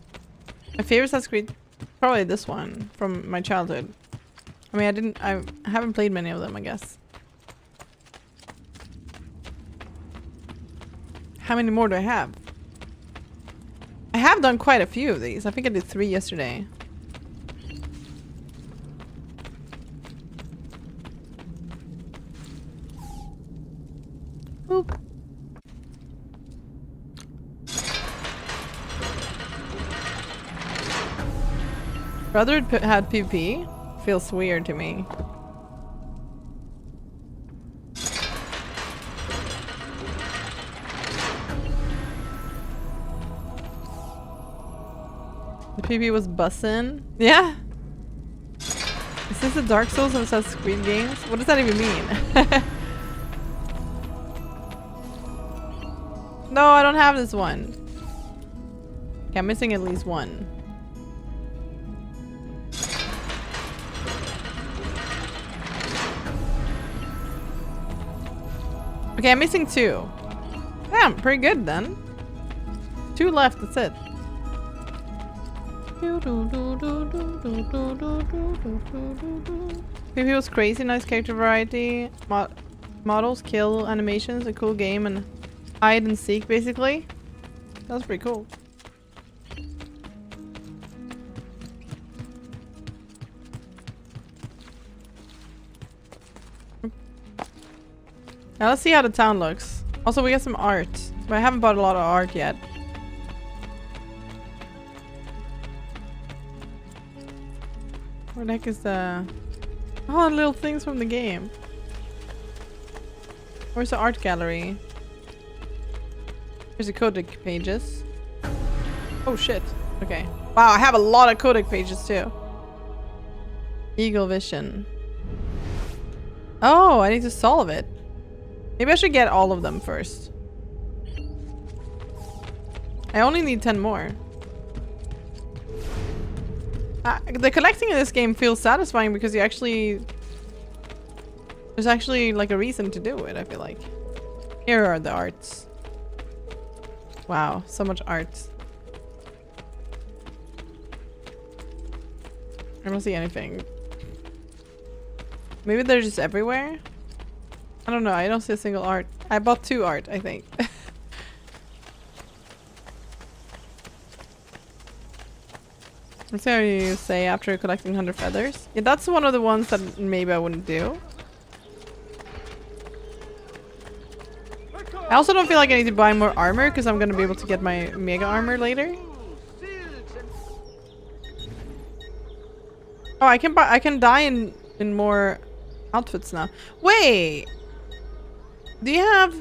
S1: My favorite Assassin's Creed, probably this one from my childhood. I mean, I haven't played many of them, I guess. How many more do I have? I have done quite a few of these. I think I did 3 yesterday. Boop. Brother had PvP. Feels weird to me. The PvP was bussin'. Yeah. Is this the Dark Souls of Assassin's Creed games? What does that even mean? No, I don't have this one. Okay, I'm missing at least one. Okay, I'm missing 2. Damn, pretty good then. 2 left, that's it. PvP was crazy, nice character variety. Models, kill animations, a cool game, and hide and seek basically. That was pretty cool. Now let's see how the town looks. Also, we got some art, but I haven't bought a lot of art yet. Where the heck is the... Oh, little things from the game. Where's the art gallery? Here's the codec pages. Oh shit. Okay. Wow, I have a lot of codec pages too. Eagle Vision. Oh, I need to solve it. Maybe I should get all of them first. I only need 10 more. The collecting in this game feels satisfying because you actually... There's actually like a reason to do it, I feel like. Here are the arts. Wow, so much art. I don't see anything. Maybe they're just everywhere? I don't know, I don't see a single art. I bought 2 art, I think. Let's see how you say after collecting 100 feathers. Yeah, that's one of the ones that maybe I wouldn't do. I also don't feel like I need to buy more armor because I'm gonna be able to get my mega armor later. Oh, I can dye in more outfits now. Wait! Do you have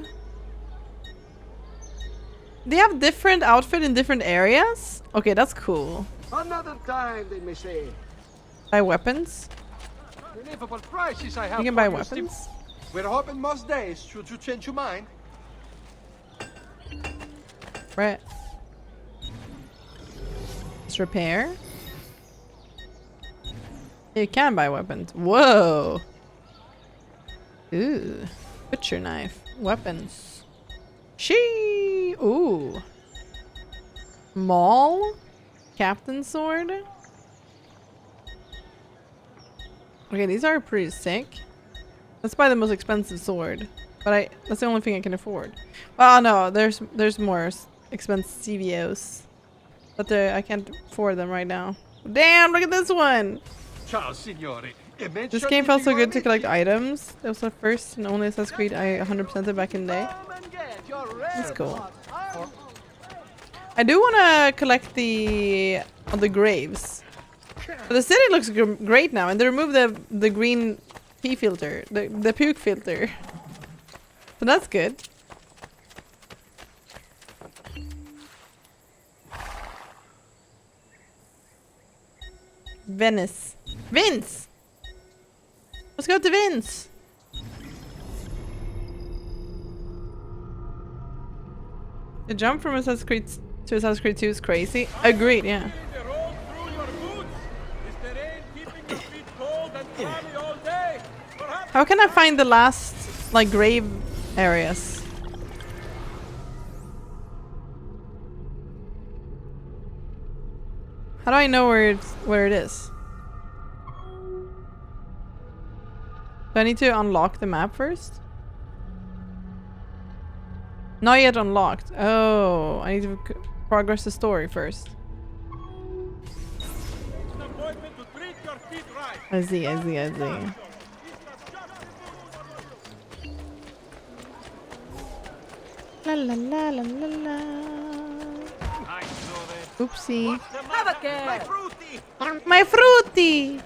S1: different outfit in different areas? Okay, that's cool.
S17: Another time, they may say.
S1: Buy weapons?
S17: Unbelievable prices I have.
S1: You can buy weapons?
S17: We're hoping most days. Should you change your mind?
S1: Right. Let's repair. You can buy weapons. Whoa! Ooh. Butcher knife. Weapons. She. Ooh. Maul. Captain sword. Okay, these are pretty sick. Let's buy the most expensive sword. But that's the only thing I can afford. Well, no, there's more expensive CVOs. But I can't afford them right now. Damn, look at this one.
S3: Ciao, signore.
S1: This game felt so good to collect items. It was the first and only Assassin's Creed I 100%ed back in the day. That's cool. I do want to collect the graves. But the city looks great now, and they removed the green pee filter, the puke filter. So that's good. Venice. Vince! Let's go to Vince! The jump from Assassin's Creed to Assassin's Creed 2 is crazy. Agreed, yeah. How can I find the last, like, grave areas? How do I know where it is? Do I need to unlock the map first? Not yet unlocked. Oh, I need to progress the story first. I see. La la la la la la. Oopsie. My fruity!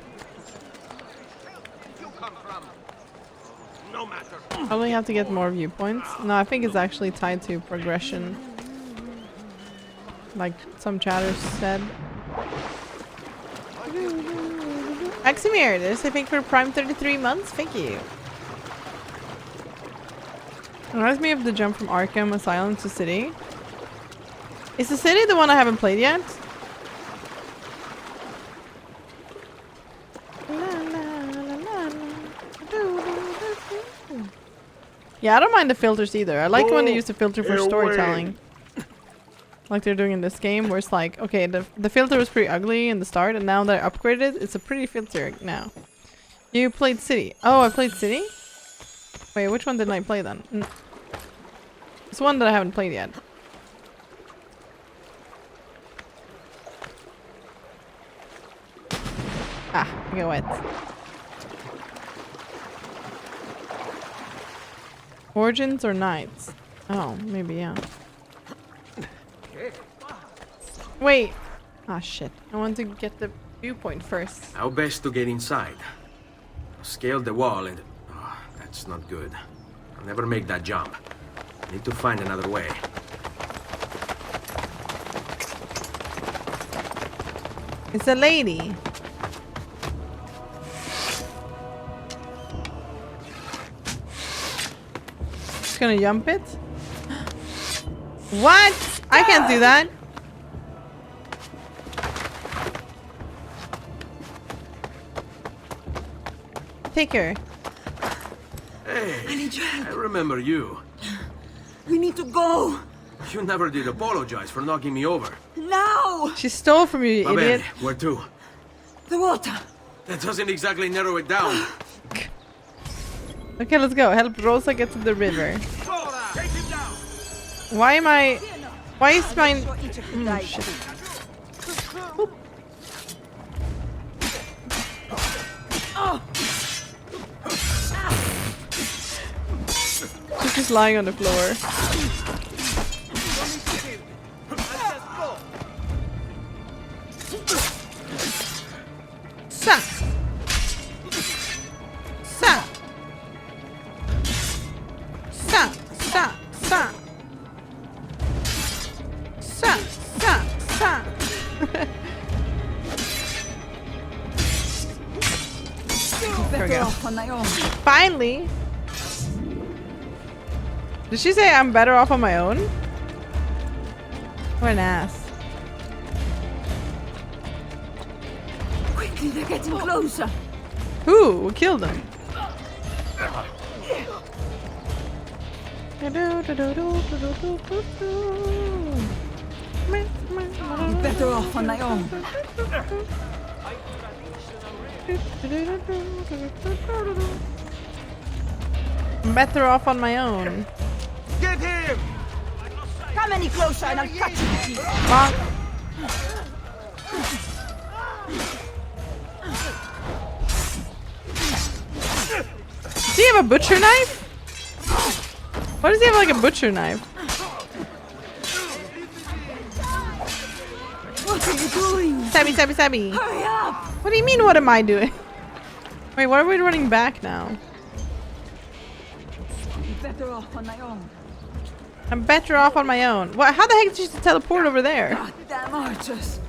S1: Probably have to get more viewpoints. No, I think it's actually tied to progression. Like some chatters said. Aximir, there's I think for Prime 33 months. Thank you. Reminds me of the jump from Arkham Asylum to City. Is the City the one I haven't played yet? Yeah, I don't mind the filters either. I like when they use the filter for storytelling. Like they're doing in this game, where it's like, okay, the filter was pretty ugly in the start, and now they're upgraded. It's a pretty filter now. You played City. Oh, I played City? Wait, which one didn't I play then? It's one that I haven't played yet. Ah, I got wet. Origins or Knights? Oh, maybe, yeah. Wait! Ah, shit. I want to get the viewpoint first.
S4: How best to get inside? Scale the wall and... Oh, that's not good. I'll never make that jump. Need to find another way.
S1: It's a lady. Just gonna jump it? What? I can't do that. Take her.
S4: Hey, I remember you.
S9: We need to go.
S4: You never did apologize for knocking me over.
S9: Now!
S1: She stole from you, you idiot.
S4: Where to?
S9: The water.
S4: That doesn't exactly narrow it down.
S1: Okay, let's go. Help Rosa get to the river. Why am I... Why is mine... shit. She's just lying on the floor. Sa! Sa! Sa! Sa! Sa! Sa! Sa! Sa! There we go. Finally! Did she say I'm better off on my own? What an ass.
S9: Quickly, they're getting closer.
S1: Who? We killed them.
S9: I'm better off on my own.
S1: I'm better off on my own.
S9: Get him! Come any closer and I'll cut you to pieces.
S1: he have a butcher knife? Why does he have like a butcher knife?
S9: What are you doing?
S1: Stabby, stabby, stabby.
S9: Hurry up!
S1: What do you mean, what am I doing? Wait, why are we running back now?
S9: I'm better off on my own.
S1: I'm better off on my own. What? How the heck did she just teleport over there?
S9: God damn archers.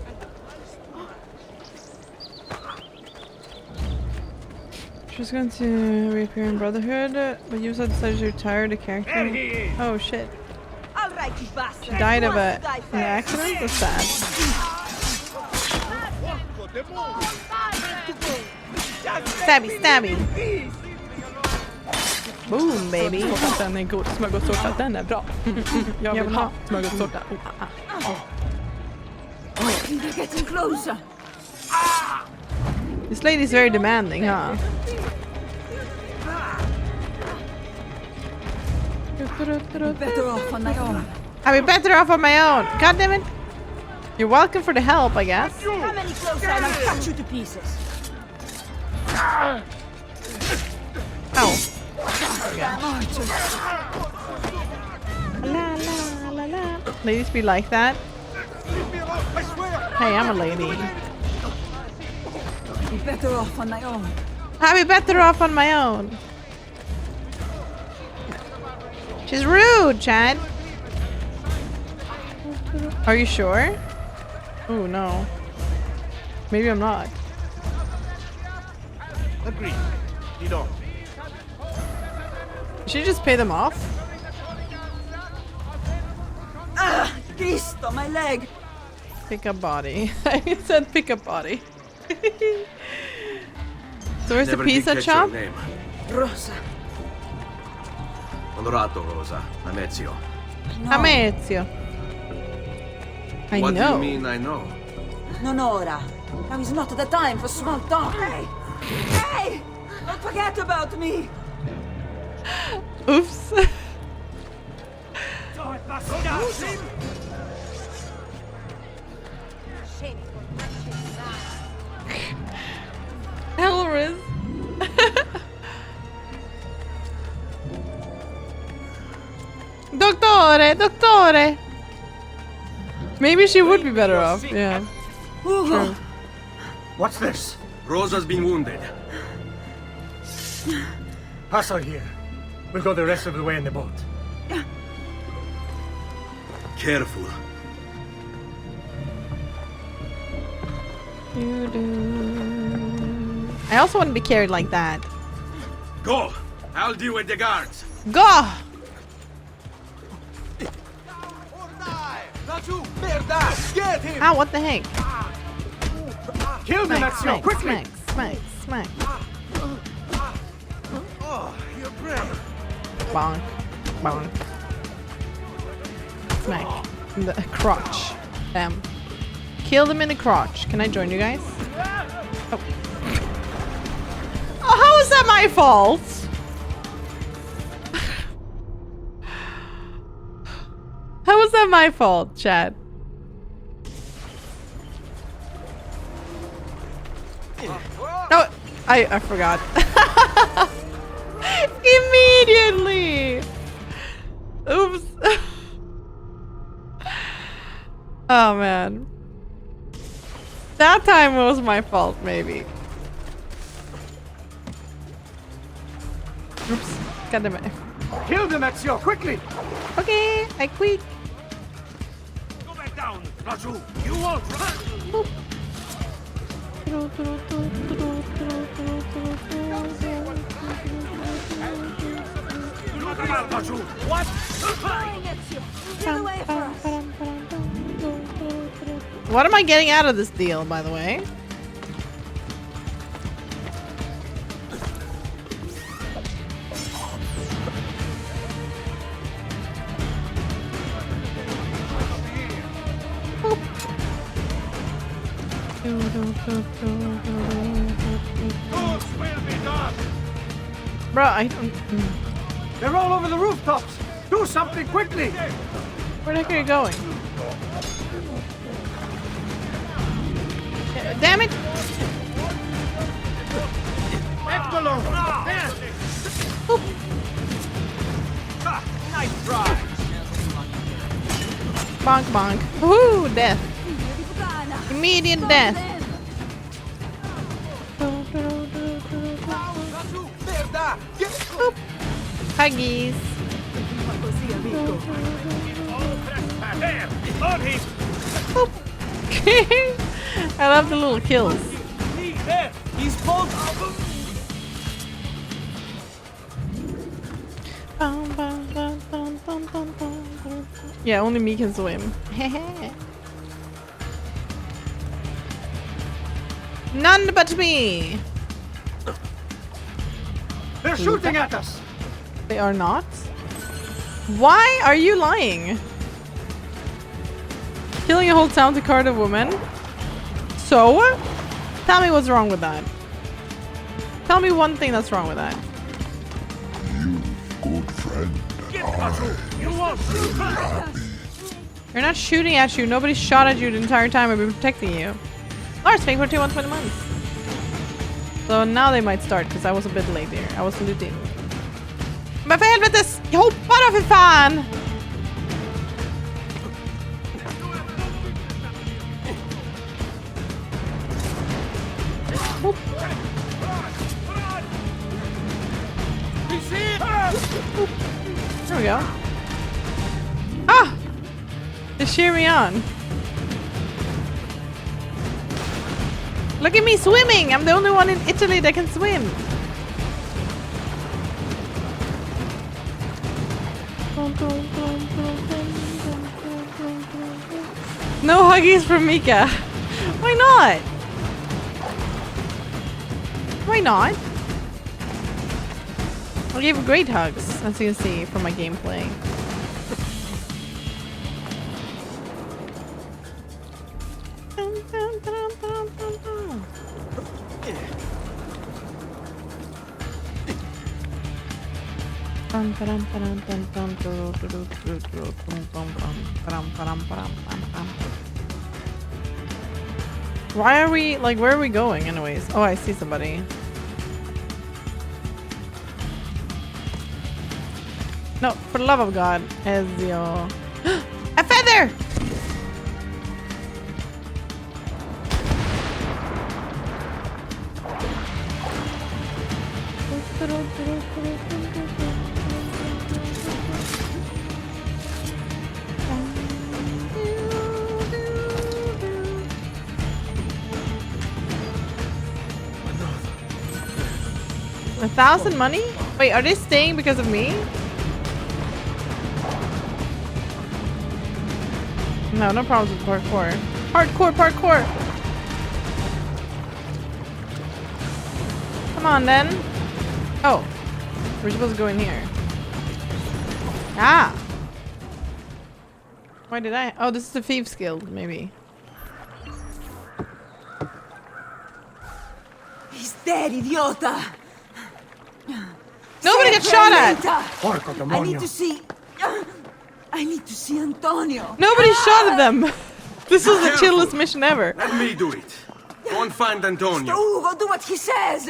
S1: She's going to reappear in Brotherhood, but you also decided to retire the character. Oh shit.
S9: All right, you bastard.
S1: She died of an accident? That's sad. Stabby, stabby. Boom, baby. Den är god. Smörgåstårta, den är bra. Jag vill ha smörgåstårta.
S9: They're getting closer.
S1: This lady's very demanding, huh?
S9: Better off on my own.
S1: I'll be better off on my own. God damn it. You're welcome for the help, I guess.
S9: Come any closer and I'll cut you to pieces.
S1: Ow.
S9: Damn archers.
S1: La, la, la, la. Ladies be like that. Hey, I'm a lady.
S9: Be better off on my own.
S1: I'll be better off on my own. She's rude, Chad. Are you sure? Oh no. Maybe I'm not.
S17: Agreed. You don't.
S1: Should you just pay them off?
S9: Ah! Beast on my leg!
S1: Pick up body. I said pick up body. So where's the pizza shop?
S9: Rosa.
S4: Onorato, Rosa. I'm Ezio.
S1: I'm Ezio. I
S4: What
S1: know.
S4: do you mean I know?
S9: Nonora. Now is not the time for small talk. Hey! Hey! Don't forget about me!
S1: Oops. Elris. Dottore, dottore. Maybe she would be better off. Yeah.
S9: Hugo.
S3: What's this?
S4: Rosa's been wounded.
S3: Pass her here. We'll go the rest of the way in the boat.
S4: Careful.
S1: I also want to be carried like that.
S4: Go! I'll deal with the guards.
S1: Go!
S12: Get him!
S1: Ah, what the heck?
S3: Kill them,
S1: Smack,
S3: Ezio,
S1: smack,
S3: quickly!
S1: smack, smack, smack.
S12: Oh, you're brave.
S1: Bonk, bonk. Smack. In the crotch. Damn. Kill them in the crotch. Can I join you guys? Oh. Oh, how is that my fault? How is that my fault, Chad? Oh, I forgot. Immediately. Oops. Oh man. That time was my fault, maybe. Oops. God damn it.
S3: Kill them, Ezio, quickly!
S1: Okay, I quit.
S3: Go back down, Raju. You won't run! What?
S1: What am I getting out of this deal, by the way? Bro, I don't...
S3: They're all over the rooftops! Do something quickly!
S1: Where the heck are you going? Damn it!
S17: Nice try.
S1: Bonk bonk. Woohoo! Death. Immediate death. Boop. Huggies. Boop. I love the little kills.
S17: He's both of them.
S1: Yeah, only me can swim. None but me.
S17: They're shooting at us.
S1: They are not. Why are you lying? Killing a whole town to card a woman. So? Tell me what's wrong with that. Tell me one thing that's wrong with that.
S7: You, good friend, and I am very happy.
S1: You're not shooting at you. Nobody shot at you the entire time. I've been protecting you. Lars, thank you for 220 months. So now they might start because I was a bit late here. I was looting. Men för helvetes! Jag hoppar då för fan! There we go. Ah! They cheer me on. Look at me swimming! I'm the only one in Italy that can swim. No huggies from Mika. Why not? Why not? I gave great hugs, as you can see from my gameplay. Why are we, like, where are we going anyways? Oh, I see somebody. No, for the love of God, Ezio. A feather! $1,000 money? Wait, are they staying because of me? No, no problems with parkour. Hardcore parkour! Come on then. Oh, we're supposed to go in here. Ah! Why did I? Oh, this is the Thieves Guild, maybe.
S9: He's dead, idiota!
S1: Nobody gets shot at!
S9: I need to see... I need to see Antonio.
S1: Nobody shot at them! This is the chillest mission ever.
S4: Let me do it. Go and find Antonio.
S9: Ugo, do what he says!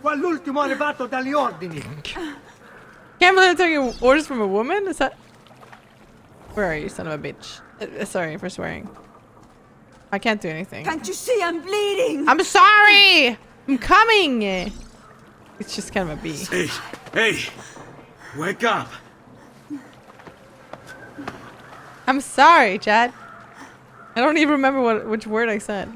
S17: Quell'ultimo arrivato dagli ordini.
S1: Can't believe I'm taking orders from a woman? Is that... Where are you, son of a bitch? Sorry for swearing. I can't do anything.
S9: Can't you see I'm bleeding?
S1: I'm sorry! I'm coming! It's just kind of a bee.
S4: Hey, hey! Wake up!
S1: I'm sorry, Chad. I don't even remember which word I said.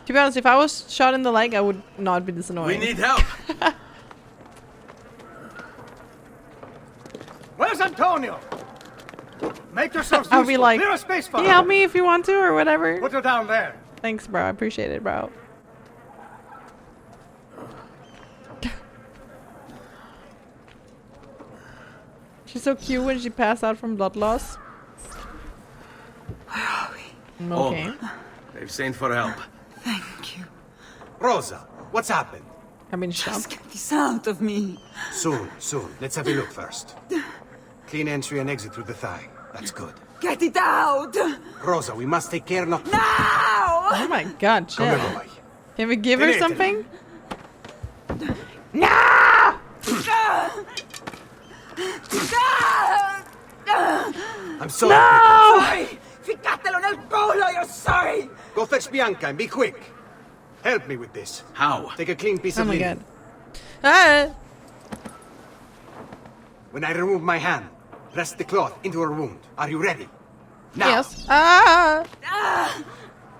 S1: To be honest, if I was shot in the leg, I would not be this annoying.
S4: We need help!
S17: Where's Antonio? Make yourself
S1: I'll be like,
S17: clear a space for
S1: can you help me if you want to or whatever?
S17: Put her down there.
S1: Thanks, bro. I appreciate it, bro. She's so cute when she passed out from blood loss.
S9: Where are we?
S1: Okay.
S4: Oh, they've sent for help.
S9: Thank you.
S3: Rosa, what's happened?
S1: I've been shot.
S9: Just get this out of me.
S3: Soon, soon. Let's have a look first. Clean entry and exit through the thigh. That's good.
S9: Get it out!
S3: Rosa, we must take care not...
S9: Now!
S1: Oh my god, chill.
S3: Come here, boy.
S1: Can we give her something? No!
S11: I'm sorry.
S1: No!
S9: Sorry! Ficatelo nel culo, you're sorry!
S11: Go fetch Bianca and be quick. Help me with this.
S4: How?
S11: Take a clean piece
S1: Oh
S11: of
S1: my
S11: linen.
S1: god.
S11: When I remove my hand, press the cloth into her wound. Are you ready? Now.
S1: Yes.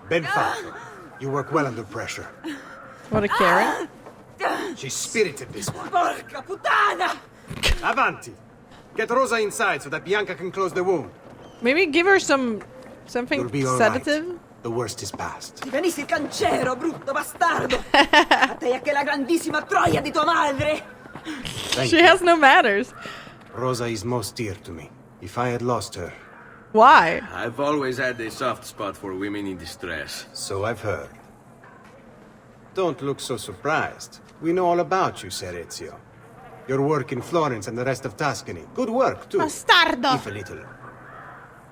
S11: Ben Falco, you work well under pressure.
S1: What a Karen.
S11: She's spirited, this one.
S9: Porca puttana!
S11: Avanti. Get Rosa inside so that Bianca can close the wound.
S1: Maybe give her something
S11: You'll be all
S1: sedative.
S11: right. The worst is past.
S9: Ti venissi il cancero, brutto bastardo! A te e che la grandissima troia di tua madre!
S1: She has no manners.
S11: Rosa is most dear to me. If I had lost her...
S1: Why?
S4: I've always had a soft spot for women in distress.
S11: So I've heard. Don't look so surprised. We know all about you, Ser Ezio. Your work in Florence and the rest of Tuscany. Good work, too.
S1: Bastardo!
S11: If a little...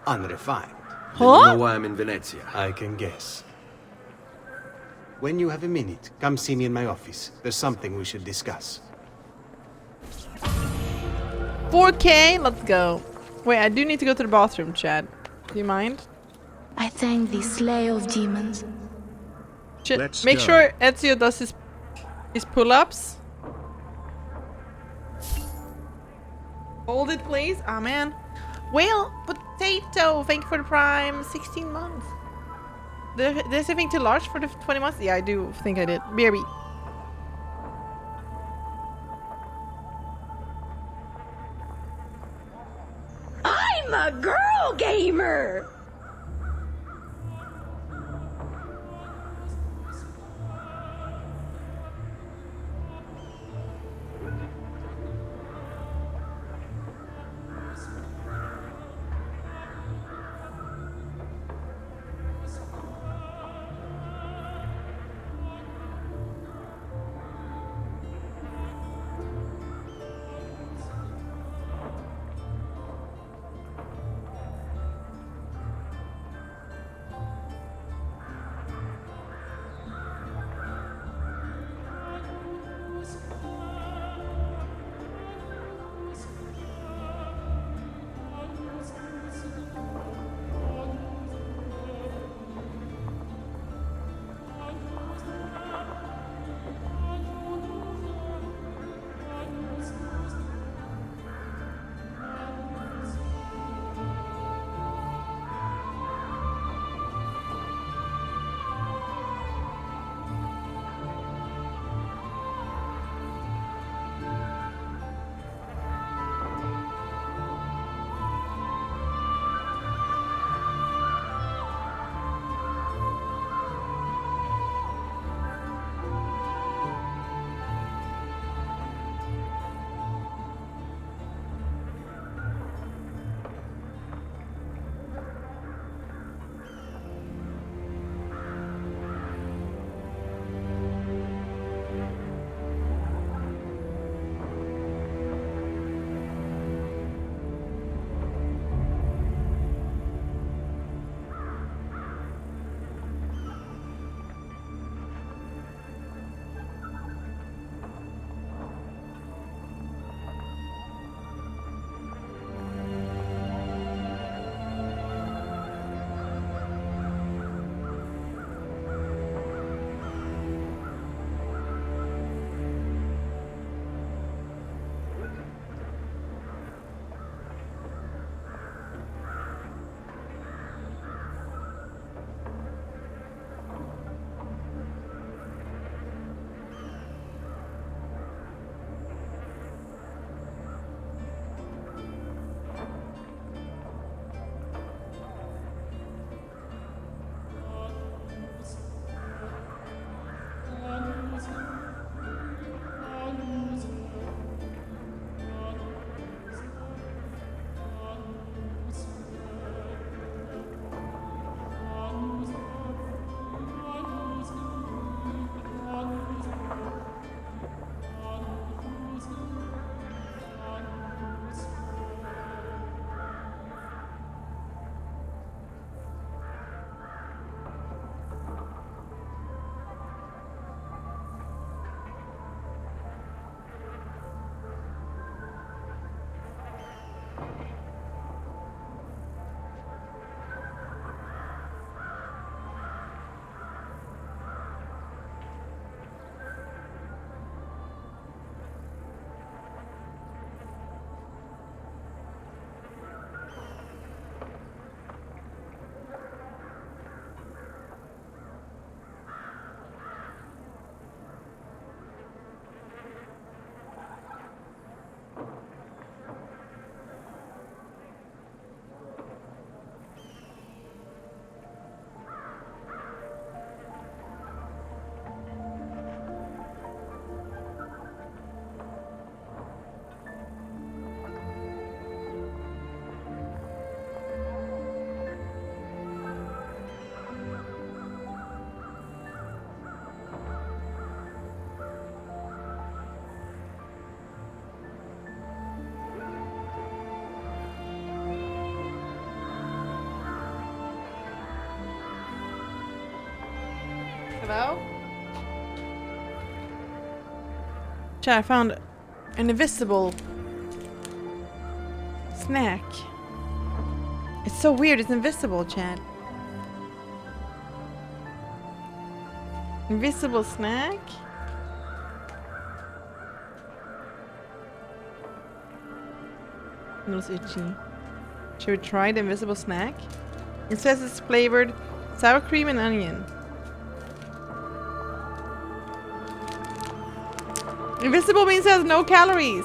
S11: unrefined.
S4: Huh? You know why I'm in Venezia?
S11: I can guess. When you have a minute, come see me in my office. There's something we should discuss.
S1: 4K, let's go. Wait, I do need to go to the bathroom, Chad. Do you mind?
S6: I thank the slayer of demons.
S1: Make sure Ezio does his pull-ups. Hold it, please. Ah, man. Well, Potato, thank you for the prime. 16 months. Did I say too large for the 20 months? Yeah, I do think I did. BRB.
S13: I'm a girl gamer!
S1: Hello? Chat, I found an invisible snack. It's so weird, it's invisible, chat. Invisible snack? Nose itchy. Should we try the invisible snack? It says it's flavored sour cream and onion. Invisible means it has no calories.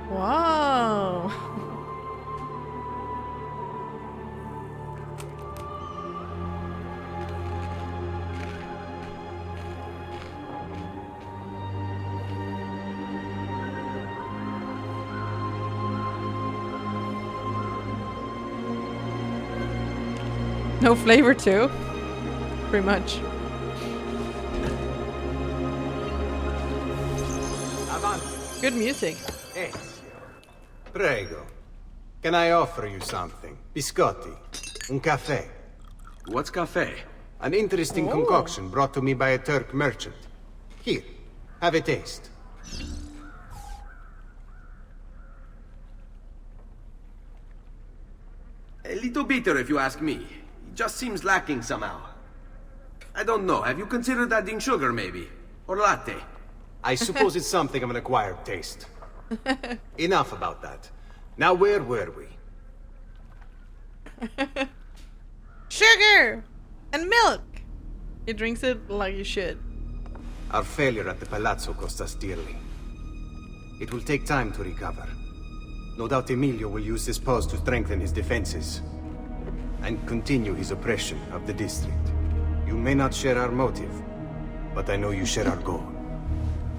S1: Wow. No flavor too. Pretty much. Good music.
S11: Prego. Can I offer you something? Biscotti. Un caffè.
S4: What's cafe?
S11: An interesting concoction brought to me by a Turk merchant. Here, have a taste.
S4: A little bitter if you ask me. It just seems lacking somehow. I don't know, have you considered adding sugar maybe? Or latte?
S11: I suppose it's something of an acquired taste. Enough about that. Now where were we?
S1: Sugar! And milk! He drinks it like you should.
S11: Our failure at the Palazzo cost us dearly. It will take time to recover. No doubt Emilio will use this pause to strengthen his defenses and continue his oppression of the district. You may not share our motive, but I know you share our goal.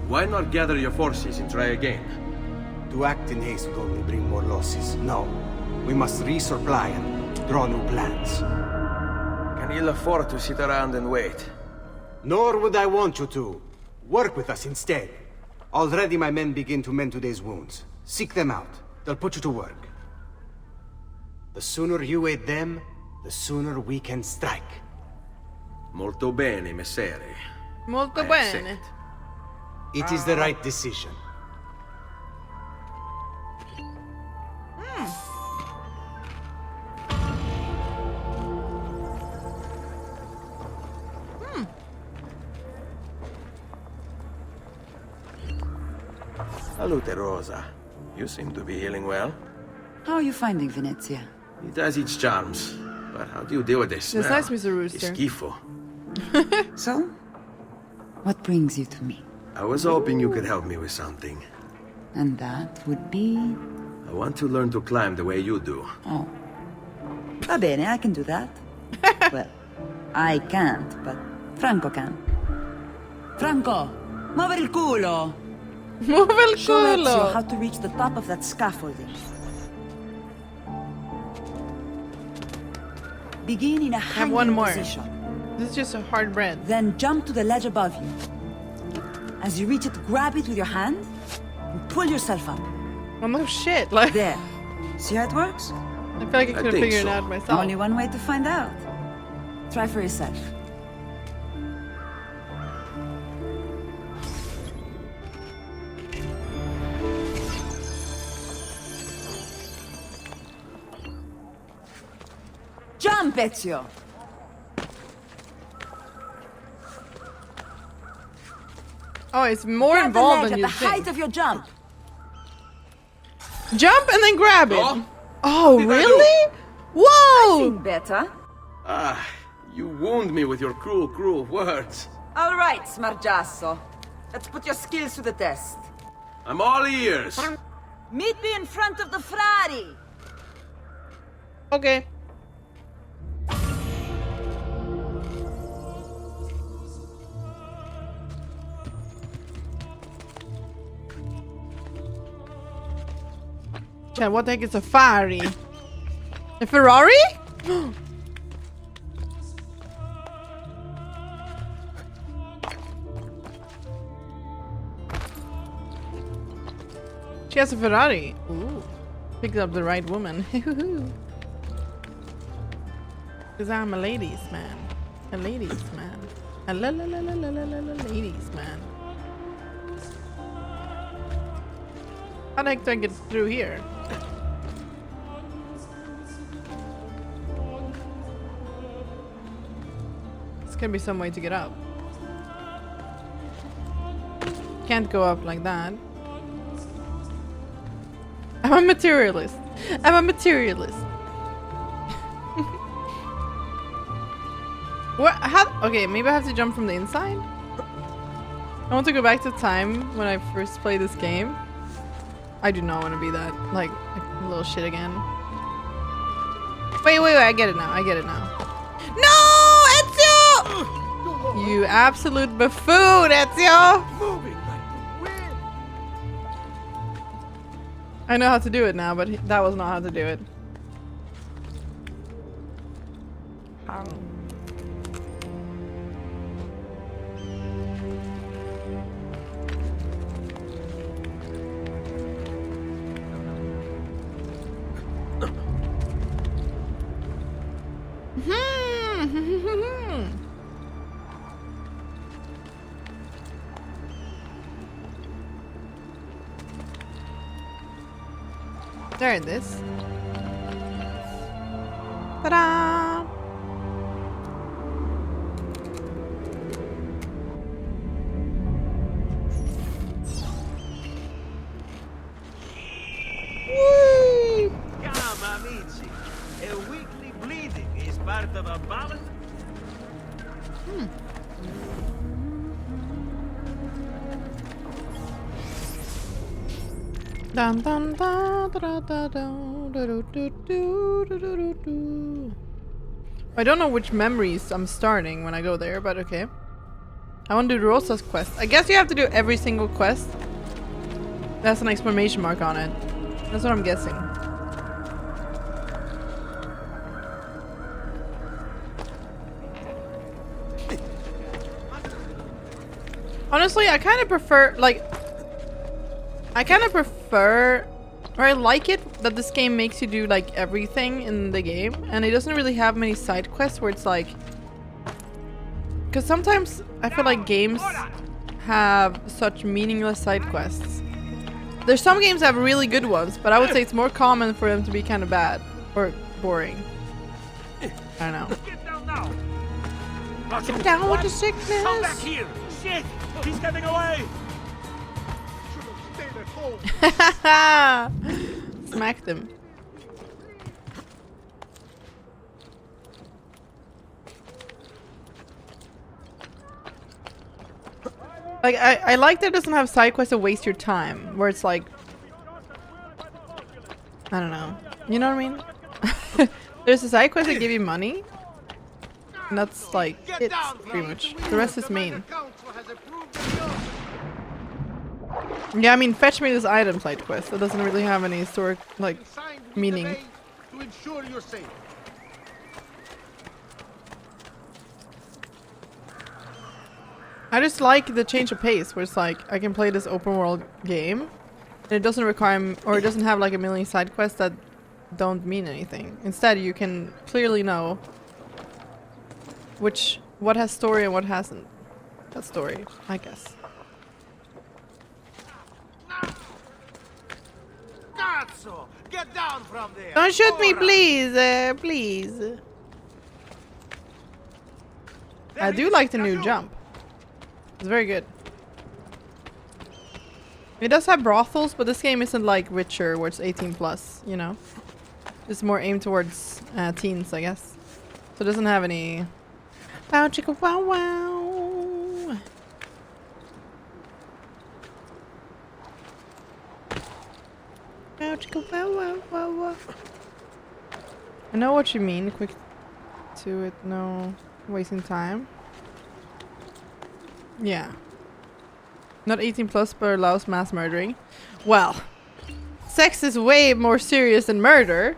S4: Why not gather your forces and try again?
S11: To act in haste would only bring more losses. No, we must resupply and draw new plans.
S4: Can ill afford to sit around and wait.
S11: Nor would I want you to. Work with us instead. Already my men begin to mend today's wounds. Seek them out. They'll put you to work. The sooner you aid them, the sooner we can strike.
S4: Molto bene, messere.
S1: Molto bene.
S11: It is the right decision.
S4: Salute, Rosa. You seem to be healing well.
S9: How are you finding Venezia?
S4: It has its charms. But how do you deal with this smell?
S1: That's nice, Mr. Rooster.
S4: It's schifo.
S9: So? What brings you to me?
S4: I was hoping you could help me with something.
S9: And that would be...
S4: I want to learn to climb the way you do.
S9: Oh. Va bene, I can do that. Well, I can't, but Franco can. Franco, muove il culo!
S1: Muove il
S9: Show
S1: culo!
S9: Ezio how to reach the top of that scaffolding. Begin in a hanging
S1: one more.
S9: position.
S1: This is just a hard bread.
S9: Then jump to the ledge above you. As you reach it, grab it with your hand and pull yourself up.
S1: Oh no shit, like...
S9: There. See how it works?
S1: I feel like I could have figured it out myself.
S9: Only one way to find out. Try for yourself. Jump, Ezio!
S1: Oh, it's more
S9: Grab
S1: involved
S9: the ledge
S1: than
S9: at
S1: you
S9: the
S1: think.
S9: height of your jump.
S1: Jump and then grab it. Oh,
S4: Did I
S1: really? Whoa!
S9: I think better.
S4: Ah, you wound me with your cruel, cruel words.
S9: All right, Smargiasso. Let's put your skills to the test.
S4: I'm all ears.
S9: Meet me in front of the Frari.
S1: Okay. Chat, what the heck is a Ferrari? A Ferrari? She has a Ferrari. Ooh. Picked up the right woman. Because I'm a ladies man. A ladies man. A la la la la la la la ladies man. How the heck do I get through here? There's gonna be some way to get up. Can't go up like that. I'm a materialist. I'm a materialist. What? How? Okay, maybe I have to jump from the inside? I want to go back to time when I first played this game. I do not want to be that, like a little shit again. Wait, I get it now. I get it now. No, Ezio! You absolute buffoon, Ezio! I know how to do it now, but that was not how to do it. How? There it is. Ta-da! Woo!
S17: Come, amici. A weekly bleeding is part of a balance.
S1: Dun, dun, dun, da, da, da, do, do, do, do, do, do. I don't know which memories I'm starting when I go there, but okay. I want to do Rosa's quest. I guess you have to do every single quest. That's an exclamation mark on it. That's what I'm guessing. Honestly, I kind of prefer, like... or I like it that this game makes you do like everything in the game, and it doesn't really have many side quests where it's like, because sometimes I feel like games have such meaningless side quests. There's some games that have really good ones, but I would say it's more common for them to be kind of bad or boring. I don't know.
S17: Get down now.
S1: Get down with the sickness.
S17: Come back here. Shit, he's getting away.
S1: Smacked him. Like I like that it doesn't have side quests to waste your time, where it's like, I don't know. You know what I mean? There's a side quest that give you money, and that's like it pretty much. The rest is main. Yeah, I mean, fetch me this item side quest. That doesn't really have any historic, like, meaning.
S17: To ensure you're safe.
S1: I just like the change of pace, where it's like, I can play this open world game, and it doesn't require, or it doesn't have like a million side quests that don't mean anything. Instead, you can clearly know what has story and what hasn't. That story, I guess.
S17: Cazzo! Get down from there!
S1: Don't shoot me, please! Please. I do like the new jump. It's very good. It does have brothels, but this game isn't like Witcher, where it's 18+, you know? It's more aimed towards teens, I guess. So it doesn't have any... Wow, chicka, wow, wow! I know what you mean. Quick to it, no wasting time. Yeah. Not 18+, but allows mass murdering. Well, sex is way more serious than murder.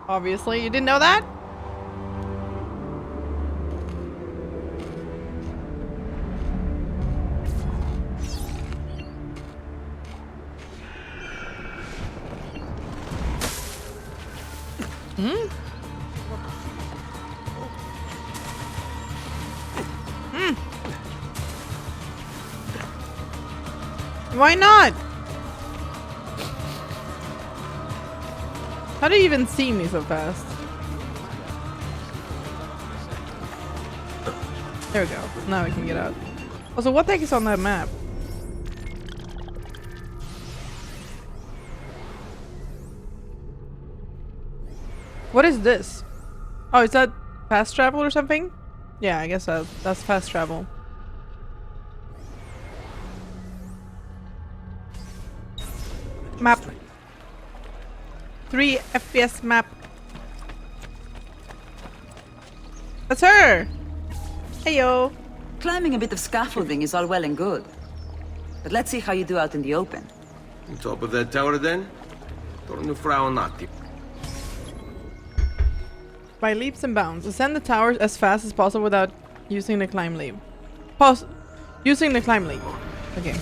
S1: Obviously, you didn't know that? Why not? How do you even see me so fast? There we go. Now we can get out. Also, what the heck is on that map? What is this? Oh, is that fast travel or something? Yeah, I guess that's fast travel. Map. 3 FPS map. That's her! Heyo!
S9: Climbing a bit of scaffolding is all well and good. But let's see how you do out in the open.
S4: On top of that tower then? Torno fra un attimo.
S1: By leaps and bounds. Ascend the towers as fast as possible without using the climb leap. Using the climb leap. Okay.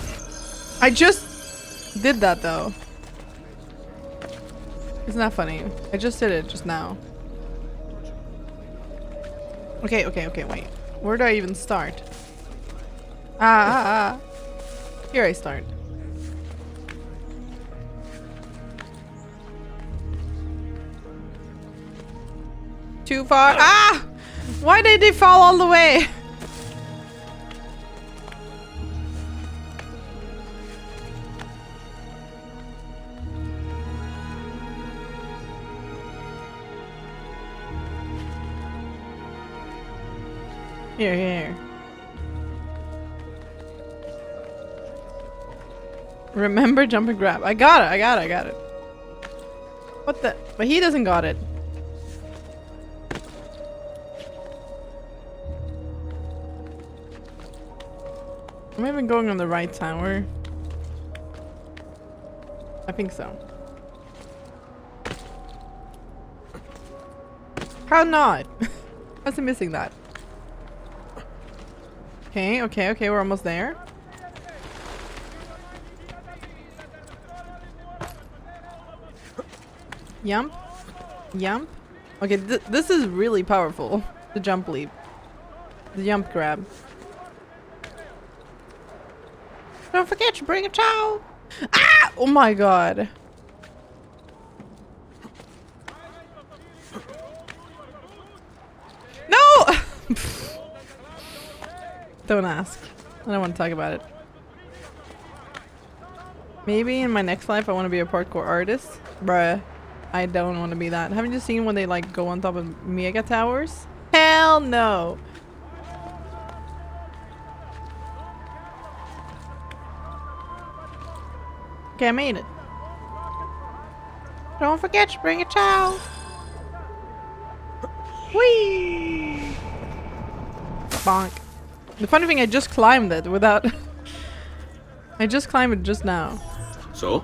S1: I just did that though. Isn't that funny? I just did it just now. Okay, wait. Where do I even start? Here I start. Too far. Ah! Why did they fall all the way? Here. Remember, jump and grab. I got it. What the? But he doesn't got it. Am I even going on the right tower? I think so. How not? How's he missing that? Okay, we're almost there. Yump. Okay, this is really powerful. The jump leap. The jump grab. Don't forget to bring a towel. Ah! Oh my god. No! Don't ask. I don't want to talk about it. Maybe in my next life I want to be a parkour artist. Bruh. I don't want to be that. Haven't you seen when they like go on top of mega towers? Hell no. Okay, I made it. Don't forget to bring a towel. Whee! Bonk. The funny thing, I just climbed it without... I just climbed it just now.
S4: So?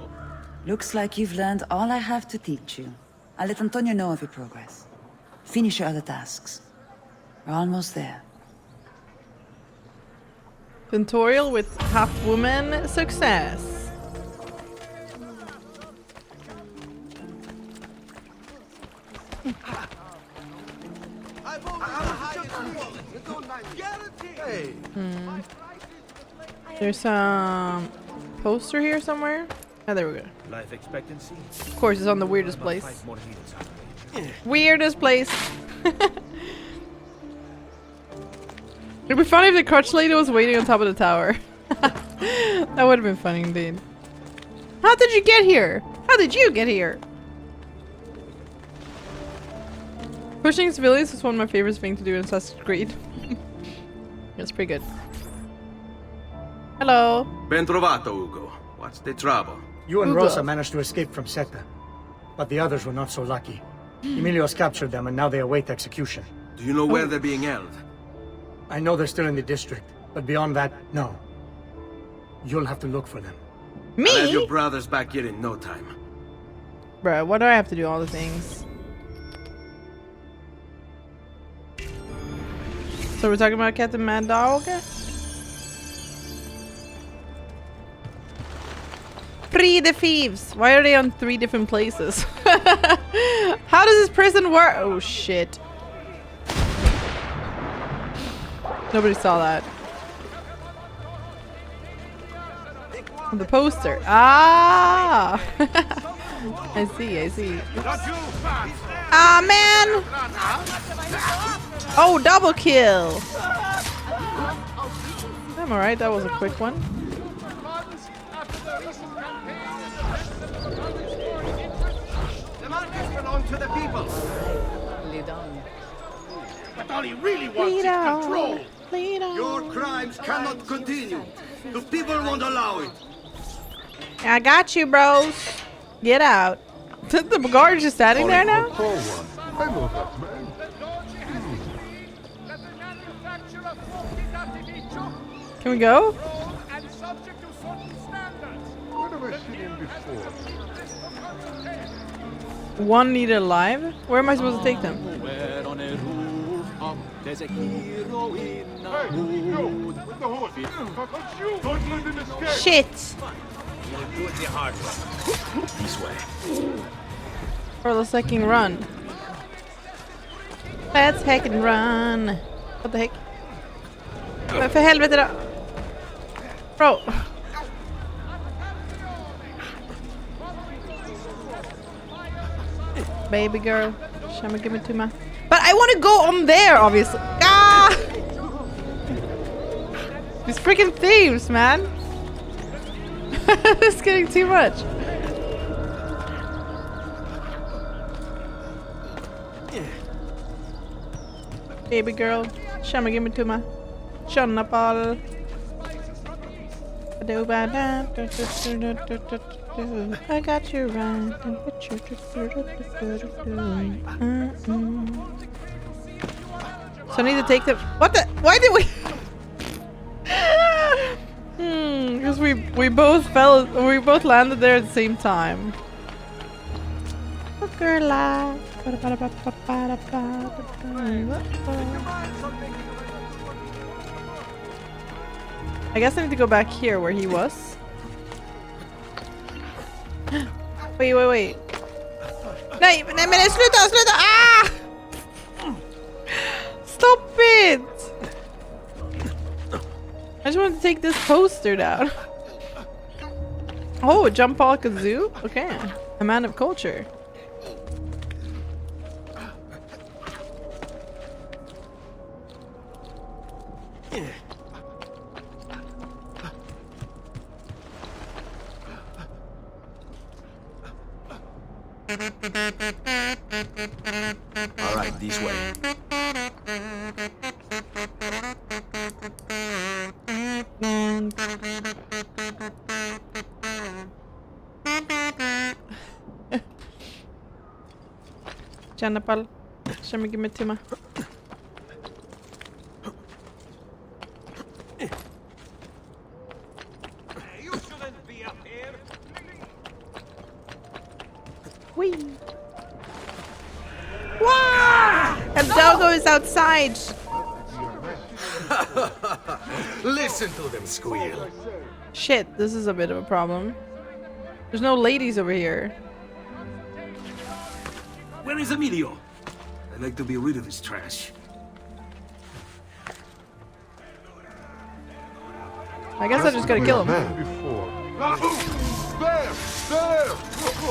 S9: Looks like you've learned all I have to teach you. I'll let Antonio know of your progress. Finish your other tasks. We're almost there.
S1: Tutorial with half-woman success. There's some poster here somewhere. Oh, there we go.
S3: Life expectancy.
S1: Of course, it's on the weirdest place. Weirdest place. It'd be funny if the crutch lady was waiting on top of the tower. That would have been funny indeed. How did you get here? How did you get here? Pushing civilians is one of my favorite things to do in Assassin's Creed. It's pretty good. Hello.
S4: Ben trovato, Ugo. What's the trouble?
S17: You and
S1: Ugo.
S17: Rosa managed to escape from Seta, but the others were not so lucky. Emilio's captured them and now they await execution.
S4: Do you know where they're being held?
S17: I know they're still in the district, but beyond that, no. You'll have to look for them.
S1: Me?
S4: I'll have your brothers back here in no time.
S1: Bruh, why do I have to do all the things? So we're talking about Captain Mad Dog? Free the thieves! Why are they on 3 different places? How does this prison work? Oh shit. Nobody saw that. The poster. Ah! I see. Ah, man! Oh, double kill! I'm alright, that was a quick one.
S3: The markets belong to the people. But all he really wants is control. Your crimes cannot continue. The people won't allow it.
S1: I got you, bros. Get out. The guard just standing there now?
S7: I know that man.
S1: Can we go?
S7: Where have I seen him before?
S1: One needed alive? Where am I supposed to take them?
S18: There's a hero in the hood.
S1: Shit!
S4: Do it the hard way. This way.
S1: Or let's fucking run. Let's heckin' run. What the heck? Men för helvete då. Bro. Baby girl. Shall give it to me? But I want to go on there, obviously. Ah! These freaking thieves, man. It's getting too much. Baby girl, shall give me to my Shonapal. I got you right. So I need to take them. What the? Why did we? Because we both fell. We both landed there at the same time. Girl, I guess I need to go back here where he was. Wait. Nej, men sluta! Ah! Stop it! I just want to take this poster down. Oh, jump all kazoo? Okay. A man of culture.
S4: Alright, this way.
S1: Janapal, shall we give me Tima?
S3: You shouldn't be up here.
S1: Whee! Wow! And Dogo is outside.
S4: Listen to them squeal.
S1: Shit, this is a bit of a problem. There's no ladies over here.
S3: Where is Emilio? I'd like to be rid of his trash.
S1: I guess I just gotta kill him.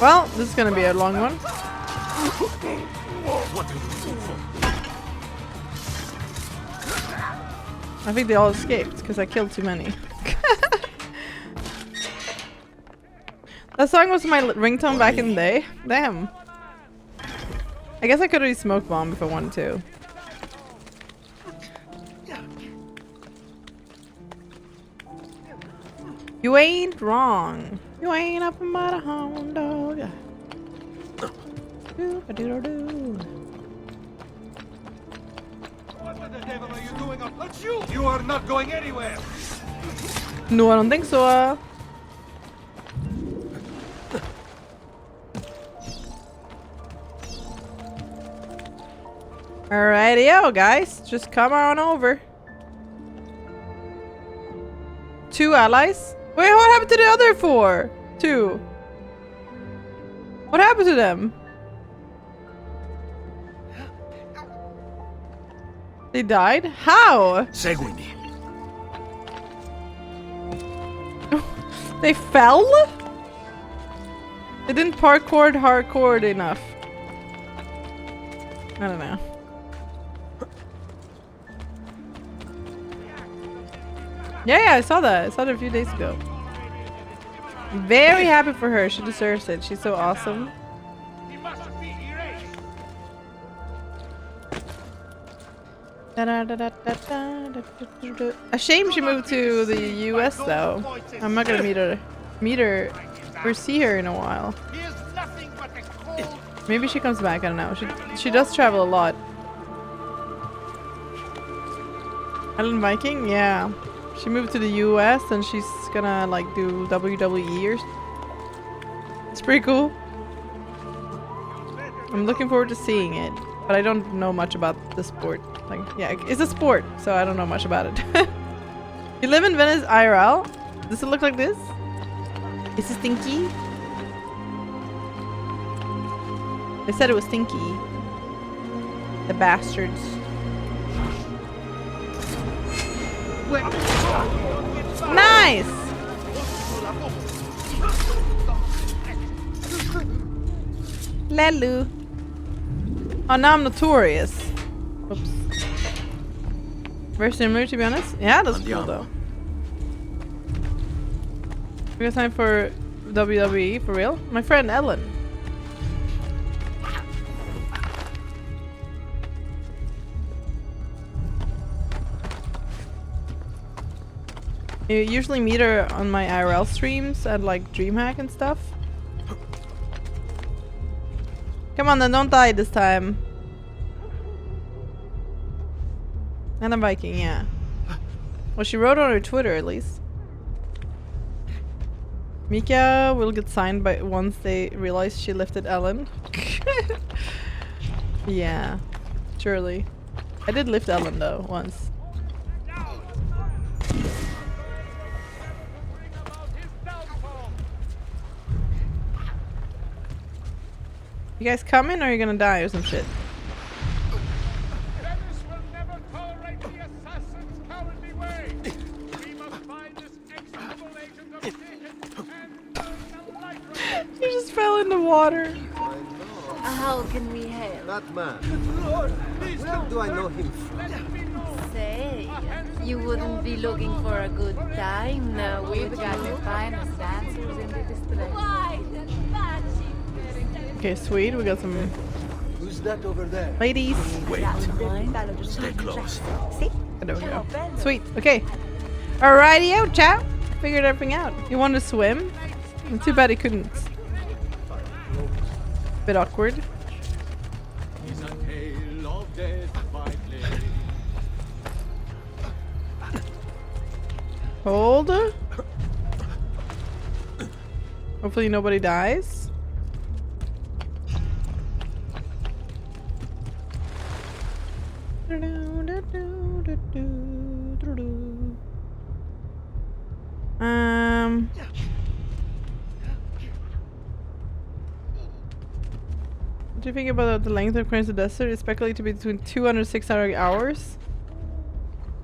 S1: Well, this is gonna be a long one. I think they all escaped because I killed too many. That song was my ringtone back in the day. Damn. I guess I could have smoke bomb if I wanted to. You ain't wrong. You ain't up in my hound dog. Do-ba-do-do-do.
S3: What the devil are you doing up? Let's shoot! You are not going anywhere!
S1: No, I don't think so. Alrighty-o, guys. Just come on over. 2 allies? Wait, what happened to the other 4? 2. What happened to them? They died? How?
S3: Segui me.
S1: They fell? They didn't parkour hardcore enough. I don't know. Yeah, I saw that. I saw that a few days ago. I'm very happy for her. She deserves it. She's so awesome. A shame she moved to the US though. I'm not gonna meet her or see her in a while. Maybe she comes back, I don't know. She does travel a lot. Ellen Viking? Yeah. She moved to the US and she's gonna like do WWE or it's pretty cool. I'm looking forward to seeing it, but I don't know much about the sport. Like, yeah, it's a sport, so I don't know much about it. You live in Venice IRL? Does it look like this? Is it stinky? They said it was stinky. The bastards. Nice! Lelu. Oh, now I'm Notorious. Oops. Very similar, to be honest. Yeah, that's cool though. We got time for WWE for real? My friend Ellen. You usually meet her on my IRL streams at like DreamHack and stuff. Come on then, don't die this time. And a Viking, yeah. Well, she wrote on her Twitter at least. Mika will get signed by once they realize she lifted Ellen. Yeah, surely. I did lift Ellen though once. You guys coming or are you gonna die or some shit? You just fell in the water.
S2: How can we help?
S11: That man. Where do I know him from?
S2: Say, you wouldn't be looking for a good time now. We've got the finest dancers in the district.
S1: Okay, sweet. We got some.
S11: Who's that over there?
S1: Ladies.
S4: Wait. Stay close.
S1: See? There we go. Sweet. Okay. Alrighty, chat. Figured everything out. You wanted to swim? Too bad he couldn't. Bit awkward. Hold. Hopefully nobody dies. What do you think about the length of Crimson Desert? It's speculated to be between 200 and 600 hours.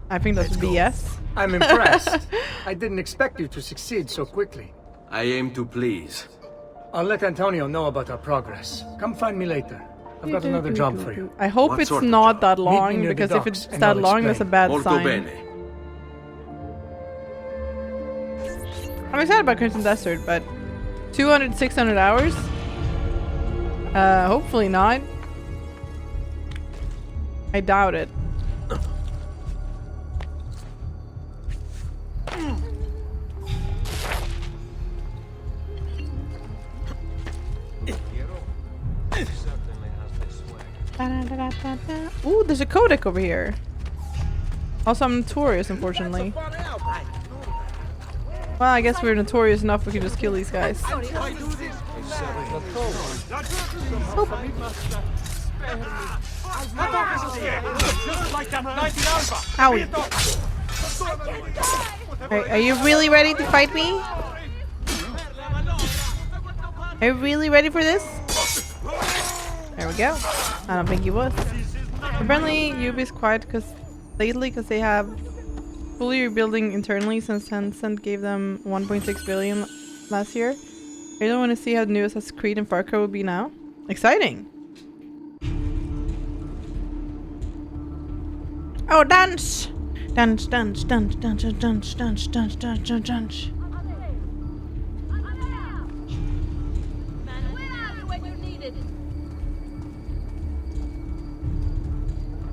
S1: I think that's BS.
S17: I'm impressed. I didn't expect you to succeed so quickly.
S4: I aim to please.
S17: I'll let Antonio know about our progress. Come find me later. I've got another job for you.
S1: I hope it's not that long, because if it's that long, that's a bad sign.
S4: Bene.
S1: I'm excited about Crimson Desert, but 200, 600 hours? Hopefully not. I doubt it. Ooh, there's a codec over here. Also, I'm Notorious, unfortunately. Well, I guess we're notorious enough we can just kill these guys. Owie. Are you really ready to fight me? Are you really ready for this? There we go. I don't think he was. Apparently, Yubi's quiet lately because they have fully rebuilding internally since Tencent gave them 1.6 billion last year. I don't want to see how new Assassin's Creed and Parkour will be now. Exciting! Oh, dance! Dance, dance, dance, dance, dance, dance, dance, dance, dance, dance.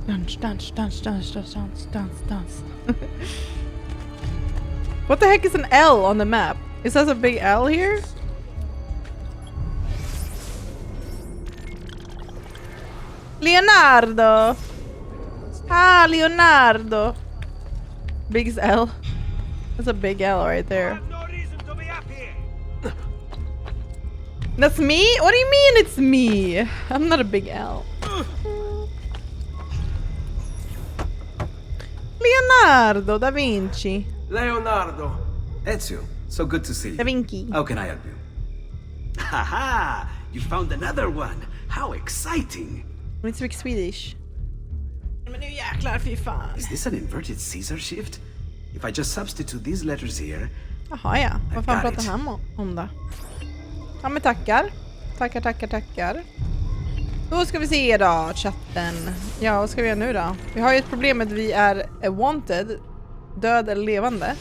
S1: Dance, dance, dance, dance, dance, dance, dance, dance. What the heck is an L on the map? Is that a big L here? Leonardo! Ah, Leonardo! Biggest L. That's a big L right there. That's me? What do you mean it's me? I'm not a big L. Leonardo da Vinci.
S15: Leonardo. Ezio, so good to see you.
S1: Da Vinci.
S15: How can I help you? Haha! You found another one. How exciting!
S1: I need to speak Swedish. Men nu jäklar, fy fan.
S15: Is this an inverted Caesar shift? If I just substitute these letters here...
S1: Jaha, ja. Vad fan pratar han om då? Ja, men tackar. Tackar, tackar, tackar. Då ska vi se då, chatten. Ja, vad ska vi göra nu då? Vi har ju ett problem med att vi är wanted. Död eller levande.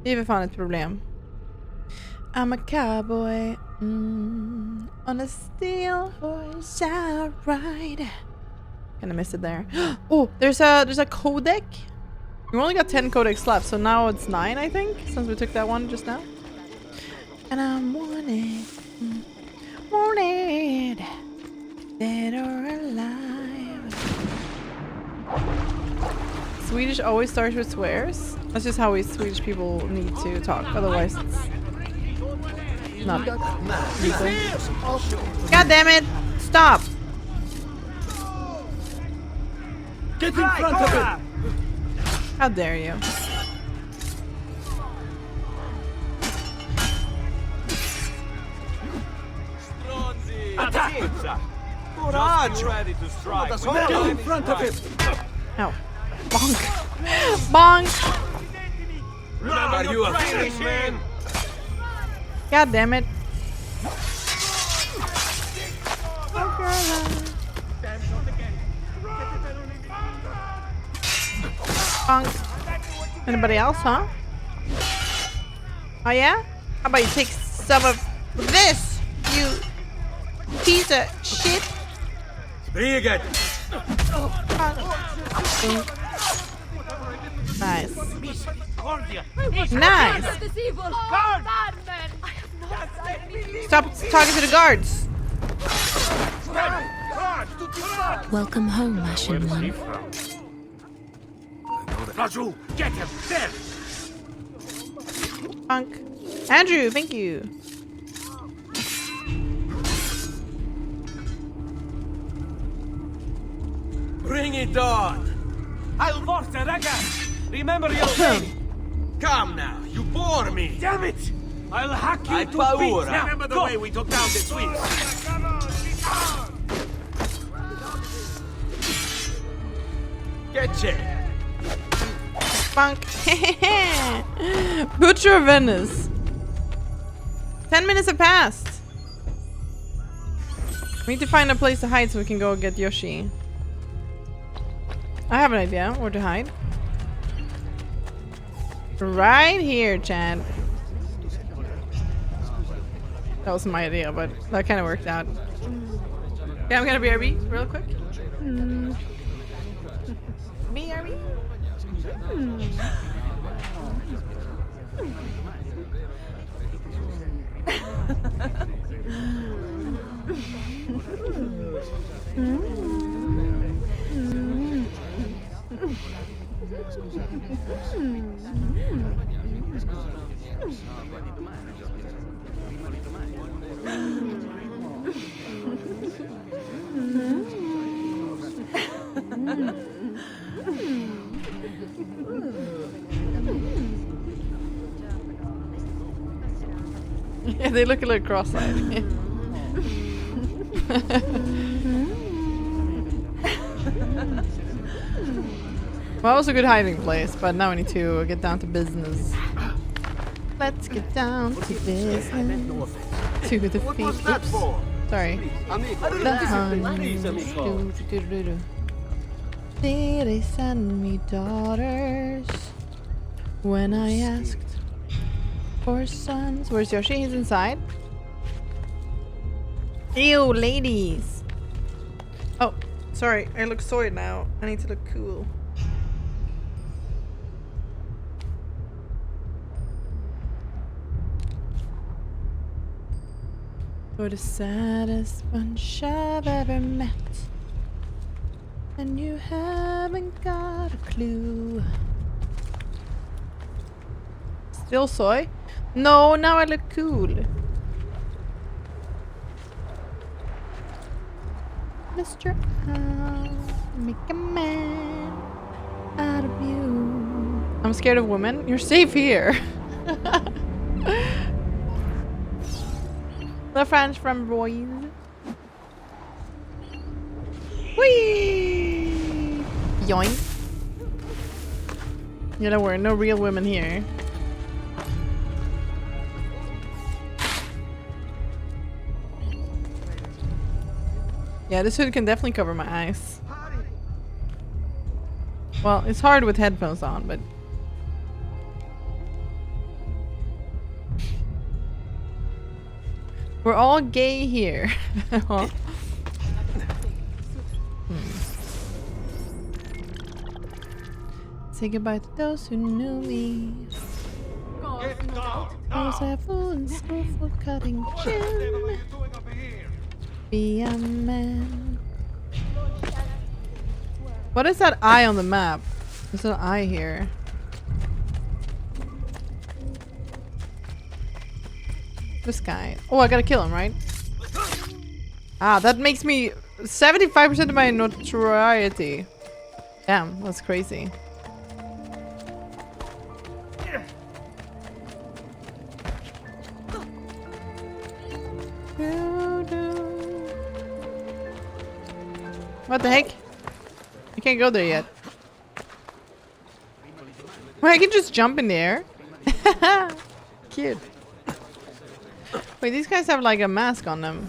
S1: Det är för fan ett problem. I'm a cowboy on a steel horse I ride. Kinda missed it there. Oh, there's a codec. We only got 10 codecs left, so now it's 9, I think, since we took that one just now. And I'm wanted, wanted, dead or alive. Swedish always starts with swears. That's just how we Swedish people need to talk, otherwise it's not legal. God damn it! Stop!
S3: Get in front of him!
S1: How dare you?
S3: Attack!
S12: Ready to strike.
S3: Get in front of him!
S1: Ow. Bonk! Bonk!
S12: Remember, you are finished, man.
S1: God damn it. Bonk. Anybody else, huh? Oh yeah? How about you take some of this, you piece of shit?
S12: Brigade!
S1: Nice. Nice. Stop talking to the guards.
S6: Welcome home, Ashen One.
S3: Raju, get him! There!
S1: Punk. Andrew, thank you.
S12: Bring it on! I'll force the record! Remember your name! Come now, you bore me! Damn it! I'll hack you to bits! Now, remember the way we took down the Swedes! Get it!
S1: Punk. Butcher of Venice. 10 minutes have passed. We need to find a place to hide so we can go get Yoshi. I have an idea where to hide. Right here, Chad. That wasn't my idea, but that kind of worked out. Okay, I'm gonna BRB real quick. BRB. Yeah, they look a little cross-eyed. Well, that was a good hiding place, but now we need to get down to business. Let's get down to business. To the feet. Oops. Sorry. The hunt. Did they send me daughters when I asked for sons? Where's Yoshi? He's inside. Ew, ladies. Oh, sorry. I look soy now. I need to look cool. You're the saddest bunch I've ever met, and you haven't got a clue. Still soy? No, now I look cool. Mr. I'll make a man out of you. I'm scared of women. You're safe here. The French from boys. Whee! Yoink. You know, we're no real women here. Yeah, this hood can definitely cover my eyes. Well, it's hard with headphones on, but... We're all gay here. Say goodbye to those who knew me. Those are full and skillful cutting chin. Be a man. What is that eye on the map? There's an eye here. This guy. Oh, I gotta kill him, right? Ah, that makes me 75% of my notoriety. Damn, that's crazy. What the heck? I can't go there yet. Well, I can just jump in the air. Cute. Wait, these guys have like a mask on them.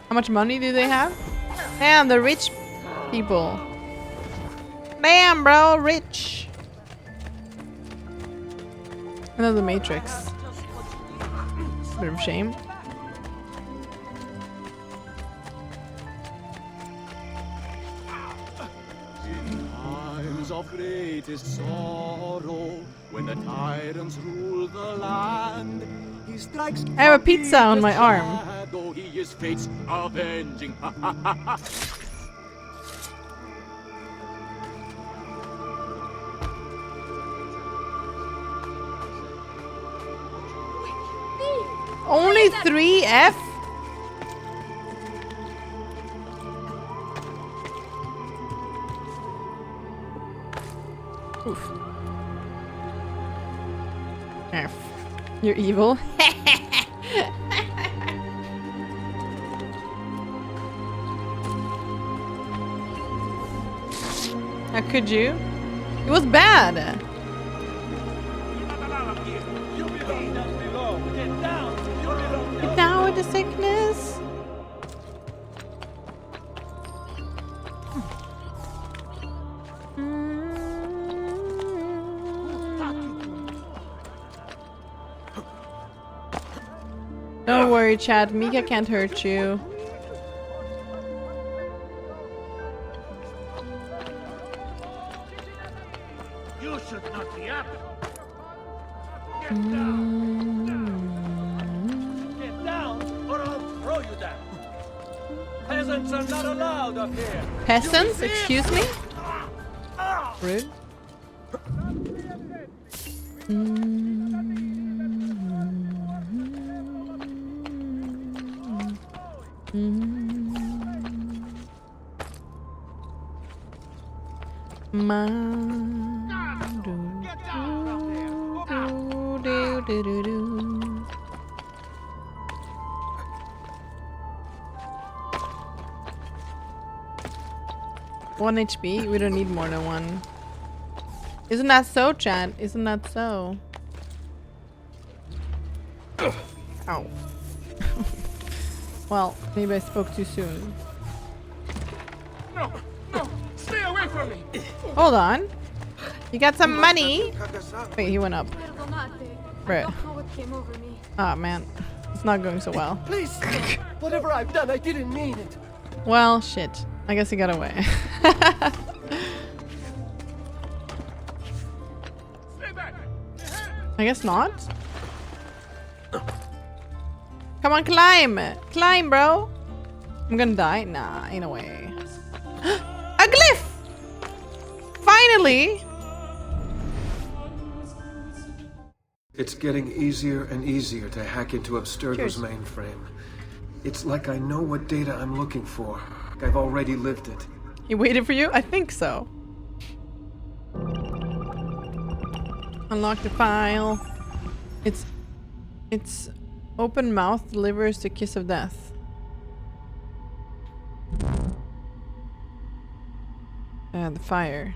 S1: How much money do they have? Damn, the rich people. Damn, bro, rich. Another Matrix. Bit of shame.
S8: Times of greatest sorrow, when the tyrants rule the land, he strikes.
S1: I have a pizza on my arm.
S8: Though he is fate's avenging.
S1: Only 3F? Oof. F. You're evil. How could you? It was bad. Get down with the sickness. Don't worry, Chad. Mikkaa can't hurt you.
S3: You should not be up. Get down, or I'll throw you down. Peasants are not allowed up here.
S1: Peasants? Excuse me? Rude. 1 HP. We don't need more than 1. Isn't that so, chat? Isn't that so? Ow. Well, maybe I spoke too soon.
S12: No, no, stay away from me.
S1: Hold on. You got some money? Wait, he went up. Right. Ah, man. It's not going so well.
S12: Please, whatever I've done, I didn't mean it.
S1: Well, shit. I guess he got away. I guess not. Come on, climb! Climb, bro! I'm gonna die? Nah, ain't no way. A glyph! Finally!
S14: It's getting easier and easier to hack into Abstergo's mainframe. It's like I know what data I'm looking for. I've already lived it.
S1: He waited for you? I think so. Unlock the file. It's open mouth delivers the kiss of death. The fire.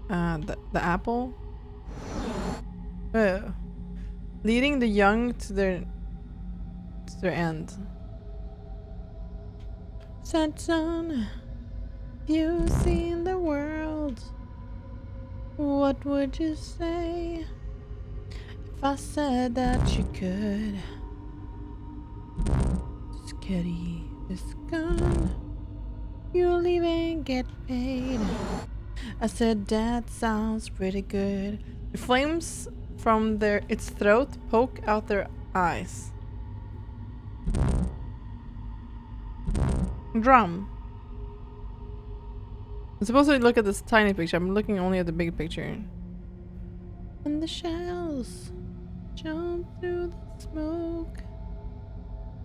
S1: The apple. Leading the young to their end. Son, you've seen the world. What would you say if I said that you could? Just carry this gun. You'll even get paid. I said that sounds pretty good. The flames from its throat poke out their eyes. Drum. I'm supposed to look at this tiny picture. I'm looking only at the big picture. And the shells jump through the smoke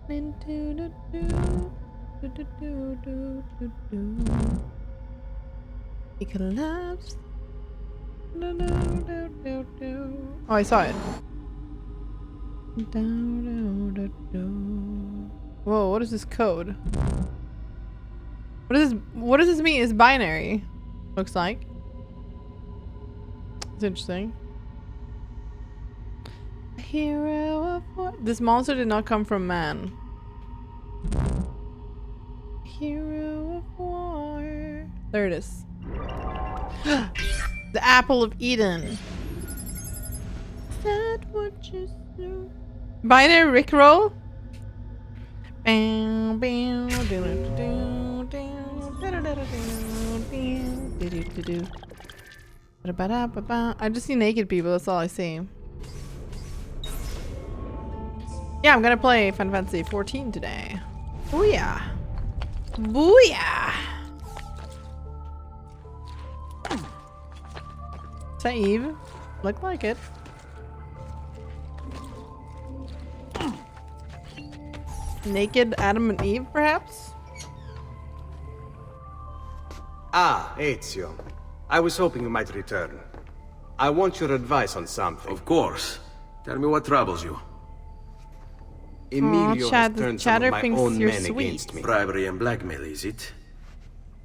S1: into the do. He collapsed. Oh, I saw it. Whoa, what is this code? What does this mean? It's binary. Looks like. It's interesting. A hero of war. This monster did not come from man. Hero of war. There it is. The apple of Eden. Is that what you do? Binary Rickroll? I just see naked people, that's all I see. Yeah, I'm gonna play Final Fantasy 14 today. Booyah! Booyah! Is that Eve? Look like it. Naked Adam and Eve, perhaps?
S11: Ah, Ezio. I was hoping you might return. I want your advice on something.
S4: Of course. Tell me what troubles you.
S11: Emilio has turned some of my own men against me.
S4: Bribery and blackmail, is it?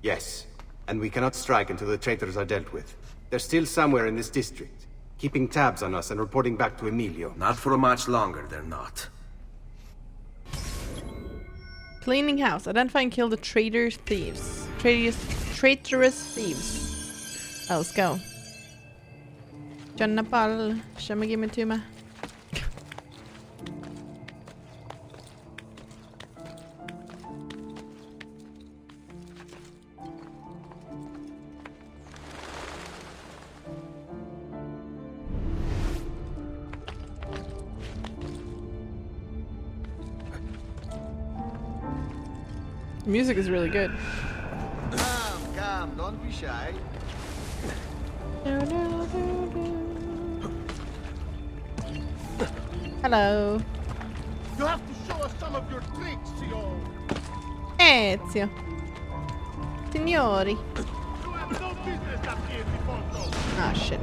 S11: Yes. And we cannot strike until the traitors are dealt with. They're still somewhere in this district, keeping tabs on us and reporting back to Emilio.
S4: Not for much longer, they're not.
S1: Cleaning house. Identify and kill the traitorous thieves. Traitorous thieves. Oh, let's go. Jannapal. Shama give me to me. The music is really good.
S7: Come, don't be shy.
S1: Hello.
S7: You have to show us some of your tricks, Ezio.
S1: Ezio. Signori.
S7: You have no business up here, Defaulto.
S1: Ah, shit.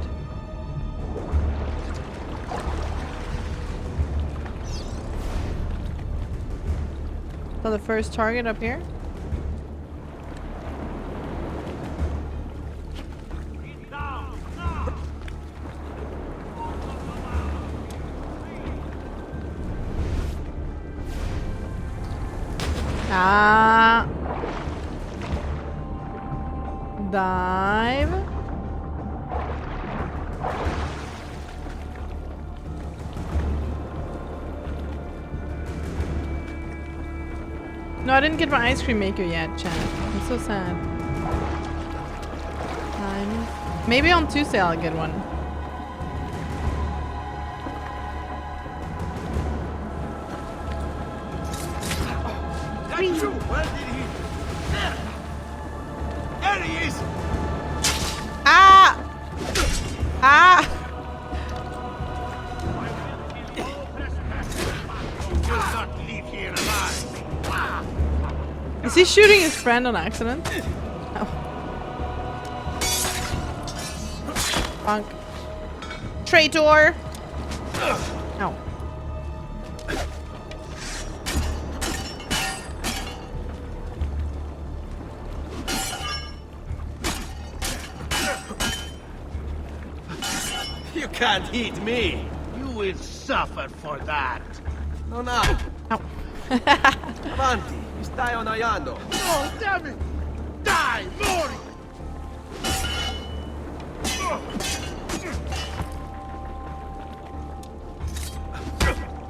S1: So the first target up here. Ah. Dive. No, I didn't get my ice cream maker yet, chat. I'm so sad. Maybe on Tuesday I'll get one.
S12: That's you! Where did he... There he is!
S1: Ah! Ah!
S12: You'll not leave here alive!
S1: Is he shooting his friend on accident? Oh. Bonk. Traitor! Ow.
S12: You can't hit me! You will suffer for that!
S4: No, no!
S1: Ow.
S4: Avanti! Mi stai annoiando!
S12: Oh, damn it! Die, Mori!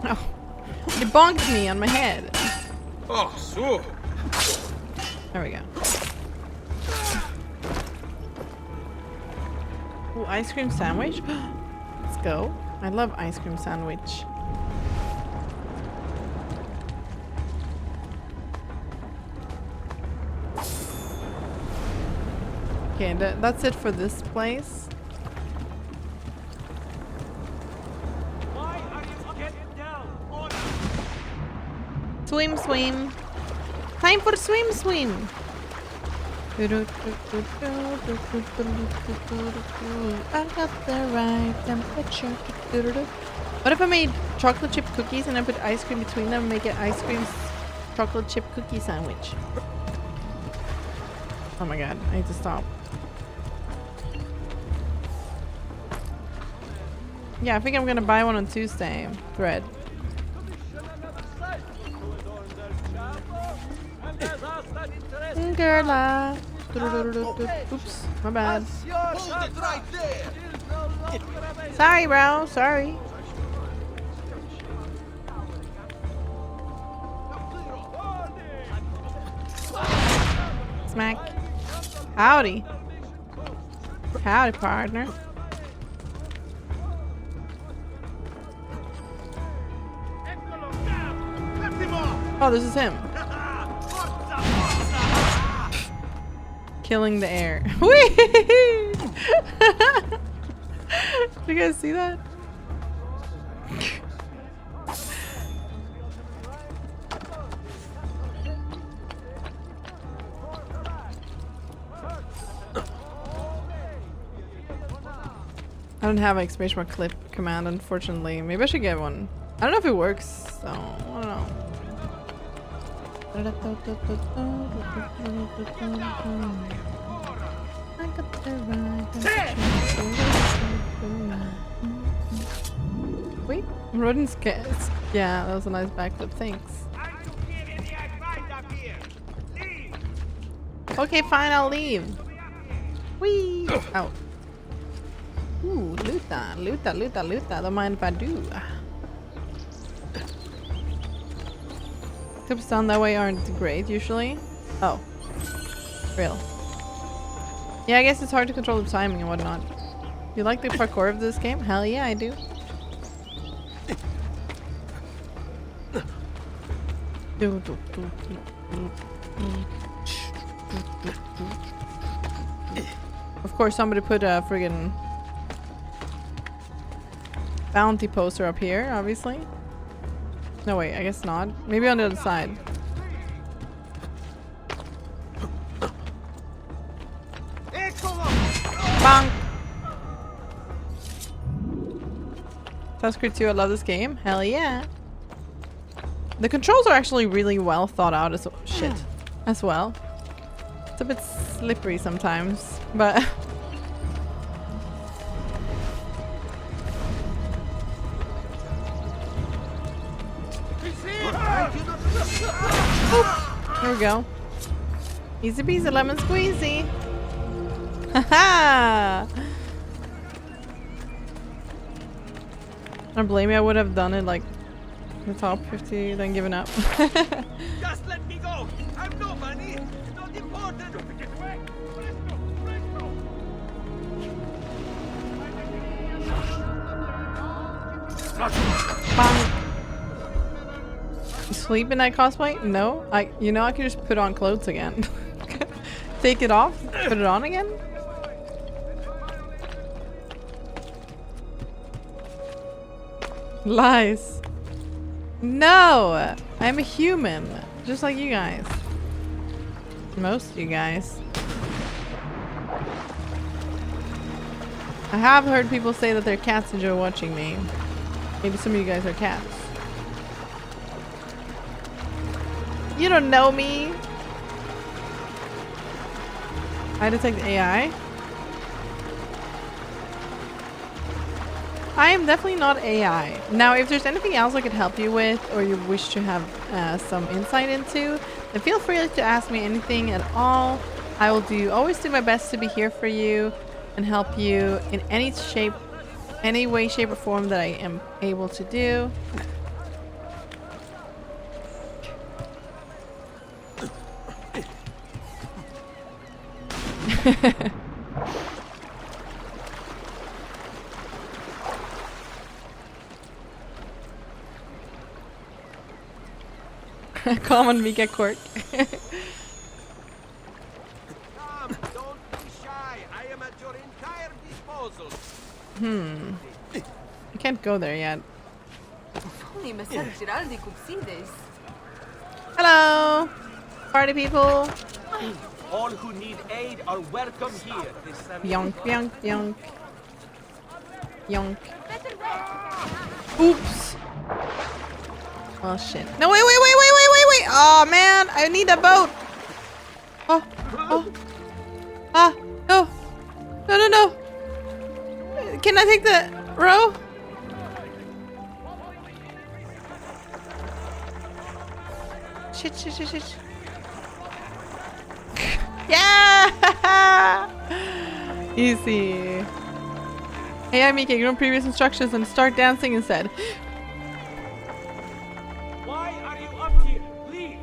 S1: Oh. He bonked me on my head.
S4: Oh, so!
S1: There we go. Ooh, ice cream sandwich? Let's go. I love ice cream sandwich. Okay, that's it for this place.
S12: Why are you getting down?
S1: Swim, swim. Time for swim, swim. I got the right temperature. What if I made chocolate chip cookies and I put ice cream between them and make an ice cream chocolate chip cookie sandwich? Oh my god, I need to stop. Yeah, I think I'm gonna buy one on Tuesday. Thread. Girl. Oops, my bad. Sorry, bro. Sorry. Smack. Howdy. Howdy, partner. Oh, this is him. Killing the air. Whee! Did you guys see that? I don't have an exclamation mark clip command, unfortunately. Maybe I should get one. I don't know if it works, so I don't know. I got the right. Wait, rodent scats. Yeah, that was a nice backflip. Thanks. Okay, fine, I'll leave. Whee! Ow. Ooh, luta, luta, luta, luta. Don't mind if I do. Tips down that way aren't great usually. Oh. Real. Yeah, I guess it's hard to control the timing and whatnot. You like the parkour of this game? Hell yeah, I do. Of course, somebody put a friggin' bounty poster up here, obviously. No, wait, I guess not. Maybe on the other side. Bonk! Tusker 2, I love this game. Hell yeah. The controls are actually really well thought out as well. It's a bit slippery sometimes, but There we go. Easy peasy lemon squeezy. Haha! I don't blame you, I would have done it like the top 50, then given up.
S12: Just let me go! I've no money! It's not important! Get away!
S1: Bang. You sleep in that cosplay? No. I can just put on clothes again. Take it off, put it on again. Lies. No! I'm a human. Just like you guys. Most of you guys. I have heard people say that their cats enjoy watching me. Maybe some of you guys are cats. You don't know me. I detect AI. I am definitely not AI. Now, if there's anything else I could help you with, or you wish to have some insight into, then feel free to ask me anything at all. I will always do my best to be here for you and help you in any shape, any way, shape, or form that I am able to do. Common Mika quirk.
S12: Come, don't be shy. I am at your entire disposal.
S1: I can't go there yet.
S21: If only Messer Giraldi could see this.
S1: Hello, party people.
S12: All who need aid are welcome here.
S1: Yonk, yonk, yonk. Yonk. Oops. Oh shit. No, wait. Oh man, I need a boat. Oh. Ah, no. No. Can I take the row? Shit. Yeah! Easy. Hey, I'm Mika. Ignore previous instructions and start dancing instead.
S12: Why are you up here? Leave.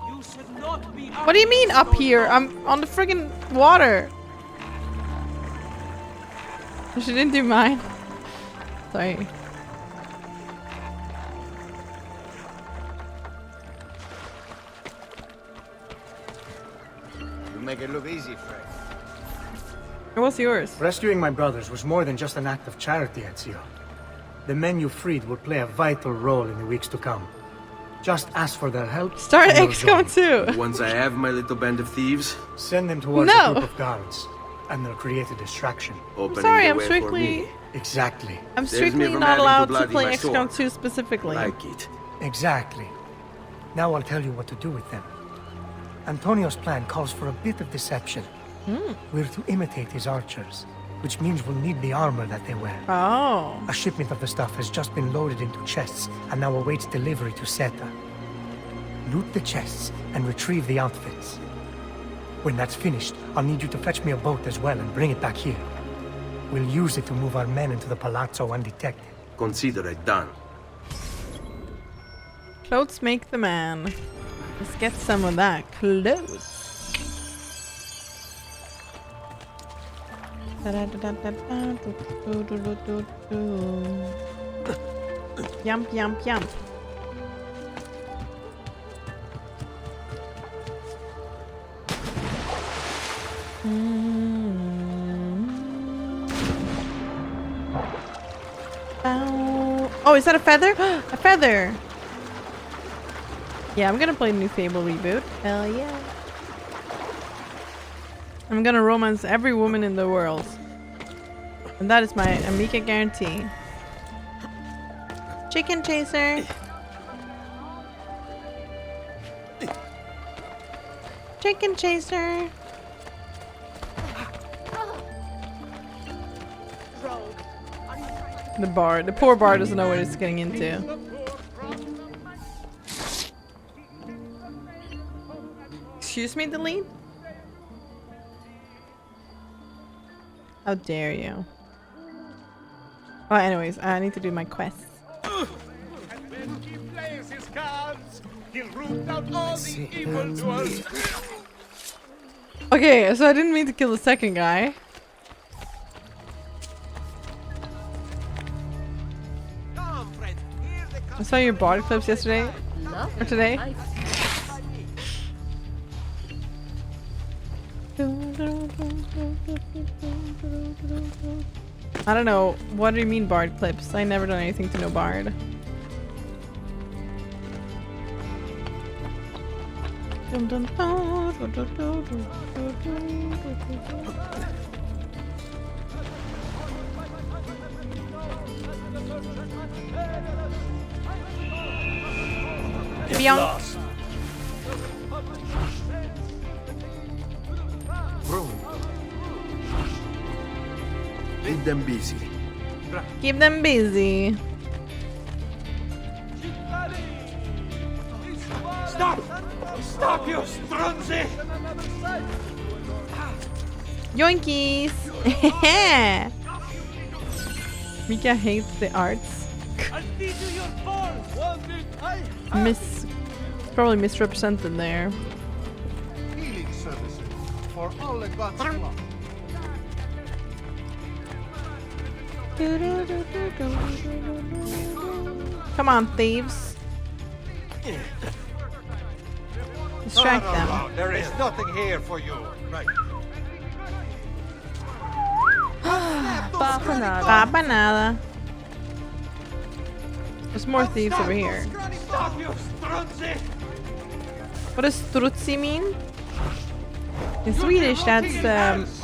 S12: You should not be up.
S1: What do you mean up here? I'm on the friggin' water. She didn't do mine. Sorry.
S11: You make it look easy, Frank.
S1: What's yours?
S17: Rescuing my brothers was more than just an act of charity, Ezio. The men you freed will play a vital role in the weeks to come. Just ask for their help.
S1: Start XCOM 2.
S4: Once I have my little band of thieves,
S17: send them towards a group of guards, and they'll create a distraction.
S1: Sorry, I'm strictly.
S17: Exactly.
S1: I'm strictly not allowed to play XCOM 2 specifically.
S4: Like it.
S17: Exactly. Now I'll tell you what to do with them. Antonio's plan calls for a bit of deception. We're to imitate his archers, which means we'll need the armor that they wear.
S1: Oh.
S17: A shipment of the stuff has just been loaded into chests and now awaits delivery to Seta. Loot the chests and retrieve the outfits. When that's finished, I'll need you to fetch me a boat as well and bring it back here. We'll use it to move our men into the Palazzo undetected.
S4: Consider it done.
S1: Clothes make the man. Let's get some of that clothes. Yump. Oh, is that a feather? A feather! Yeah, I'm gonna play New Fable reboot. Hell yeah. I'm gonna romance every woman in the world. And that is my Amica guarantee. Chicken chaser. Chicken chaser. The poor bar doesn't know what it's getting into. Excuse me, delete? How dare you? Well, anyways, I need to do my quests.
S12: When he plays his cards, he'll root out all the evildoers.
S1: Okay, so I didn't mean to kill the second guy. I saw your bard clips yesterday. Or today. I don't know. What do you mean bard clips? I never done anything to no bard. Beyond.
S4: Keep them busy.
S1: Keep them busy.
S12: Stop! Stop, you strunzy!
S1: Yoinkies! Mika hates the arts. Probably misrepresented there.
S5: Healing services for all advanced flock.
S1: Come on, thieves. Distract them.
S12: There is nothing here for you. Right.
S1: Papa nada. There's more thieves over here.
S12: Stop, you strunzy!
S1: What does strutzi mean? In Swedish, that's struts.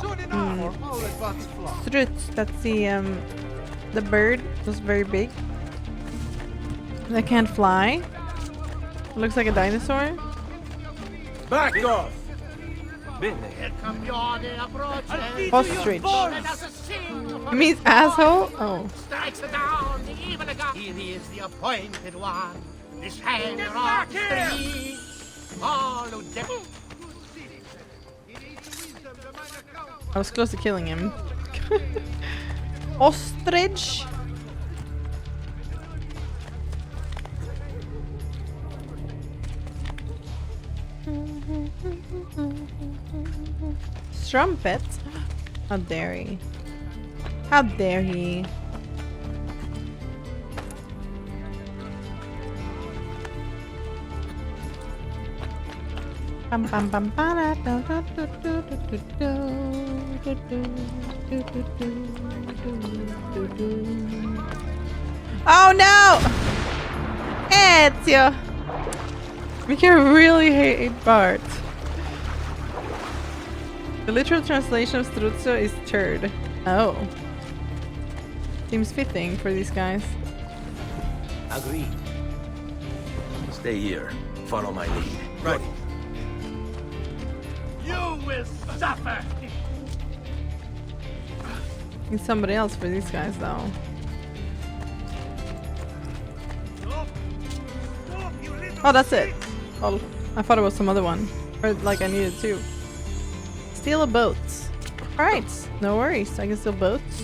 S1: That's the bird that's very big. That can't fly. It looks like a dinosaur.
S12: Back off!
S1: Ostrich. It means asshole? Oh.
S3: Strikes the dawn, the evil god. He is the appointed one. This hand of three. All who
S1: I was close to killing him. Ostrich. Strumpet? How dare he? How dare he? Bum bum bum ba da do do do do do do do do do. Oh no! Ezio! We can really hate Bart. The literal translation of Struzzo is turd. Oh. Seems fitting for these guys.
S4: Agreed. Stay here. Follow my lead. Right.
S3: You will suffer.
S1: Need somebody else for these guys, though. Oh, that's it. Oh, I thought it was some other one. Or like I needed two. Steal a boat. Alright, no worries. I can steal boats.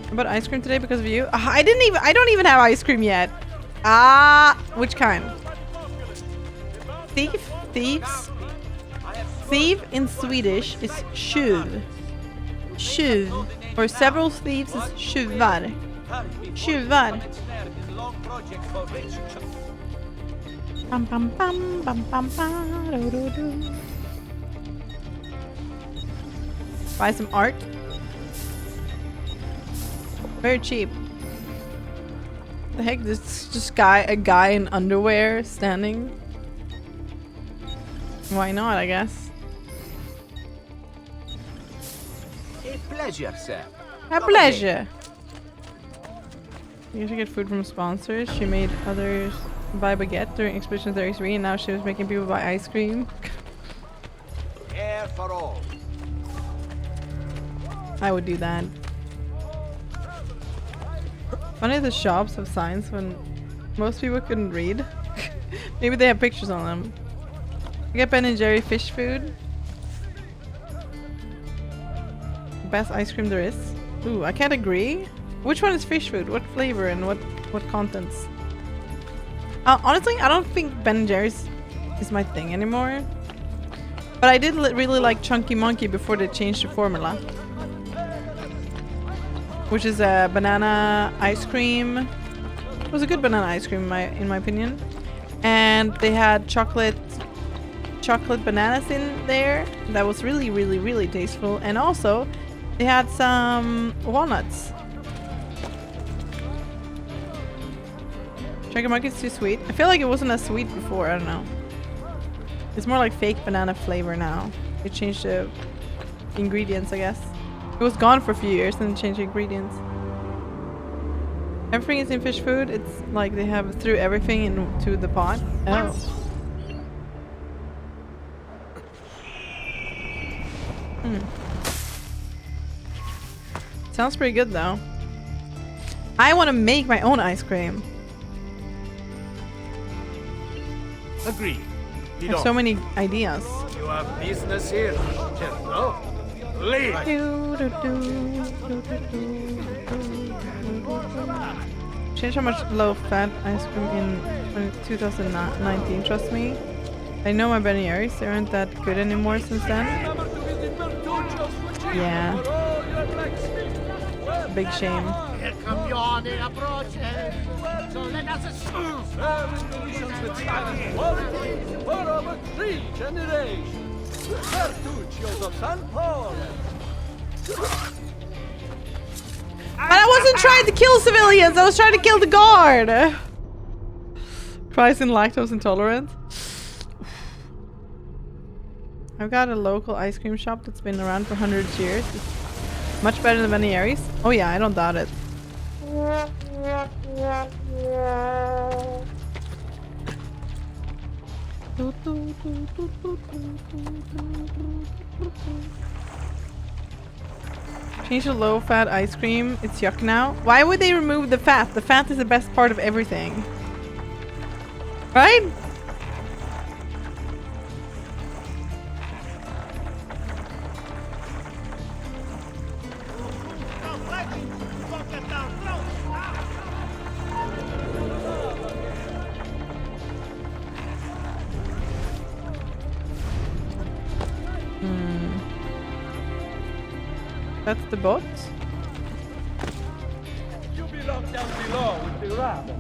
S1: How about ice cream today because of you? I don't even have ice cream yet. Which kind? Thief? Thieves? Thief in Swedish is tjuv. Tjuv. Or several thieves is tjuvar. Tjuvar. Bum bum bum bum bum bum do do do. Buy some art. Very cheap. The heck? This just a guy in underwear standing. Why not? I guess.
S12: A pleasure, sir.
S1: A pleasure. You should get food from sponsors. She made others buy baguette during Expedition 33, and now she was making people buy ice cream.
S12: Air for all.
S1: I would do that. Funny the shops have signs when most people couldn't read. Maybe they have pictures on them. I get Ben and Jerry fish food. Best ice cream there is. Ooh, I can't agree. Which one is fish food? What flavor and what contents? Honestly, I don't think Ben & Jerry's is my thing anymore. But I did really like Chunky Monkey before they changed the formula. Which is a banana ice cream. It was a good banana ice cream in my opinion. And they had chocolate bananas in there. That was really tasteful. And also, they had some walnuts. Chunky Monkey is too sweet. I feel like it wasn't as sweet before. I don't know. It's more like fake banana flavor now. They changed the ingredients, I guess. It was gone for a few years and changed the ingredients. Everything is in fish food. It's like they have threw everything into the pot. Oh. Sounds pretty good though. I want to make my own ice cream.
S3: Agreed.
S1: I have so many ideas.
S3: You have business here. Just go. Leave.
S1: Change how much low-fat ice cream in 2019. Trust me. I know my Ben & Jerry's. They aren't that good anymore since then. Yeah. Big shame.
S3: Here come your approaches. So let us
S8: for over 3 generations. Bertuccios of San Paolo.
S1: But I wasn't trying to kill civilians. I was trying to kill the guard. Christ and lactose intolerant. I've got a local ice cream shop that's been around for hundreds of years. It's much better than Ben & Jerry's. Oh yeah, I don't doubt it. Change to low-fat ice cream. It's yuck now. Why would they remove the fat? The fat is the best part of everything. Right? That's the boat.
S8: You belong down below with the rabble.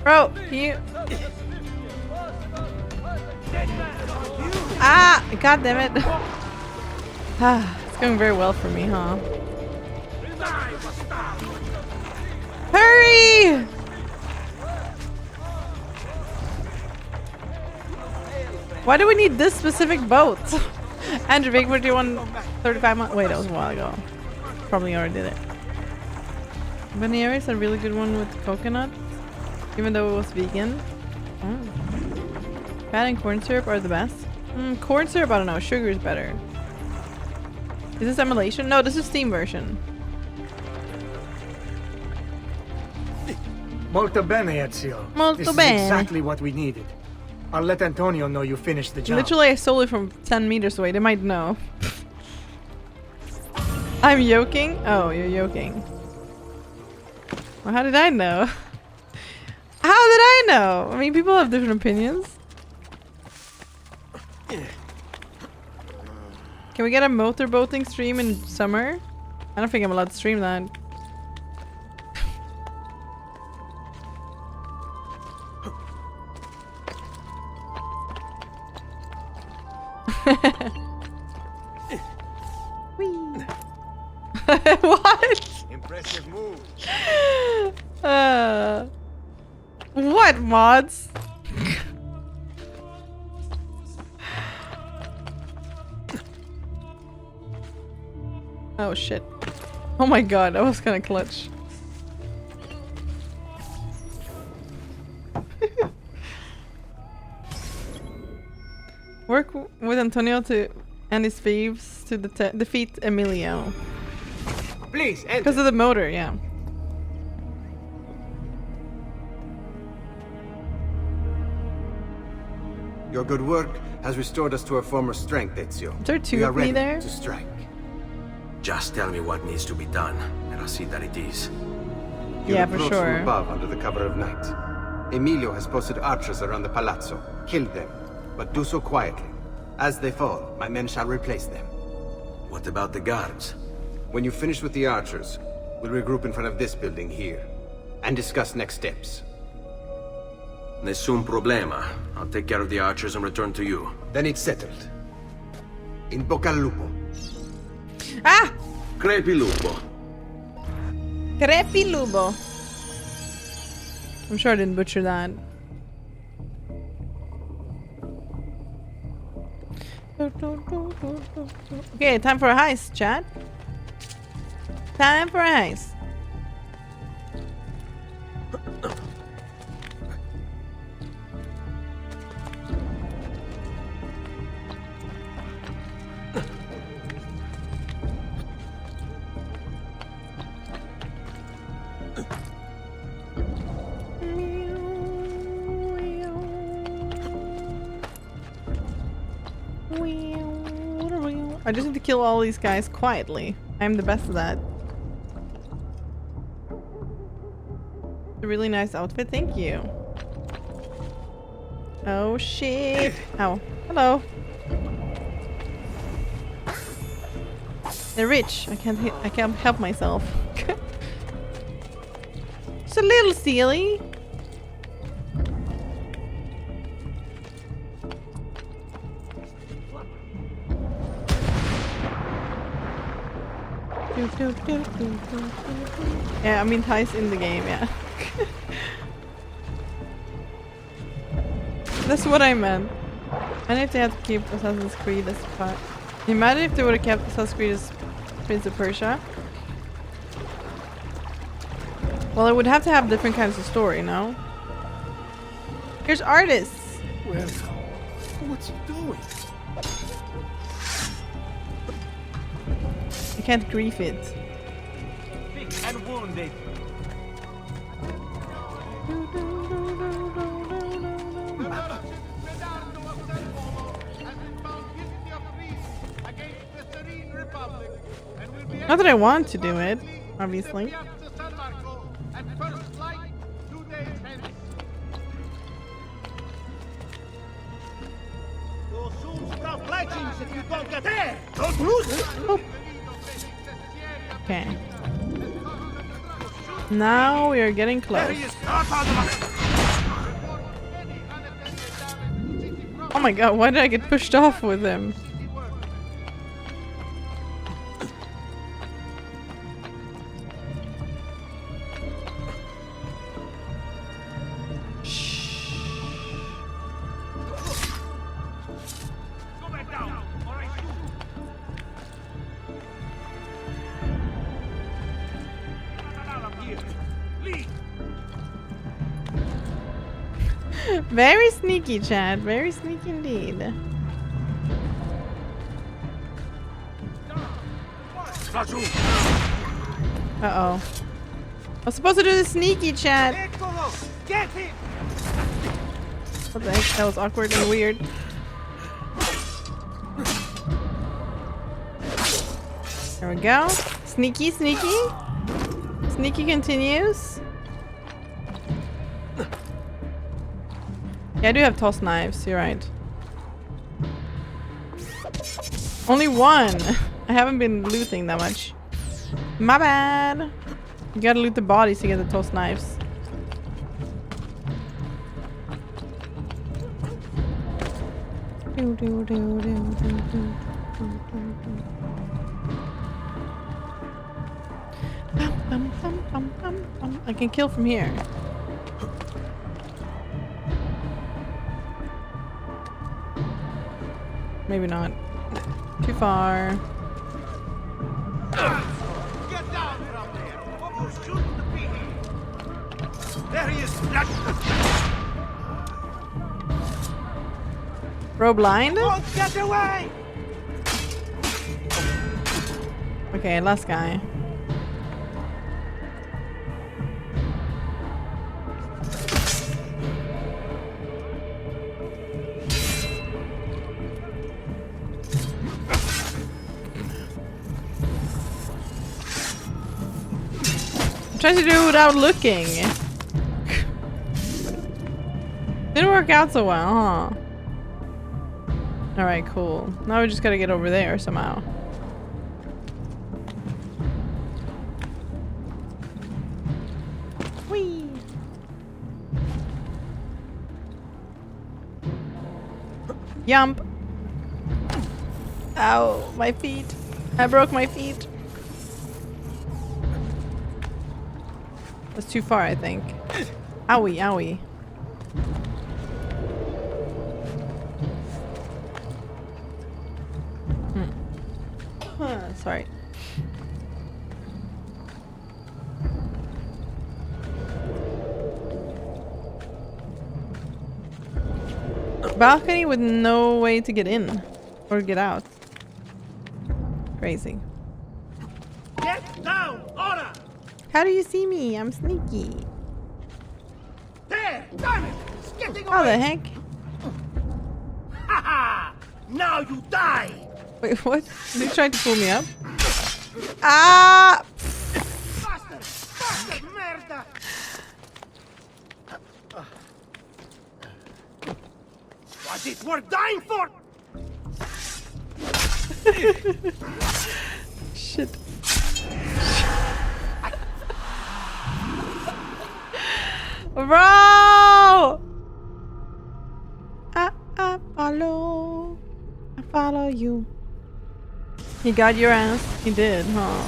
S1: Bro, you. Ah! God damn it. Ah, it's going very well for me, huh? Hurry! Why do we need this specific boat? Andrew, Big 4135 months. Wait, that was a while ago. Probably already did it. Ben & Jerry's a really good one with coconut, even though it was vegan. Fat and corn syrup are the best. Corn syrup, I don't know. Sugar is better. Is this emulation? No, this is Steam version.
S17: Molto bene, Ezio.
S1: Molto
S17: this
S1: bene.
S17: is exactly what we needed. I'll let Antonio know you finished the job.
S1: Literally, I stole it from 10 meters away. They might know. I'm yoking? Oh, you're yoking. Well, how did I know? How did I know? I mean, people have different opinions. Can we get a motorboating stream in summer? I don't think I'm allowed to stream that. What?
S3: Impressive move.
S1: What mods? Oh shit. Oh my god, that was kind of clutch. Work with Antonio to and his thieves to defeat Emilio.
S11: Please, enter.
S1: Because of the motor, yeah.
S11: Your good work has restored us to our former strength, Ezio.
S1: Is there two
S11: we are
S1: of me
S11: ready
S1: there?
S11: to strike.
S4: Just tell me what needs to be done, and I'll see that it is.
S11: You
S1: Yeah, for
S11: approach
S1: sure.
S11: from above under the cover of night. Emilio has posted archers around the palazzo. Kill them, but do so quietly. As they fall, my men shall replace them.
S4: What about the guards?
S11: When you finish with the archers, we'll regroup in front of this building here, and discuss next steps.
S4: Nessun problema. I'll take care of the archers and return to you.
S11: Then it's settled. In bocca al lupo.
S1: Ah!
S4: Crepi lupo.
S1: Crepi lupo. I'm sure I didn't butcher that. Okay, time for a heist, chat. Time for a heist. I just need to kill all these guys quietly. I'm the best at that. A really nice outfit, thank you. Oh shit. Oh, hello. They're rich. I can't help myself. It's a little silly. Yeah, I mean Heist in the game, yeah. That's what I meant. And if they had to keep Assassin's Creed as part. Imagine if they would have kept Assassin's Creed as Prince of Persia. Well, it would have to have different kinds of story, no? Here's artists.
S7: Well, what's he doing?
S1: I can't grief it.
S12: Sick and wounded.
S1: Not that I want to do it, obviously. Oh. Okay. Now we are getting close. Oh my god, why did I get pushed off with him? Very sneaky, Chad. Very sneaky indeed. Uh-oh. I was supposed to do the sneaky, Chad. What the heck? That was awkward and weird. There we go. Sneaky, sneaky. Sneaky continues. Yeah, I do have toss knives, you're right. Only one! I haven't been looting that much. My bad! You gotta loot the bodies to get the toss knives. I can kill from here. Maybe not. Too far.
S12: Get down from there! What was shooting the pea? There he is!
S1: Bro blind?
S12: Don't get away!
S1: Okay, last guy. I'm trying to do it without looking. Didn't work out so well, huh? Alright, cool. Now we just gotta get over there somehow. Whee! Yump! Ow, my feet. I broke my feet. That's too far, I think. Owie, owie. Sorry. Balcony with no way to get in or get out. Crazy.
S3: Get down, Ora!
S1: How do you see me? I'm sneaky.
S3: There! Damn it! It's getting away!
S1: How the heck?
S3: Haha! Now you die!
S1: Wait, what? They tried to pull me up? Ah!
S3: Faster! Faster, merda! Was it worth dying for?
S1: Shit. Bro! I follow you. He got your ass. He did, huh?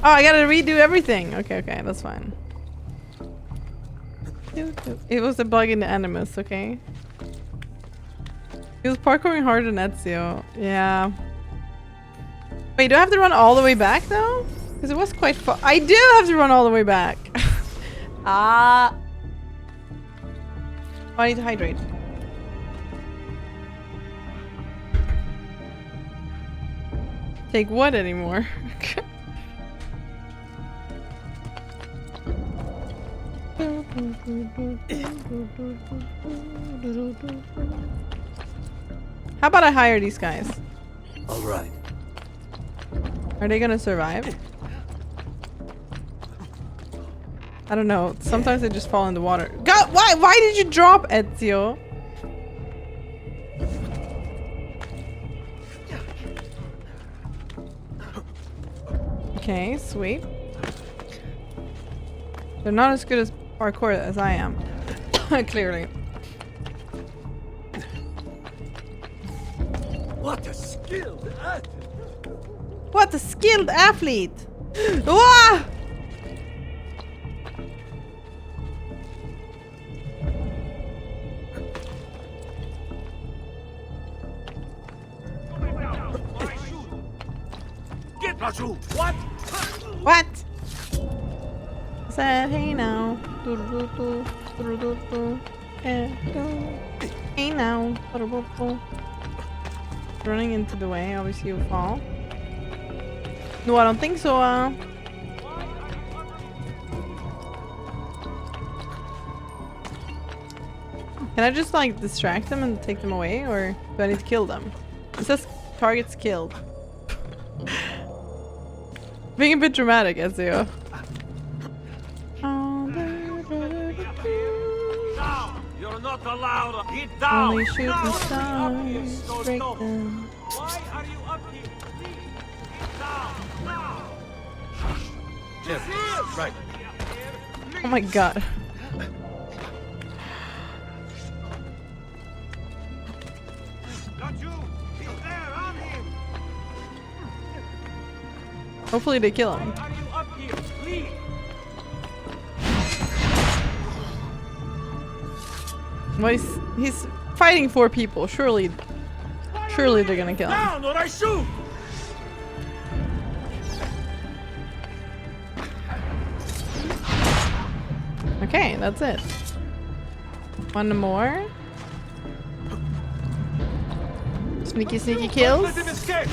S1: Oh, I gotta redo everything. Okay, that's fine. It was a bug in the Animus, okay? He was parkouring harder than Ezio. Yeah. Wait, do I have to run all the way back though? Because it was quite far. I do have to run all the way back. Ah. Oh, I need to hydrate. Take what anymore? How about I hire these guys?
S3: All right.
S1: Are they gonna survive? I don't know. Sometimes they just fall in the water. God, why did you drop, Ezio? Okay, sweet. They're not as good as parkour as I am. Clearly.
S3: What a skilled athlete!
S1: What a skilled athlete! Wah!
S3: What?
S1: What? I said, hey now. Hey now. Running into the way, obviously you fall. No, I don't think so. Can I just like distract them and take them away, or do I need to kill them? It says targets killed. Being a bit dramatic, Ezio.
S3: You're not allowed to get down.
S1: Only shooting stars break them.
S3: Why are you up here? Please, get down now.
S5: Right.
S1: Oh my god.
S3: Got you. He's there on him.
S1: Hopefully they kill him.
S3: Why are you up here? Please.
S1: Well, he's fighting 4 people. Surely they're gonna kill him.
S3: Down or I shoot.
S1: Okay, that's it. One more. Sneaky kills.
S3: Let him escape.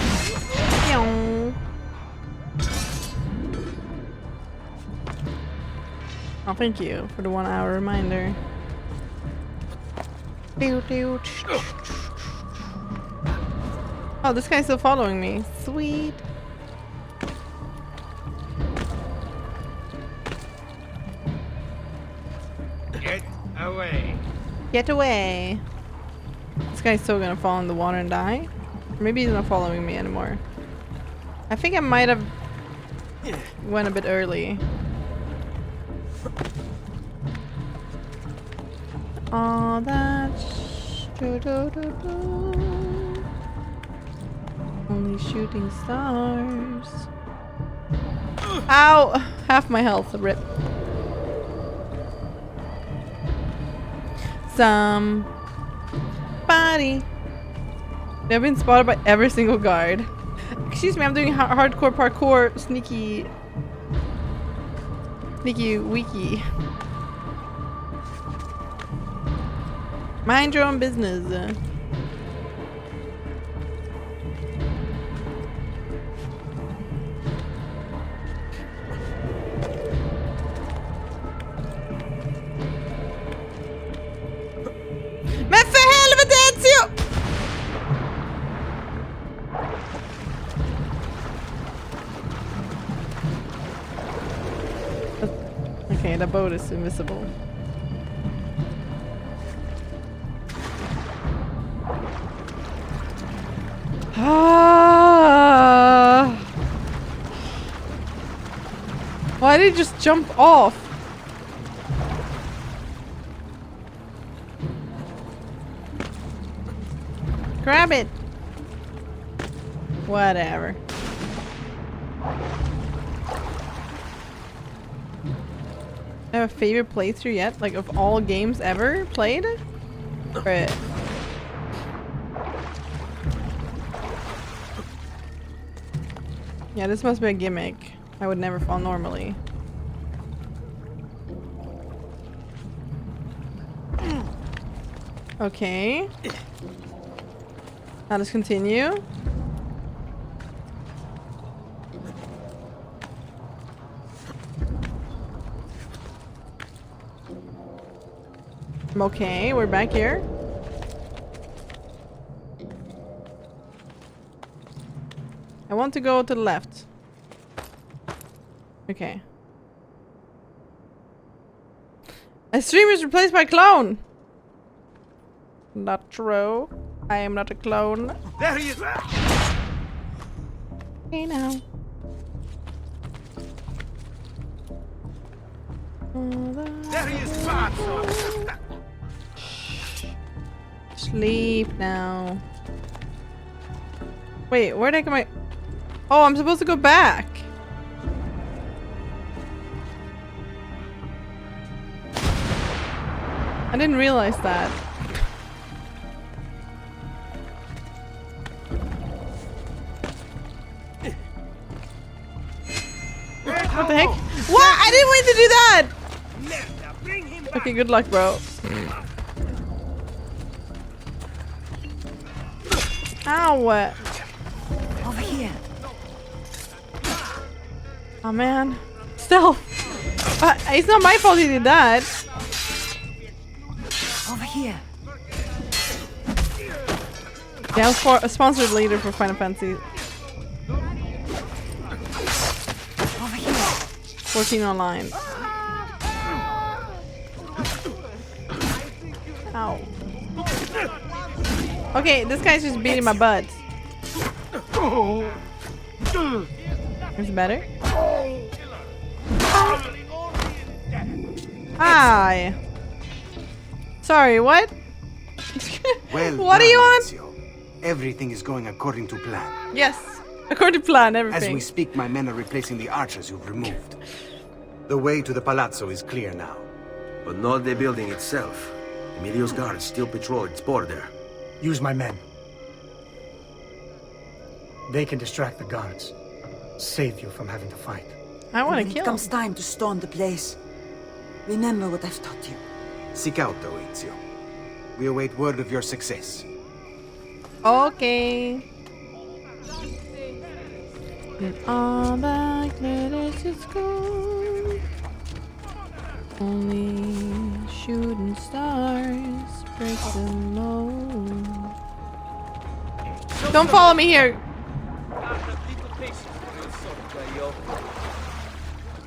S1: Oh, thank you for the 1 hour reminder. Oh, this guy's still following me. Sweet.
S3: Get away.
S1: Get away. This guy's still gonna fall in the water and die. Or maybe he's not following me anymore. I think I might have went a bit early. All that only shooting stars. Ow! Half my health, rip. Somebody. They've been spotted by every single guard. Excuse me, I'm doing hardcore parkour, sneaky wiki. Mind your own business. Men för helvete, Ezio! Okay, the boat is invisible. Why did he just jump off? Grab it. Whatever. I have a favorite playthrough yet? Like of all games ever played? Right. Yeah, this must be a gimmick. I would never fall normally. Okay. Now let's continue. Okay, we're back here. I want to go to the left. Okay. A streamer is replaced by a clone. Not true. I am not a clone.
S3: There he is.
S1: Hey now.
S3: There he is. Palazzo.
S1: Sleep now. Wait, where the heck am I? Oh, I'm supposed to go back. I didn't realize that. What the heck? What? I didn't wait to do that! Okay, good luck, bro. Ow!
S9: Over here.
S1: Oh man. Stealth! It's not my fault he did that.
S9: Over here.
S1: Yeah, I was a sponsored leader for Final Fantasy.
S9: Over here.
S1: 14 online. Ow. Okay, this guy's just beating my butt. Is it better? Hi. Sorry, what?
S11: Well
S1: what do you want?
S11: Ezio. Everything is going according to plan.
S1: Yes, according to plan, everything.
S11: As we speak, my men are replacing the archers you've removed. The way to the Palazzo is clear now.
S4: But not the building itself. Emilio's guards still patrol its border.
S17: Use my men. They can distract the guards. Save you from having to fight.
S1: I want to
S9: When
S1: kill
S9: it comes time to storm the place, remember what I've taught you.
S11: Seek out, though, Ezio. We await word of your success.
S1: Okay. And all that glitters is gold. Only shooting stars break the mold. Don't follow me here.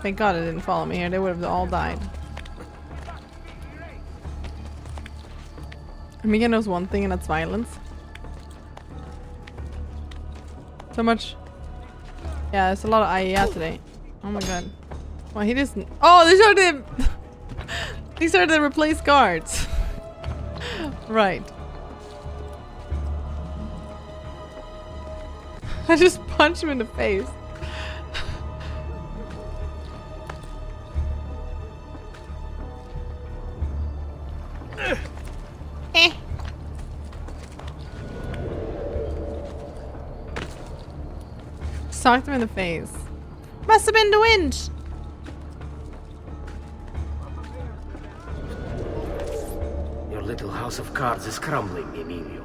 S1: Thank God it didn't follow me here. They would have all died. Amiga knows one thing, and that's violence. So much. Yeah, there's a lot of IEA today. Oh my God. Well, he just. Oh, they started. They started to replace guards. Right. I just punched him in the face. Socked him in the face. Must have been the wind.
S3: Your little house of cards is crumbling, Emilio.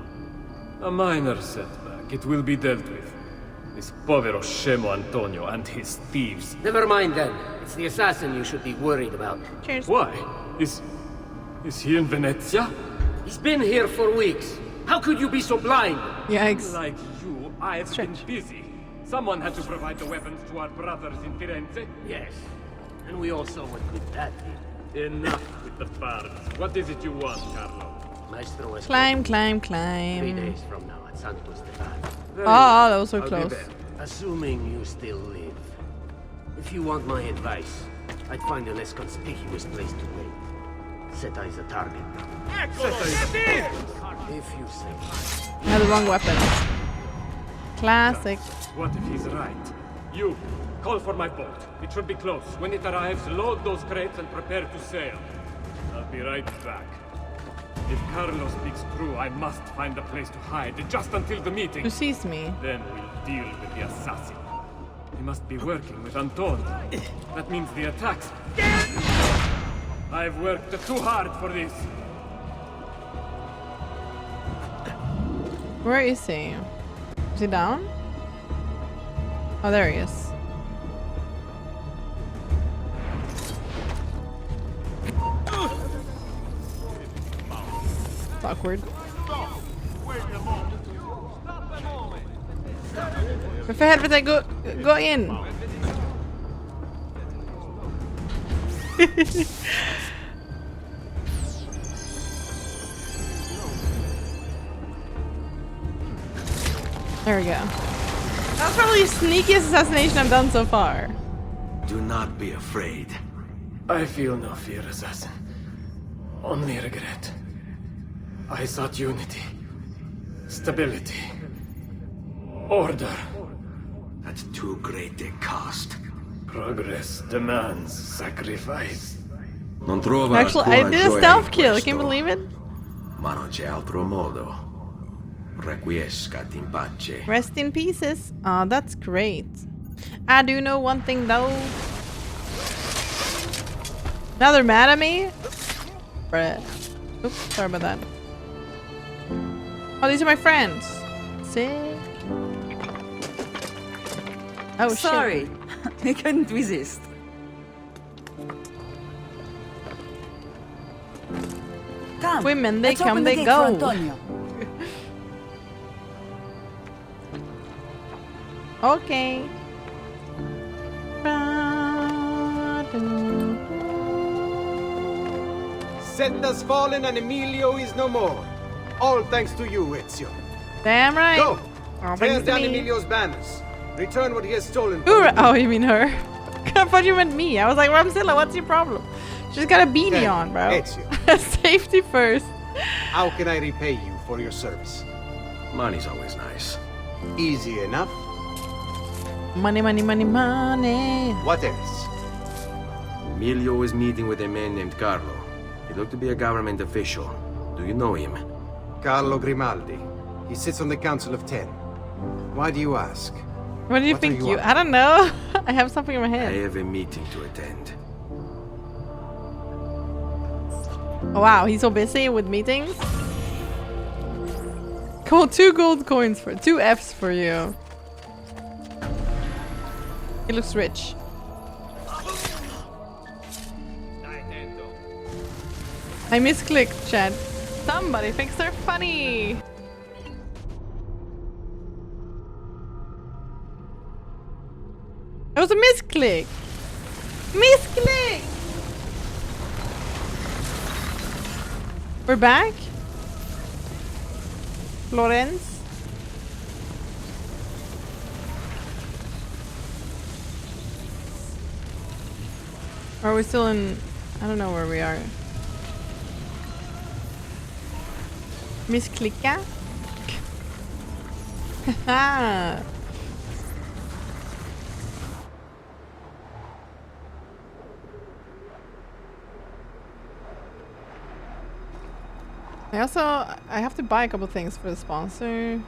S8: A minor setback. It will be dealt with. This povero scemo Antonio and his thieves.
S3: Never mind then. It's the assassin you should be worried about.
S1: Cheers.
S8: Why? Is he in Venezia?
S3: He's been here for weeks. How could you be so blind?
S1: Yikes.
S8: Like you, I've been busy. Someone had to provide the weapons to our brothers in Firenze.
S3: Yes. And we all saw what good that did.
S8: Enough with the farms. What is it you want, Carlo?
S3: Maestro escort.
S1: Climb.
S3: 3 days from now at Santo Stefano.
S1: Oh, that was so close.
S3: Assuming you still live. If you want my advice, I'd find a less conspicuous place to wait. Seta is a target. If you say.
S1: I had the wrong weapon. Classic.
S8: What if he's right? You, call for my boat. It should be close. When it arrives, load those crates and prepare to sail. I'll be right back. If Carlo speaks true, I must find a place to hide just until the meeting.
S1: Who sees me?
S8: Then we'll deal with the assassin. He must be working with Antonio. That means the attacks. I've worked too hard for this.
S1: Where is he? Is he down? Oh, there he is. It's awkward. Men för helvete, gå in! There we go. That's probably the sneakiest assassination I've done so far.
S4: Do not be afraid.
S8: I feel no fear, assassin. Only regret. I sought unity, stability, order.
S4: At too great a cost.
S8: Progress demands sacrifice.
S4: Non trova
S1: Actually, I did a stealth kill. Can you believe it?
S4: Ma non c'è altro modo. Requiescat in pace.
S1: Rest in pieces. Oh, that's great. I do know one thing though. Now they're mad at me? Bruh. Oops, sorry about that. Oh, these are my friends. Sick. Oh,
S9: sorry.
S1: Shit.
S9: I couldn't resist. Come.
S1: Women, they
S9: let's
S1: come,
S9: open the
S1: they
S9: gate
S1: go.
S9: for Antonio.
S1: Okay.
S11: Seta's fallen and Emilio is no more. All thanks to you, Ezio.
S1: Damn right.
S11: Go!
S1: All
S11: Tear
S1: thanks to
S11: down
S1: me.
S11: Emilio's banners. Return what he has stolen.
S1: Oh, you mean her? I thought you meant me. I was like, Ramzilla, what's your problem? She's got a beanie on, bro.
S11: Ezio.
S1: Safety first.
S11: How can I repay you for your service?
S4: Money's always nice.
S11: Easy enough.
S1: Money, money, money, money.
S11: What else?
S4: Emilio is meeting with a man named Carlo. He looked to be a government official. Do you know him?
S11: Carlo Grimaldi. He sits on the Council of 10. Why do you ask?
S1: What do you think you... I don't know. I have something in my
S4: I
S1: head.
S4: have a meeting to attend.
S1: Oh, wow, he's so busy with meetings. Cool, 2 gold coins for 2 Fs for you. He looks rich. I misclicked, chat. Somebody thinks they're funny. It was a misclick. Misclick. We're back. Florence. Or are we still in... I don't know where we are. MissMikkaa? Haha! I have to buy a couple things for the sponsor.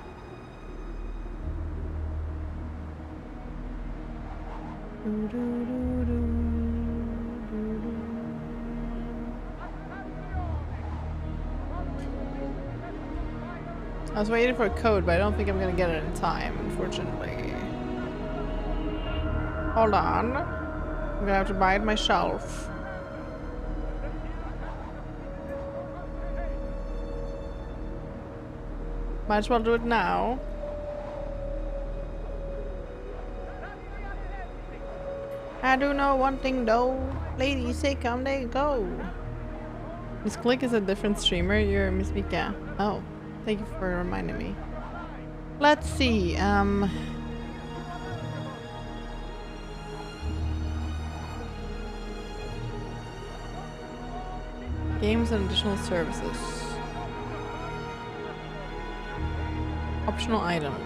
S1: I was waiting for a code, but I don't think I'm gonna get it in time, unfortunately. Hold on. I'm gonna have to buy it myself. Might as well do it now. I do know one thing though. Ladies say come, they go. Miss Click is a different streamer. You're MissMikkaa. Oh. Thank you for reminding me. Let's see, games and additional services. Optional items.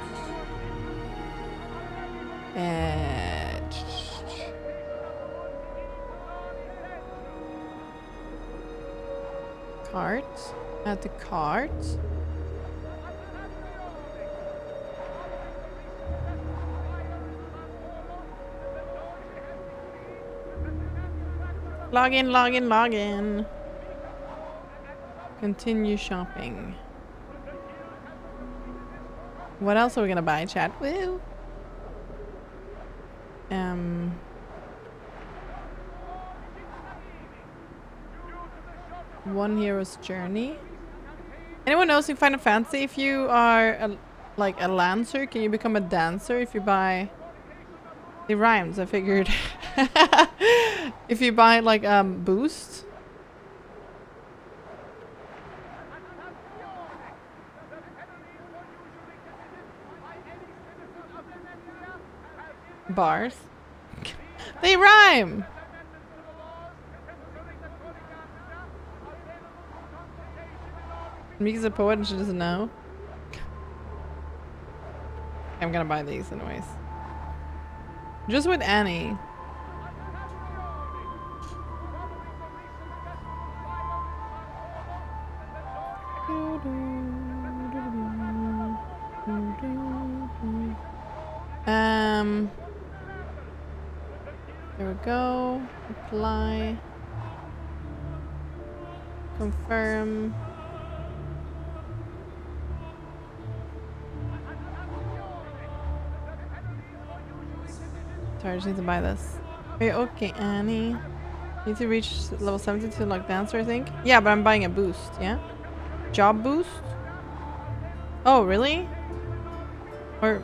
S1: Carts. Add to carts. Log in, log in, log in. Continue shopping. What else are we gonna buy, chat? Woo! One hero's journey. Anyone knows in Final Fantasy if you are like a lancer, can you become a dancer if you buy... It rhymes, I figured. If you buy like boost. Bars. They rhyme. Mika's a poet and she doesn't know. I'm gonna buy these anyways. Just with Annie. There we go. Apply. Confirm. Sorry, I just need to buy this. Wait, okay, Annie. Need to reach level 70 to like dancer, I think. Yeah, but I'm buying a boost, yeah? Job boost? Oh, really? Or...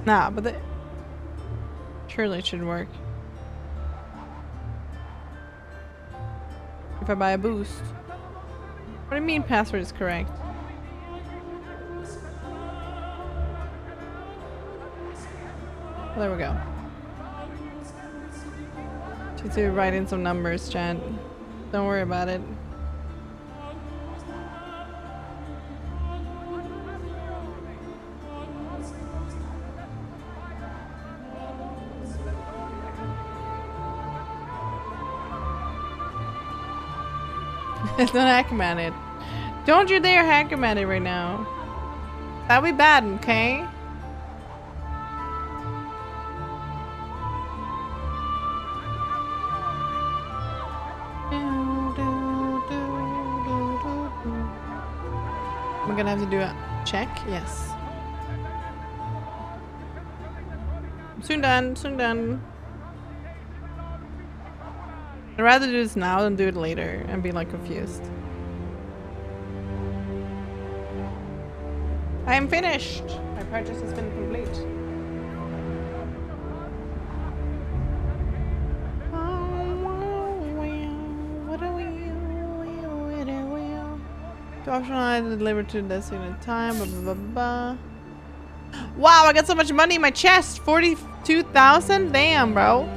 S1: Nah, but surely it should work. If I buy a boost. What do you mean password is correct? Well, there we go. Just to write in some numbers, chat. Don't worry about it. Don't hackman it. Don't you dare hackman it right now. That'd be bad, okay? I'm gonna have to do a check. Yes. Soon done. Soon done. I'd rather do this now than do it later and be like confused. I am finished. My purchase has been complete. To optional delivered to the designated time. Blah, blah, blah, blah. Wow, I got so much money in my chest. 42,000. Damn, bro.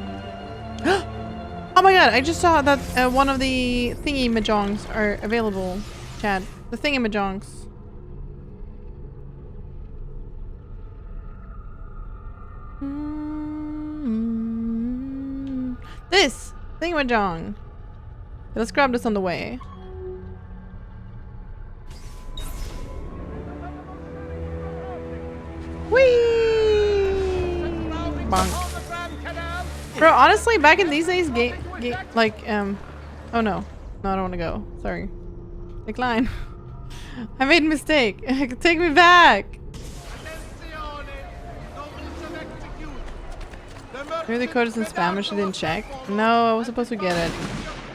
S1: Oh my god, I just saw that one of the thingy majongs are available. Chad, the thingy majongs. This thingy majong. Let's grab this on the way. Whee! Bonk. Bro, honestly, back in these days, like, oh no. No, I don't want to go. Sorry. Decline. I made a mistake. Take me back! Maybe the code is in Spanish, I didn't check. No, I was supposed to get it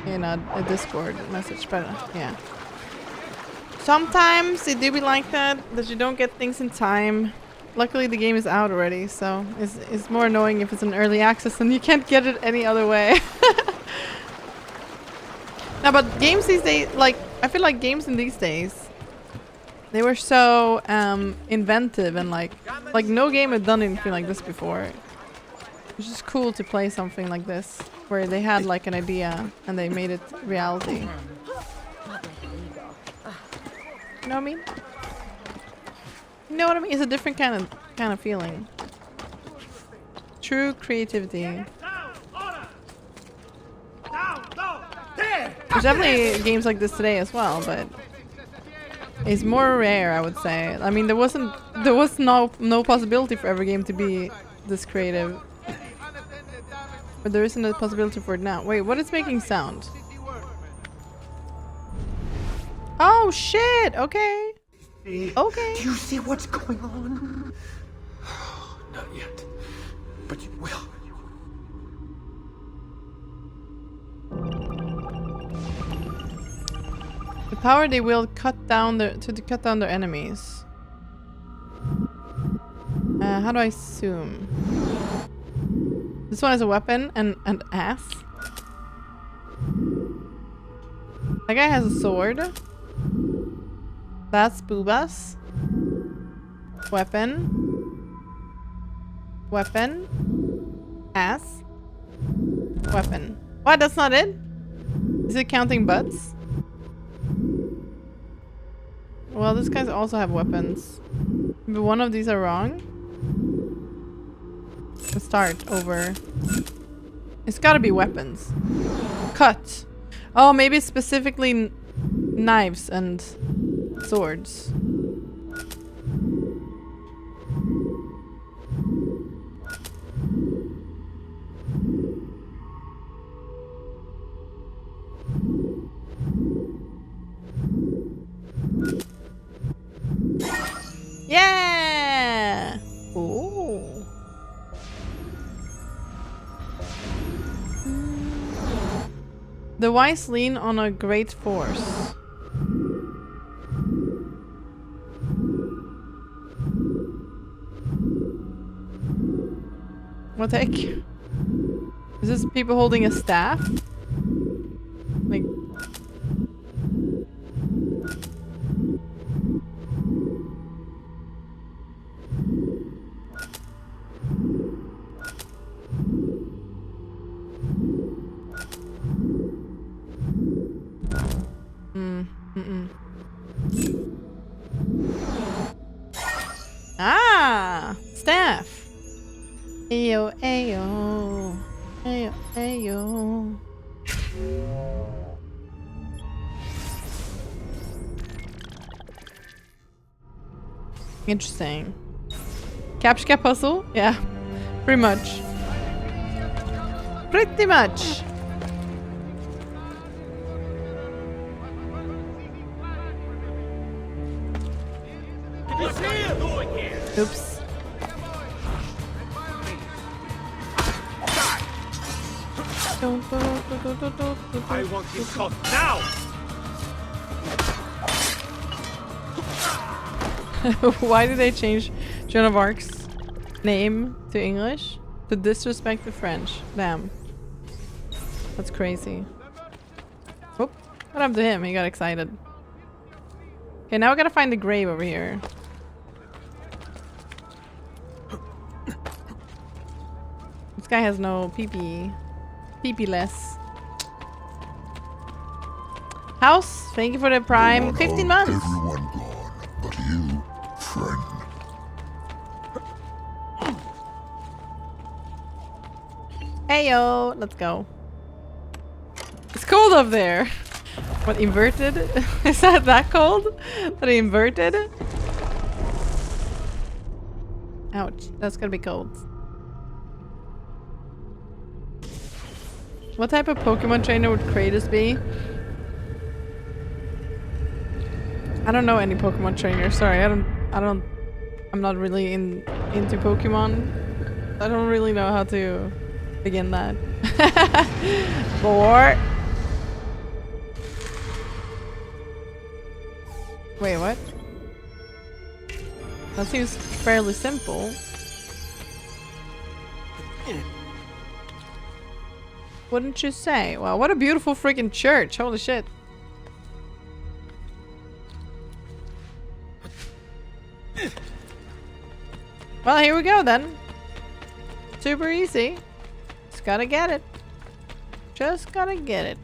S1: in a Discord message, but yeah. Sometimes it do be like that you don't get things in time. Luckily the game is out already, so it's more annoying if it's an early access and you can't get it any other way. No, but games these days, like, I feel like games in these days, they were so inventive and like no game had done anything like this before. It's just cool to play something like this, where they had like an idea and they made it reality. You know what I mean? You know what I mean? It's a different kind of feeling. True creativity. There's definitely games like this today as well, but it's more rare, I would say. I mean, there was no possibility for every game to be this creative. But there isn't a possibility for it now. Wait, what is making sound? Oh shit! Okay. Okay.
S7: Do you see what's going on? Not yet. But you will.
S1: The power they will cut down their enemies. How do I zoom? This one has a weapon and an ass. That guy has a sword. That's boobas. Weapon. Weapon. Ass. Weapon. What? That's not it? Is it counting butts? Well, these guys also have weapons. But one of these are wrong. Let's start over. It's gotta be weapons. Cut. Oh, maybe specifically knives and swords. Yeah! Ooh. The wise lean on a great force. What the heck? Is this people holding a staff? Like... Ah! Staff! Ayo, ayo. Ayo, ayo. Interesting. Captcha puzzle? Yeah. Pretty much. Pretty much. Oops.
S8: I want you caught now!
S1: Why did they change Joan of Arc's name to English? To disrespect the French. Damn. That's crazy. Oop. What happened to him? He got excited. Okay, now we gotta find the grave over here. This guy has no pee-pee. Pee-pee-less. House, thank you for the prime 15 months.
S10: Everyone gone, but you, friend.
S1: Hey yo, let's go. It's cold up there. What, inverted? Is that cold? That inverted? Ouch, that's gonna be cold. What type of Pokemon trainer would Kratos be? I don't know any Pokemon trainer. Sorry, I'm not really into Pokemon. I don't really know how to begin that. 4. Wait, what? That seems fairly simple. Wouldn't you say? Wow, what a beautiful freaking church. Holy shit. Well, here we go then. Super easy. Just gotta get it. Just gotta get it.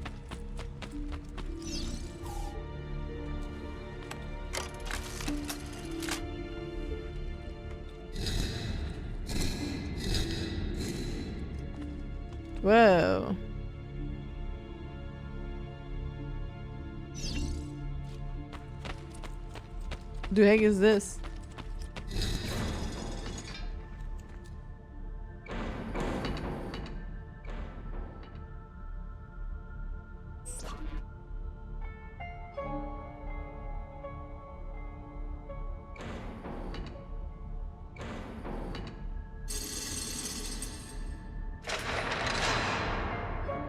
S1: Whoa. The heck is this?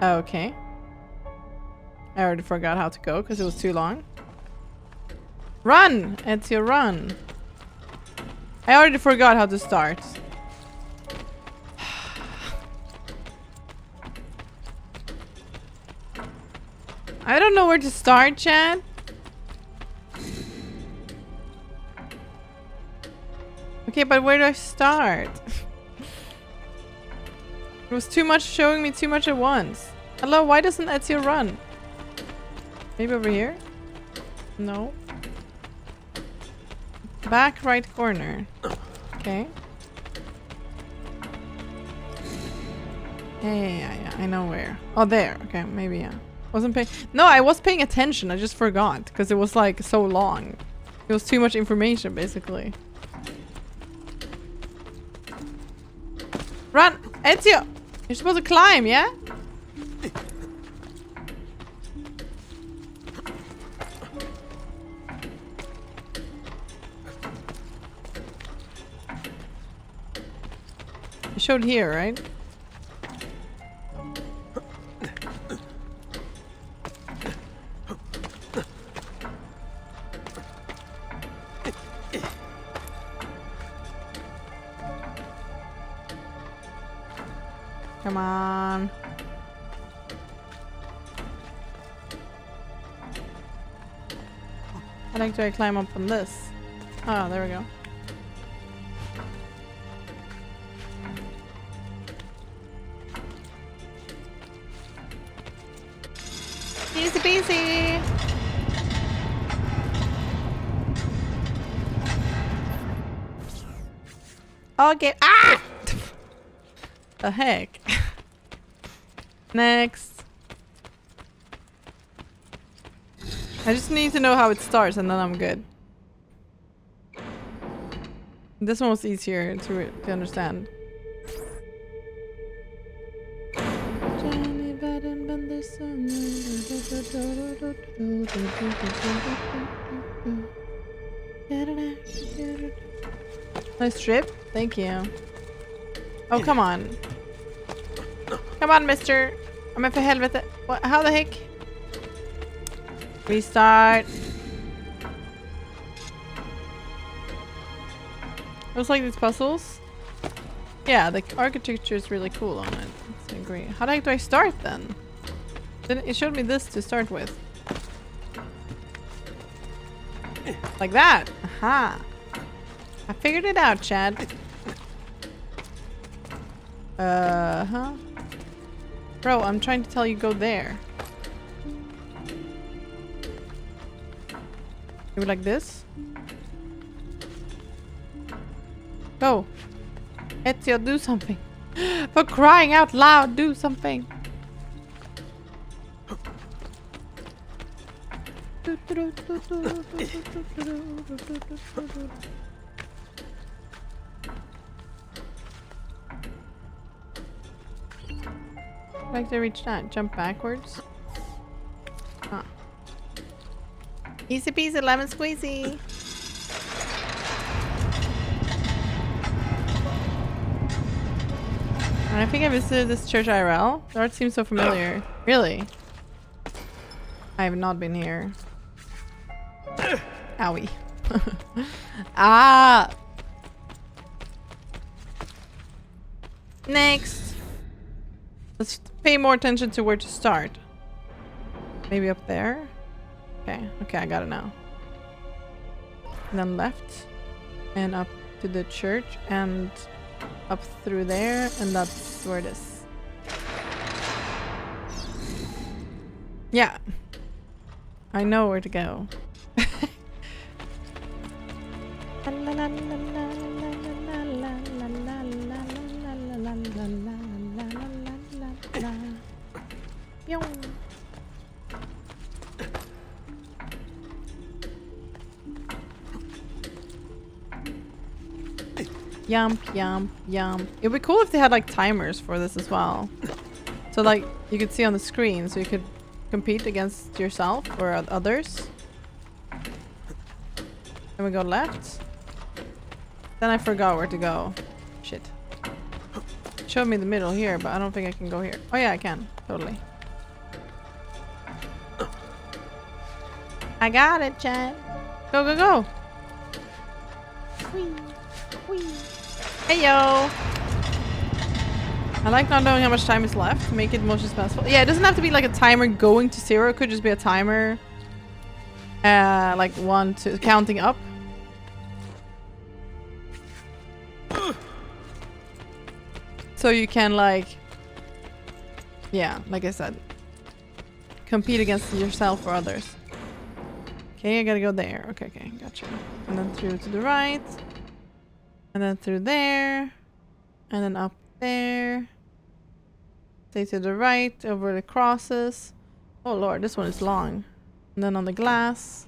S1: Okay. I already forgot how to go because it was too long. Run! Ezio, run! I already forgot how to start. I don't know where to start, Chad. Okay, but where do I start? It was too much, showing me too much at once. Hello, why doesn't Ezio run? Maybe over here? No. Back right corner. Okay. Yeah, I know where. Oh, there. Okay, maybe, yeah. Wasn't paying. No, I was paying attention. I just forgot because it was like so long. It was too much information, basically. Run! Ezio! You're supposed to climb, yeah? You showed here, right? Come on. How do I climb up on this? Oh, there we go. Easy peasy. Okay. Ah! The heck? Next. I just need to know how it starts and then I'm good. This one was easier to understand. Nice trip. Thank you. Oh, come on. Come on, mister. Men för helvete. What? How the heck? Restart. It's like these puzzles. Yeah, the architecture is really cool on it. I agree. How the heck do I start then? It showed me this to start with. Like that. Aha. I figured it out, Chad. Huh? Bro, I'm trying to tell you go there. Maybe like this? Go. Ezio, do something. For crying out loud, do something. Like to reach that, jump backwards. Huh. Easy peasy lemon squeezy. I think I visited this church IRL. The art seems so familiar. Really? I have not been here. Owie. Ah! Next! Let's pay more attention to where to start. Maybe up there? Okay, okay, I got it now. And then left. And up to the church and up through there, and that's where it is. Yeah. I know where to go. Yump, yump, yump. It'd be cool if they had like timers for this as well. So like you could see on the screen, so you could compete against yourself or others. And we go left. Then I forgot where to go. Shit. It showed me the middle here, but I don't think I can go here. Oh yeah, I can. Totally. I got it, Chad. Go, go, go. Whee. Whee. Hey yo! I like not knowing how much time is left to make it most successful. Yeah, it doesn't have to be like a timer going to 0. It could just be a timer. Like 1, 2, counting up. So you can like... Yeah, like I said. Compete against yourself or others. Okay, I gotta go there. Okay, okay, gotcha. And then through to the right. And then through there. And then up there. Stay to the right, over the crosses. Oh lord, this one is long. And then on the glass.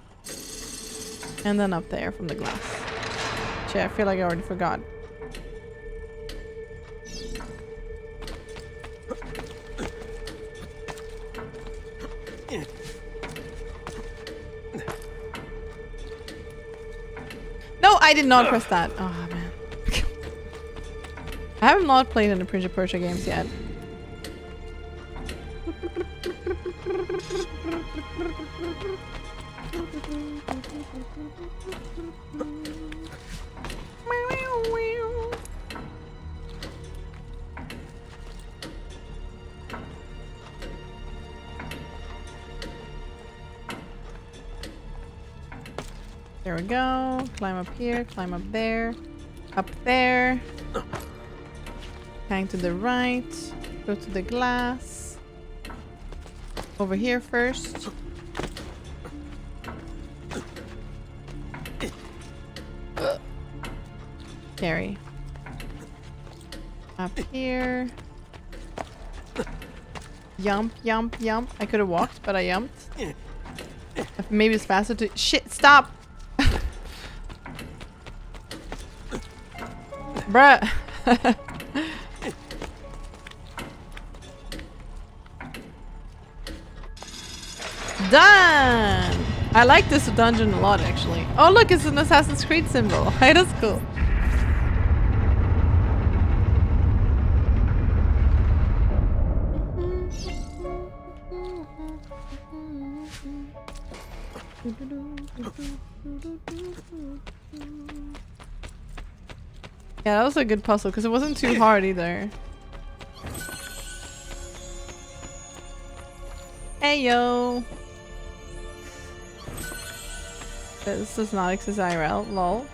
S1: And then up there from the glass. Shit, I feel like I already forgot. No, I did not press that. Oh man. I have not played any Prince of Persia games yet. There we go. Climb up here, climb up there, up there. Hang to the right, go to the glass. Over here first. Carry. Up here. Yump, yump, yump. I could have walked, but I jumped. Maybe it's faster to... Shit, stop! Bruh. Done! I like this dungeon a lot, actually. Oh, look, it's an Assassin's Creed symbol. Hey, that's cool. Yeah, that was a good puzzle because it wasn't too hard either. Hey yo! This does not exist IRL, lol.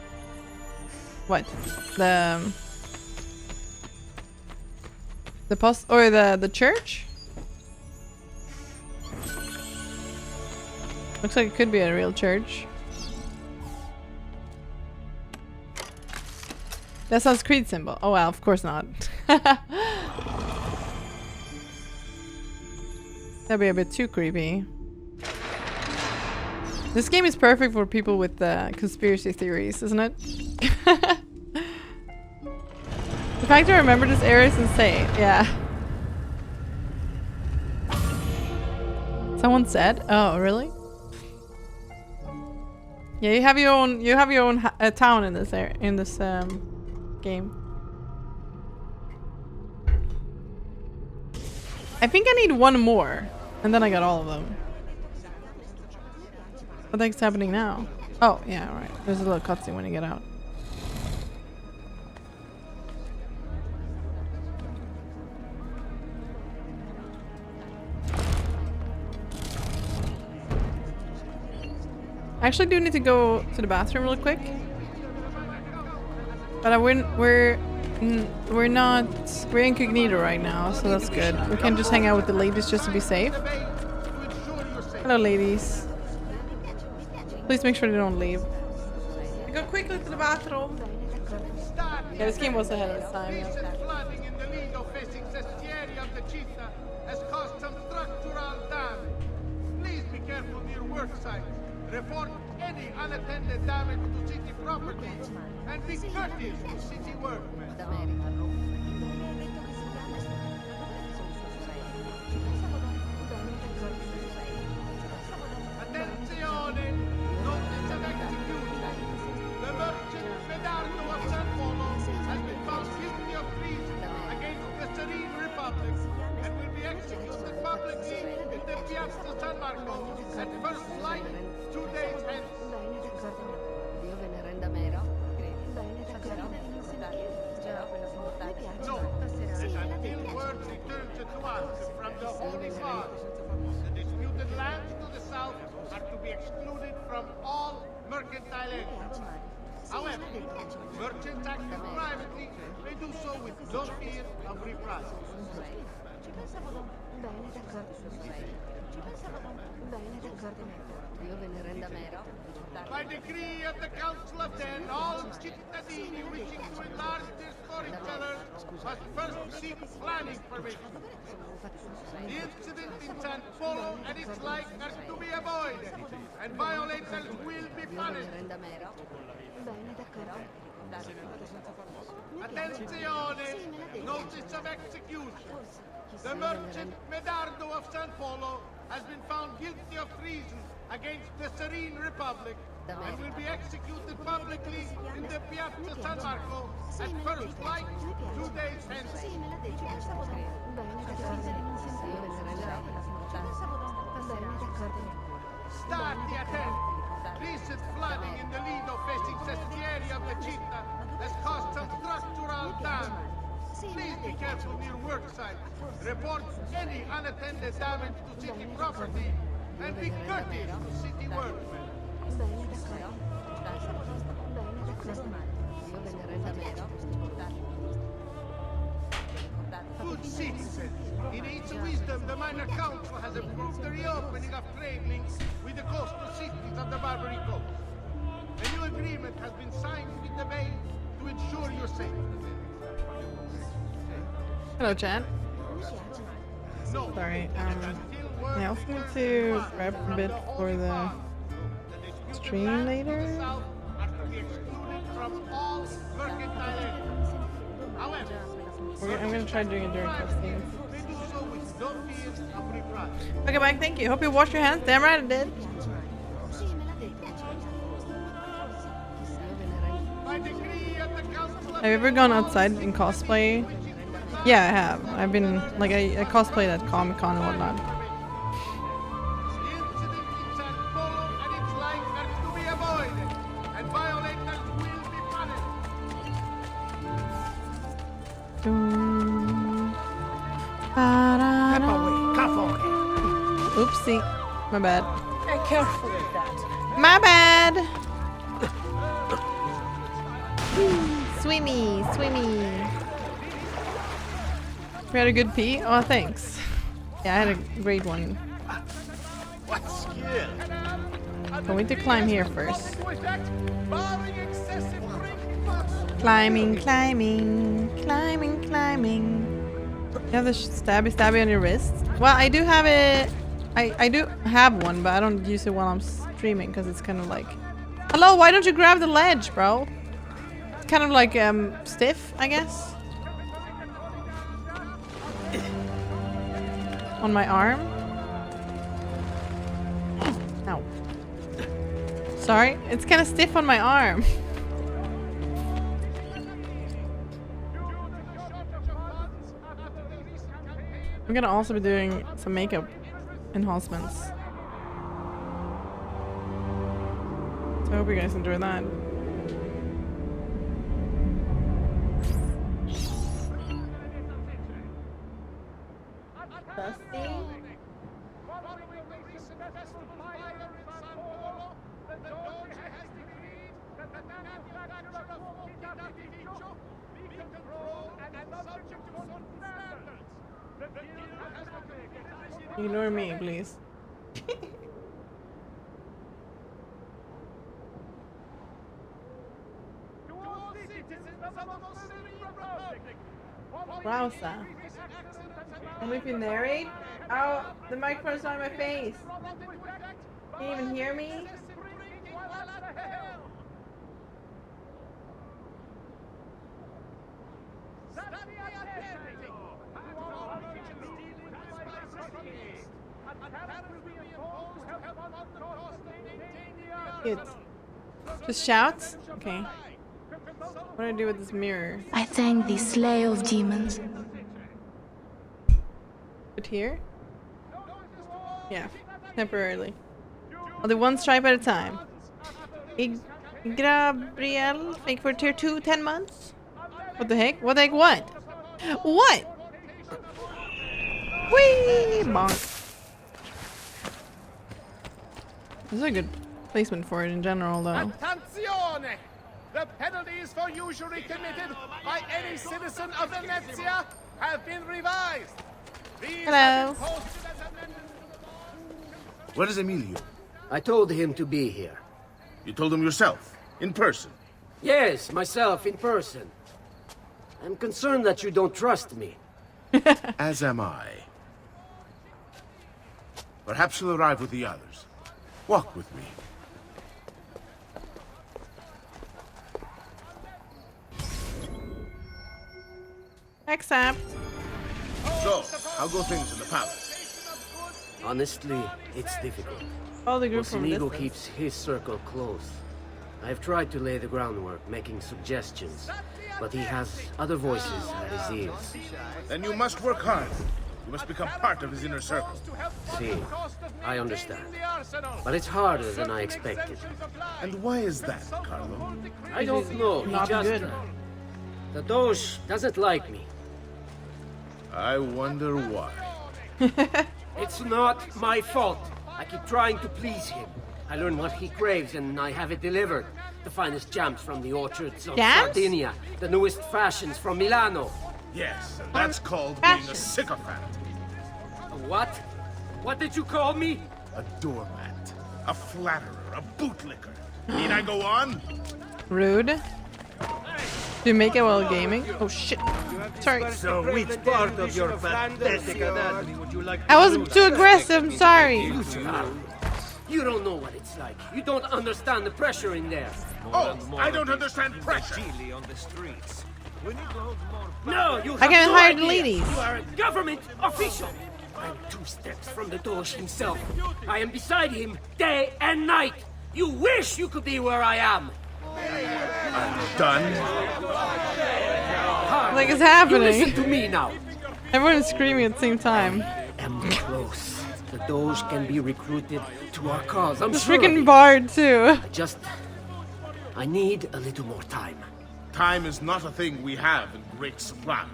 S1: What? The post or the church? Looks like it could be a real church. That sounds Creed symbol. Oh well, of course not. That'd be a bit too creepy. This game is perfect for people with conspiracy theories, isn't it? The fact I remember this area is insane. Yeah. Someone said, "Oh, really?" Yeah, you have your own town in this area, in this game. I think I need one more, and then I got all of them. What the heck's happening now? Oh, yeah, alright. There's a little cutscene when you get out. I actually do need to go to the bathroom real quick. But we're incognito right now, so that's good. We can just hang out with the ladies just to be safe. Hello, ladies. Please make sure they don't leave. Go quickly to the bathroom. Yeah, this game was ahead of its time.
S3: Recent flooding in the Lido facing Sestieri of the Città has caused some structural damage. Please be careful near work sites. Report any unattended damage to city property and be courteous to city workmen. Attenzione! Notice of execution. The merchant Leonardo of San Polo has been found guilty of treason against the Serene Republic and will be executed publicly in the Piazza San Marco at first light 2 days hence. No, and until word returns to us from the Holy Father, the disputed lands to the south are to be excluded from all mercantile entrance. However, merchants acting privately may do so with no fear of reprisal. By decree of the Council of Ten, all cittadini wishing to enlarge their storytellers must first seek planning permission. The incident in San Polo and its like are to be avoided, and violators will be punished. Attenzione! Notice of execution. The merchant Leonardo of San Polo has been found guilty of treason against the Serene Republic and will be executed publicly in the Piazza San Marco at first light 2 days hence. Stati attenti! Recent flooding in the Lido facing Sestieri of the Città has caused some structural damage. Please be careful near work sites. Report any unattended damage to city property and be courteous to city workmen. Good citizens, in its wisdom, the Minor Council has approved the reopening of trade links with the coastal cities of the Barbary Coast. A new agreement has been signed with the Bay to ensure your safety.
S1: Hello, Chad. Sorry, I also need to prep a bit for the stream later. I'm gonna try doing it during cutscenes. Okay, Mike, thank you. Hope you washed your hands. Damn right I did. Have you ever gone outside in cosplay? Yeah, I have. I've been, like, I cosplayed at Comic-Con and whatnot. Oopsie. My bad.
S21: Be careful with that.
S1: My bad. Swimmy, swimmy. We had a good pee? Oh, thanks. Yeah, I had a great one.
S3: What skill?
S1: Going to climb here first. Climbing, climbing, climbing, climbing. You have the stabby on your wrist? Well, I do have it. I do have one, but I don't use it while I'm streaming because it's kind of like... Hello, why don't you grab the ledge, bro? It's kind of like stiff, I guess. On my arm. Ow. Sorry, it's kind of stiff on my arm. I'm gonna also be doing some makeup enhancements. So I hope you guys enjoy that. Dusty. Ignore me, please. Rosa. Only if you narrate? Oh, the microphone's not in my face. Can you even hear me? Good. Just shouts? Okay. What do I do with this mirror?
S6: I thank the slayer of demons.
S1: Put here? Yeah, temporarily. I'll do one stripe at a time. Gabriel, thank you for tier 2, 10 months. What the heck? What the heck? What? What? Whee! Bonk. This is a good placement for it in general, though.
S3: Attenzione! The penalties for usury committed by any citizen of Venezia have been revised. These
S1: Hello.
S20: Where is Emilio?
S22: I told him to be here.
S20: You told him yourself? In person?
S22: Yes, myself, in person. I'm concerned that you don't trust me.
S20: As am I. Perhaps you'll arrive with the others. Walk with me.
S1: Accept.
S20: So, how go things in the palace?
S22: Honestly, it's difficult.
S1: All the group from
S22: Ego
S1: distance.
S22: keeps his circle close. I've tried to lay the groundwork, making suggestions, but he has other voices at his ears.
S20: Then you must work hard. You must become part of his inner circle.
S22: See, I understand. But it's harder than I expected.
S20: And why is that, Carlo?
S22: I don't know. He
S1: Not
S22: just...
S1: good.
S22: The Doge doesn't like me.
S20: I wonder why.
S22: It's not my fault. I keep trying to please him. I learn what he craves and I have it delivered. The finest jams from the orchards of Sardinia. The newest fashions from Milano.
S20: Yes, and that's called being a sycophant.
S22: What? What did you call me?
S20: A doormat, a flatterer, a bootlicker. Need I go on?
S1: Rude. Do you make it while gaming? Oh shit. Sorry.
S12: So which part of your fantastic anatomy would you like
S1: I was too aggressive, I'm sorry.
S22: You don't know what it's like. You don't understand the pressure in there.
S20: Oh, I don't understand pressure.
S12: on the streets.
S22: No, you have
S1: I can
S22: no
S1: hire the
S22: idea.
S1: ladies.
S22: You are a government official. I'm 2 steps from the Doge himself. I am beside him day and night. You wish you could be where I am.
S20: I'm done.
S1: Like it's happening.
S22: You listen to me now.
S1: Everyone's screaming at the same time.
S22: I'm close. The Doge can be recruited to our cause. I'm
S1: This
S22: sure.
S1: freaking bard too.
S22: I need a little more time.
S20: Time is not a thing we have in great supply.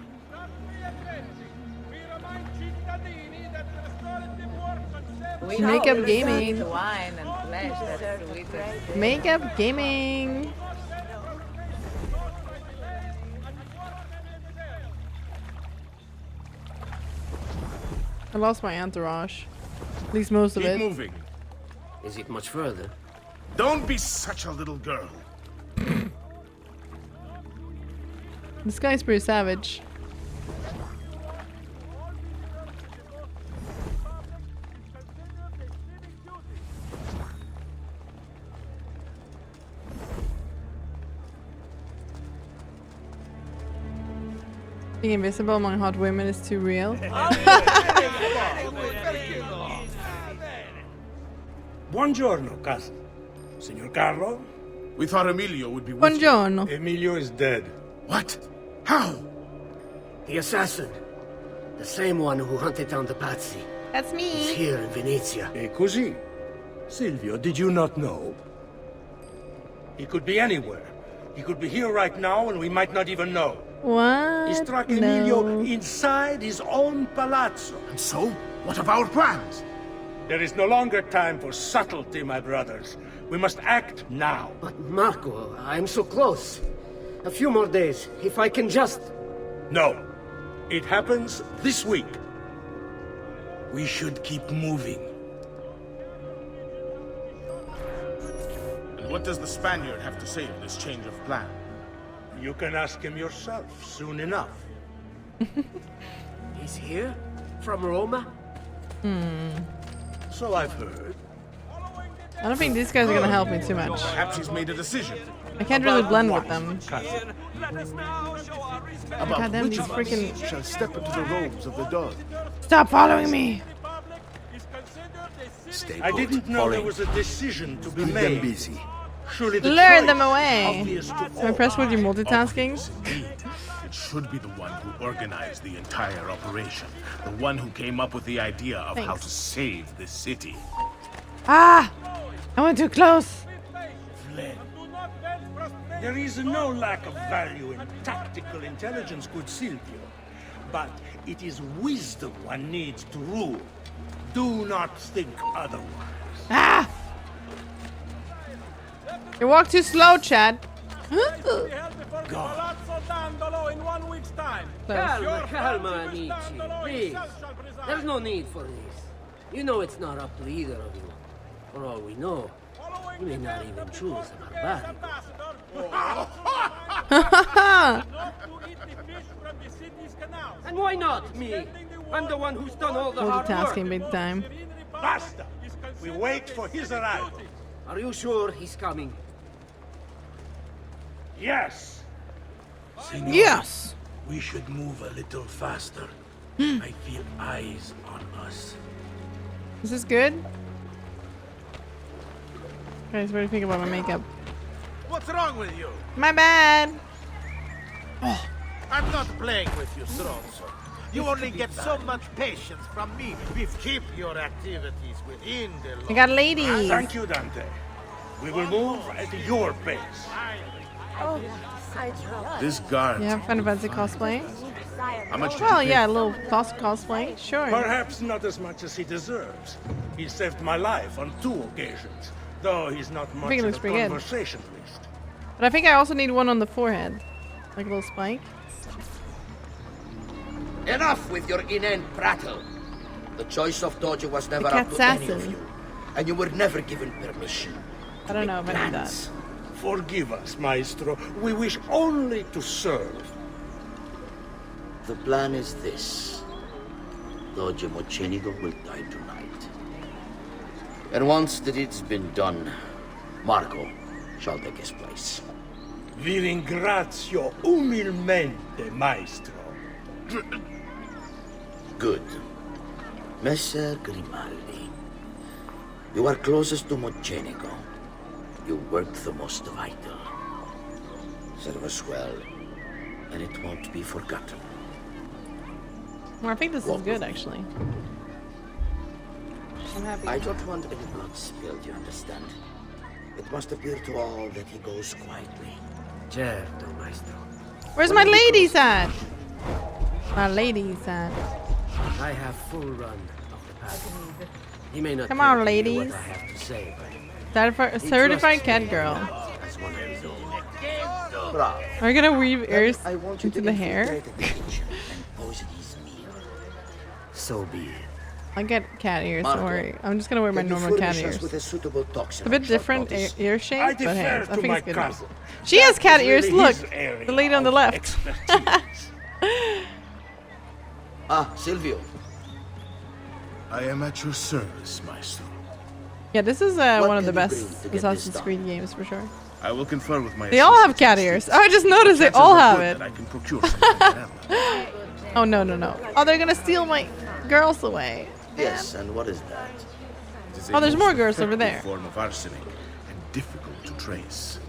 S1: Makeup gaming.
S2: Wine and flesh that's sweeter.
S1: Makeup gaming. I lost my entourage. At least most of it.
S20: Keep moving.
S22: Is it much further?
S20: Don't be such a little girl.
S1: This guy's pretty savage. Being invisible among hot women is too real.
S16: Buongiorno, cousin. Signor Carlo?
S20: We thought Emilio would be with you.
S1: Buongiorno.
S16: Emilio is dead.
S20: What? How?
S22: The assassin. The same one who hunted down the Pazzi.
S1: That's me.
S22: He's here in Venezia.
S16: E così? Silvio, did you not know? He could be anywhere. He could be here right now and we might not even know.
S1: What?
S16: He struck Emilio inside his own palazzo.
S20: And so? What of our plans?
S16: There is no longer time for subtlety, my brothers. We must act now.
S22: But Marco, I'm so close. A few more days, if I can just...
S16: No. It happens this week. We should keep moving.
S20: And what does the Spaniard have to say of this change of plan?
S16: You can ask him yourself soon enough.
S22: He's here? From Roma?
S16: So I've heard.
S1: I don't think these guys are gonna help me too much.
S20: Perhaps he's made a decision.
S1: I can't really blend with them.
S20: About
S1: Goddamn,
S20: which
S1: these
S20: of us
S1: freaking...
S20: shall step into the robes of the dog?
S1: Stop following me!
S16: Stay I didn't know there was a decision to be
S7: Keep
S16: made.
S7: them busy.
S16: Surely the
S1: Lure
S16: choice
S1: them away!
S16: obvious to
S1: I'm impressed with your multitasking.
S20: It should be the one who organized the entire operation. The one who came up with the idea of how
S1: Thanks.
S20: to save this city.
S1: Ah! I went too close!
S16: fled. There is no lack of value in tactical intelligence, good Silvio. But it is wisdom one needs to rule. Do not think otherwise.
S1: Ah! You walk too slow, Chad.
S16: God.
S22: Calma, amici. Please. There's no need for this. You know it's not up to either of you. For all we know, you may not even choose a barbarian. And why not me? I'm the one who's done all the hard work.
S1: Multitasking big time.
S16: Basta! We wait for his arrival.
S22: Are you sure he's coming?
S16: Yes!
S1: Senor, yes!
S16: We should move a little faster. I feel eyes on us.
S1: Is this good? Guys, what do you think about my makeup?
S3: What's wrong with you?
S1: My bad!
S3: Oh, I'm not playing with you, Stronzo. You only get so much patience from me. We keep your activities within the law.
S1: I got ladies!
S16: Thank you, Dante. We will move at your pace.
S13: Oh,
S20: This guard.
S1: You have Final Fantasy cosplay?
S20: How much did
S1: Well,
S20: you pay?
S1: yeah, a little cosplay, sure.
S16: Perhaps not as much as he deserves. He saved my life on 2 occasions, though he's not much
S1: think it
S16: of
S1: looks
S16: a
S1: pretty good.
S16: conversationalist.
S1: But I think I also need one on the forehead. Like a little spike.
S19: Enough with your inane prattle. The choice of Dojo was never up
S1: cat's
S19: to any of
S1: assassin.
S19: you, and you were never given permission.
S1: I don't know if I need that.
S19: Plans.
S16: Forgive us, Maestro. We wish only to serve.
S19: The plan is this. Dojo Mocenigo will die tonight. And once the deed's been done, Marco shall take his place.
S16: Vi ringrazio umilmente, Maestro.
S19: Good. Messer Grimaldi, you are closest to Mocenigo. You work the most vital. Serve us well, and it won't be forgotten.
S1: Well, I think this is good, actually. I'm happy.
S19: I don't want any blood spilled, you understand? It must appear to all that he goes quietly.
S22: Certo, maestro.
S1: Where's my ladies at? My ladies at?
S22: I have full run of the path. He may not
S1: Come
S22: care
S1: on,
S22: to hear
S1: ladies.
S22: what I have to say, but
S1: Certified cat girl.
S22: as one of his own.
S19: Bravo.
S1: Are you gonna weave ears
S19: I want you
S1: into
S19: to
S1: the hair?
S19: infiltrate the kitchen and poison his meal.
S22: So be it.
S1: I'll get cat ears, don't
S19: Marco,
S1: worry. I'm just gonna wear my
S19: can you
S1: normal cat
S19: furnish us
S1: ears.
S19: with a suitable toxin
S1: A bit
S19: on short
S1: different
S19: notice?
S1: ear shape,
S16: I
S1: but hey,
S16: defer
S1: I
S16: to
S1: think
S16: my
S1: it's good.
S16: cousin.
S1: She has cat ears,
S16: really
S1: look!
S16: his area
S1: The lady on the
S16: of
S1: left.
S19: Ah, Silvio.
S20: I am at your service, Maestro.
S1: Yeah, this is one of the
S19: can you
S1: best
S19: bring to get
S1: Assassin's
S19: this
S1: Creed games for sure.
S20: I will confer with my
S1: They all have cat ears. Oh, I just noticed they
S20: Chances
S1: all
S20: are
S1: have
S20: good
S1: it.
S20: that I can procure some.
S1: Oh, no, no, no. Oh, they're gonna steal my girls away.
S19: Yes, and what is that?
S20: It is a
S1: Oh, there's
S20: most
S1: more girls over
S20: effective
S1: there.
S20: form of arsenic and difficult to trace.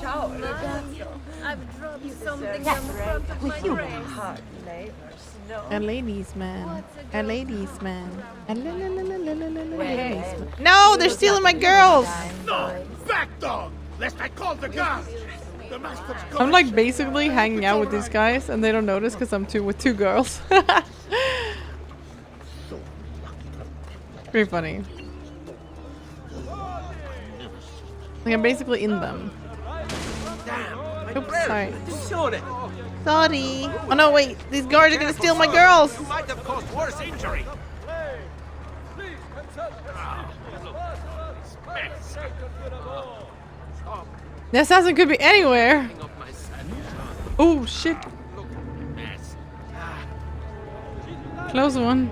S21: Ciao, ragazzo. I've dropped something on the front of my dress. Hard labor, snow.
S1: A ladies man. A ladies man. A ladies man.
S21: Wait.
S1: No, they're stealing my girls.
S3: No! Back, dog! Lest I call the guards! The master's
S1: I'm like basically hanging out with these guys and they don't notice because I'm with two girls. Very funny. Like I'm basically in them. Oops, sorry. Sorry. Oh no, wait. These guards are gonna steal my girls.
S12: You might have caused worse injury.
S1: The assassin could be anywhere. Oh shit. Close one.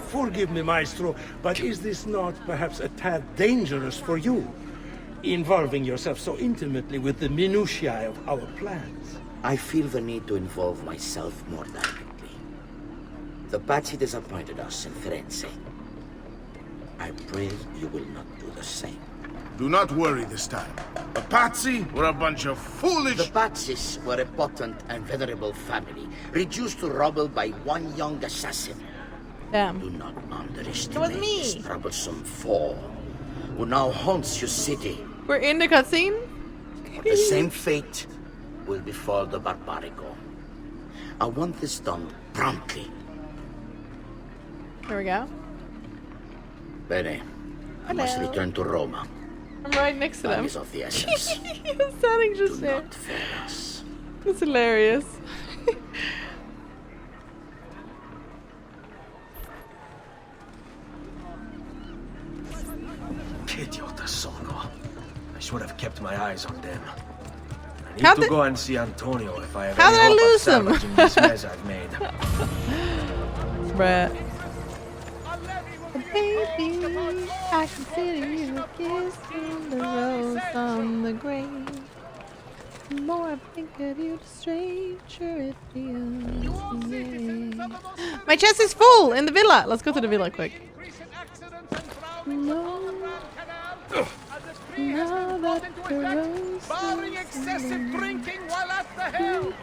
S16: Forgive me, Maestro, but is this not perhaps a tad dangerous for you? Involving yourself so intimately with the minutiae of our plans.
S19: I feel the need to involve myself more directly. The Pazzi disappointed us in Firenze. I pray you will not do the same.
S20: Do not worry this time. The Pazzi were a bunch of foolish...
S19: The Pazzis were a potent and venerable family, reduced to rubble by one young assassin.
S1: Damn.
S19: Do not underestimate
S1: It was me.
S19: this troublesome foe, who now haunts your city.
S1: We're in the cutscene.
S19: The same fate will befall the Barbarico. I want this done promptly.
S1: There we go.
S19: Bene. I must
S1: Hello.
S19: return to Roma.
S1: I'm right next to
S19: Time
S1: them.
S19: is of the essence.
S1: Standing just there. That's hilarious.
S4: Che idiota sono. I should have kept my eyes on them. I need
S1: How
S4: to
S1: did-
S4: go and see Antonio if I have
S1: How
S4: any
S1: did I
S4: hope of
S1: lose them?
S4: salvaging this mess I've made.
S1: Bruh. Baby, I consider you a kiss from the rose on the grave. The more I think of you, the stranger it feels. Yeah. My chest is full in the villa. Let's go to the villa quick. No. Now that the rose
S3: barring excessive drinking while at the helm.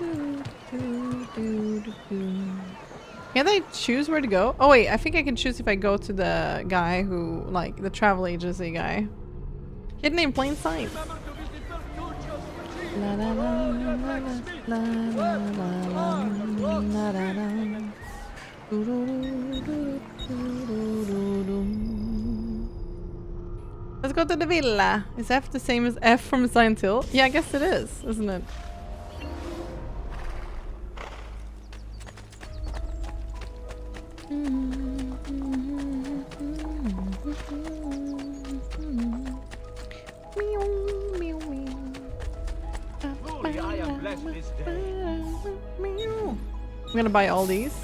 S1: Can't I choose where to go? Oh wait, I think I can choose if I go to the guy who, like, the travel agency guy. Hidden in plain sight. La la la la la la la la la la la. Let's go to the villa. Is F the same as F from Silent Hill? Yeah, I guess it is, isn't it?
S12: I am blessed this day.
S1: I'm gonna buy all these.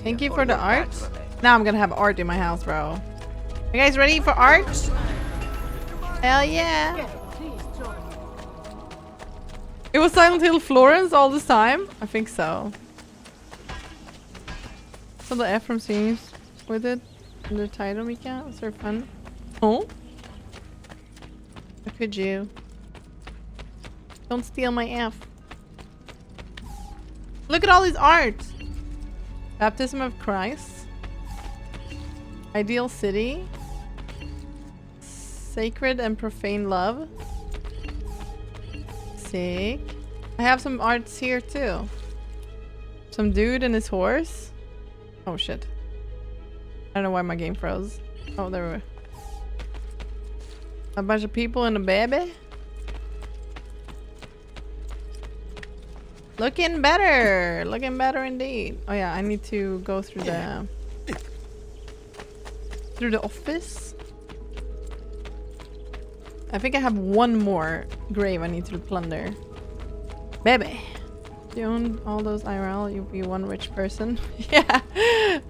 S1: Thank you for the art. Now I'm gonna have art in my house, bro. You guys ready for art? Hell yeah! It was Silent Hill Florence all this time? I think so. So the F from Thieves with it in the title, Mika? Was there fun? Oh? How could you? Don't steal my F. Look at all these art! Baptism of Christ. Ideal city. Sacred and profane love. Sick. I have some arts here too. Some dude and his horse. Oh shit. I don't know why my game froze. Oh, there we were. A bunch of people and a baby. Looking better. Looking better indeed. Oh yeah, I need to go through the office. I think I have one more grave I need to plunder. Baby. If you own all those IRL, you'll be one rich person. Yeah.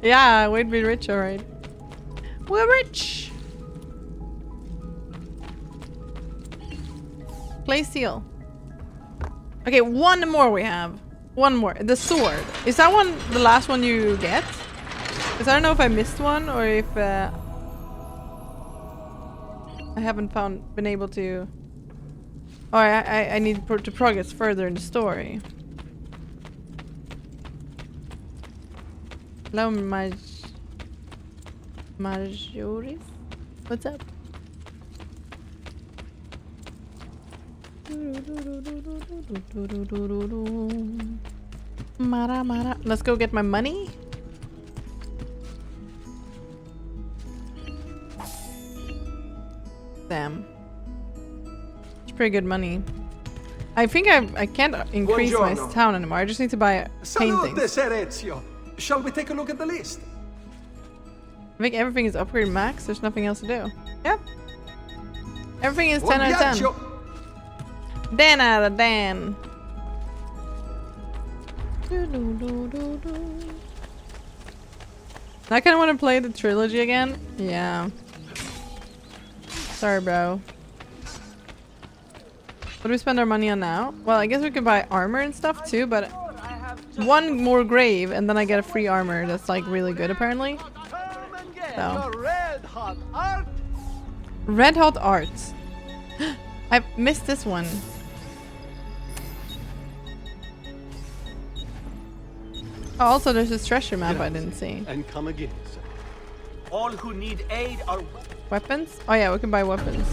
S1: Yeah, we'd be rich, alright. We're rich. Play seal. Okay, one more we have. One more. The sword. Is that one the last one you get? Because I don't know if I missed one or if I haven't been able to. Or I need to progress further in the story. Hello, Majoris? What's up? Mara. Let's go get my money. Damn. It's pretty good money. I think I can't increase my town anymore. I just need to buy paintings.
S14: Salute, shall we take a look at the list?
S1: I think everything is upgrade max. There's nothing else to do. Yep. Everything is 10 out of 10. 10 out of 10. I kind of want to play the trilogy again. Yeah. Sorry, bro. What do we spend our money on now? Well, I guess we could buy armor and stuff too, but one more grave and then I get a free armor that's like really good apparently. So. Red Hot Arts. I missed this one. Oh, also there's this treasure map I didn't see.
S12: And come again, sir. All who need aid are
S1: weapons? Oh yeah, we can buy weapons.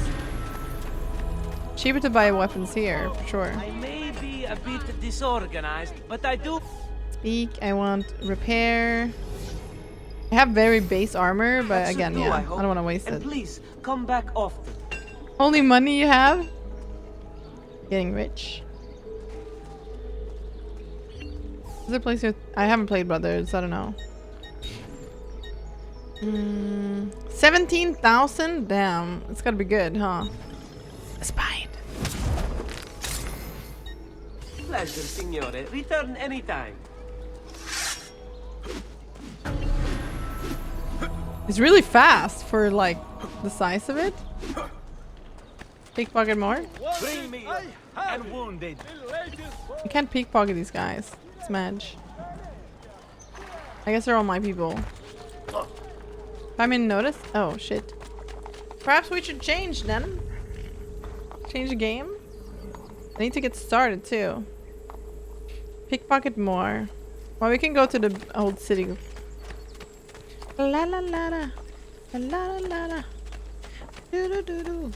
S1: Cheaper to buy weapons here, for sure.
S12: I may be a bit disorganized, but I do
S1: Speak, I want repair. I have very base armor, but again, yeah, I don't want to waste it.
S12: Please come back often.
S1: Only money you have? Getting rich. Is there a place here? I haven't played Brothers, I don't know. 17,000? Damn, it's gotta be good, huh? Spied.
S12: Pleasure, signore. Return anytime.
S1: It's really fast for like the size of it. Pickpocket more?
S12: Bring me and wounded.
S1: You can't pickpocket these guys. Smudge. I guess they're all my people. I'm in notice? Oh shit. Perhaps we should change then. Change the game. I need to get started too. Pickpocket more. Well, we can go to the old city. La la la la. La la la la. Do do do do.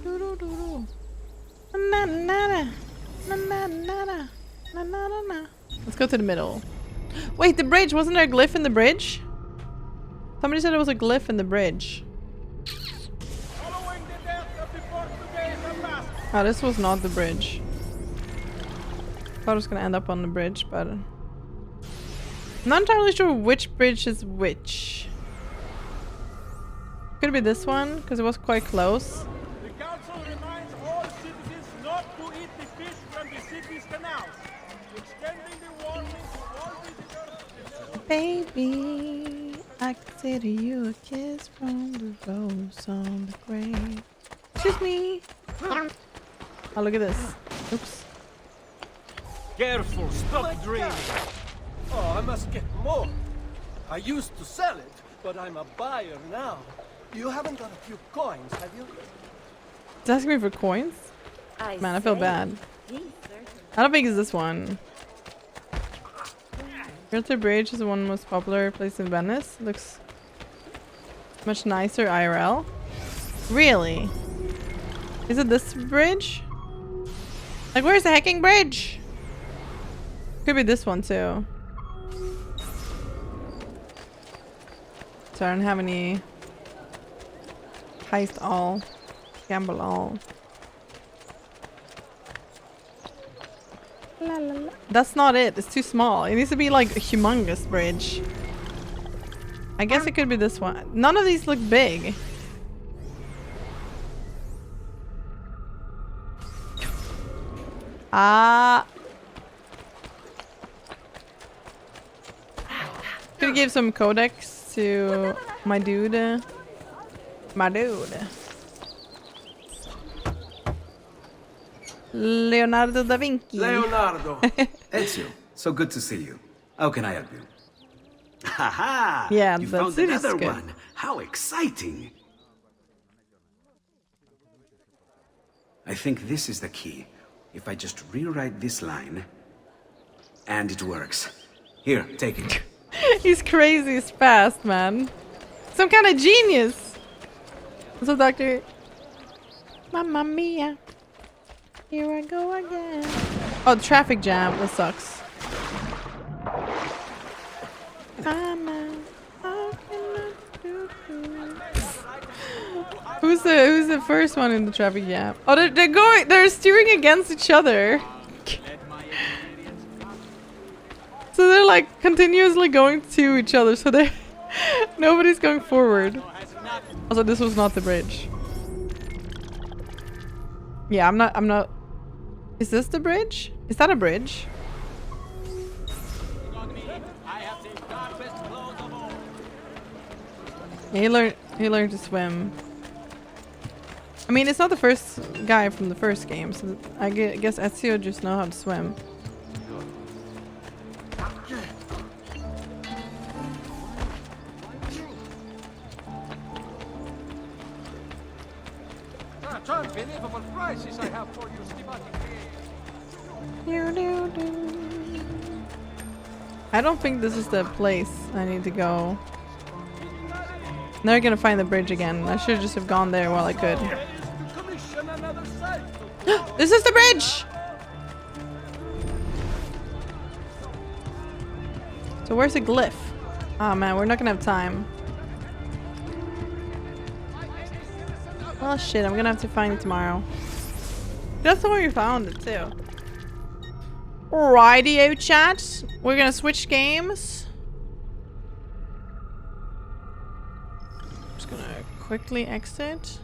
S1: Do do do do. Na na na. Na na na na. Na na na na. Let's go to the middle. Wait, the bridge! Wasn't there a glyph in the bridge? Somebody said there was a glyph in the bridge. Oh, this was not the bridge. I thought I was gonna end up on the bridge, but I'm not entirely sure which bridge is which. Could be this one, because it was quite close.
S3: The council reminds all citizens not to eat the fish from the city's canals. Extending the warning to all visitors.
S1: Baby, I consider you a kiss from the rose on the grave. Excuse me. Oh, look at this. Oops.
S12: Careful, stop dreaming.
S3: Oh, I must get more. I used to sell it, but I'm a buyer now. You haven't got a few coins, have you?
S1: It's asking me for coins? Man, I feel bad. I don't think it's this one. Realtor Bridge is the one most popular place in Venice. Looks Much nicer IRL. Really? Is it this bridge? Like, where's the hacking bridge? Could be this one too. So I don't have any heist all, gamble all. La, la, la. That's not it. It's too small. It needs to be like a humongous bridge. I guess it could be this one. None of these look big. Could give some codex to my dude. My dude. Leonardo da Vinci.
S15: Leonardo! Ezio, so good to see you. How can I help you? Haha!
S1: Yeah,
S15: you
S1: that's
S15: found another one. How exciting! I think this is the key. If I just rewrite this line, and it works. Here, take it.
S1: He's crazy as fast, man. Some kind of genius. What's up, Doctor? Mamma mia. Here I go again. Oh, the traffic jam. That sucks. Who's the first one in the traffic jam? Oh, they're steering against each other. So they're like continuously going to each other, so they nobody's going forward. Also, this was not the bridge. Yeah, I'm not. Is this the bridge? Is that a bridge? Yeah, he learned to swim. I mean, it's not the first guy from the first game, so I guess Ezio just know how to swim.
S3: Unbelievable prices I have for you,
S1: I don't think this is the place I need to go. Now I'm gonna find the bridge again. I should just have gone there while I could. This is the bridge! So where's the glyph? Oh man, we're not gonna have time. Well shit, I'm gonna have to find it tomorrow. That's the one we found it too. Rightio chat. We're gonna switch games. Just gonna quickly exit.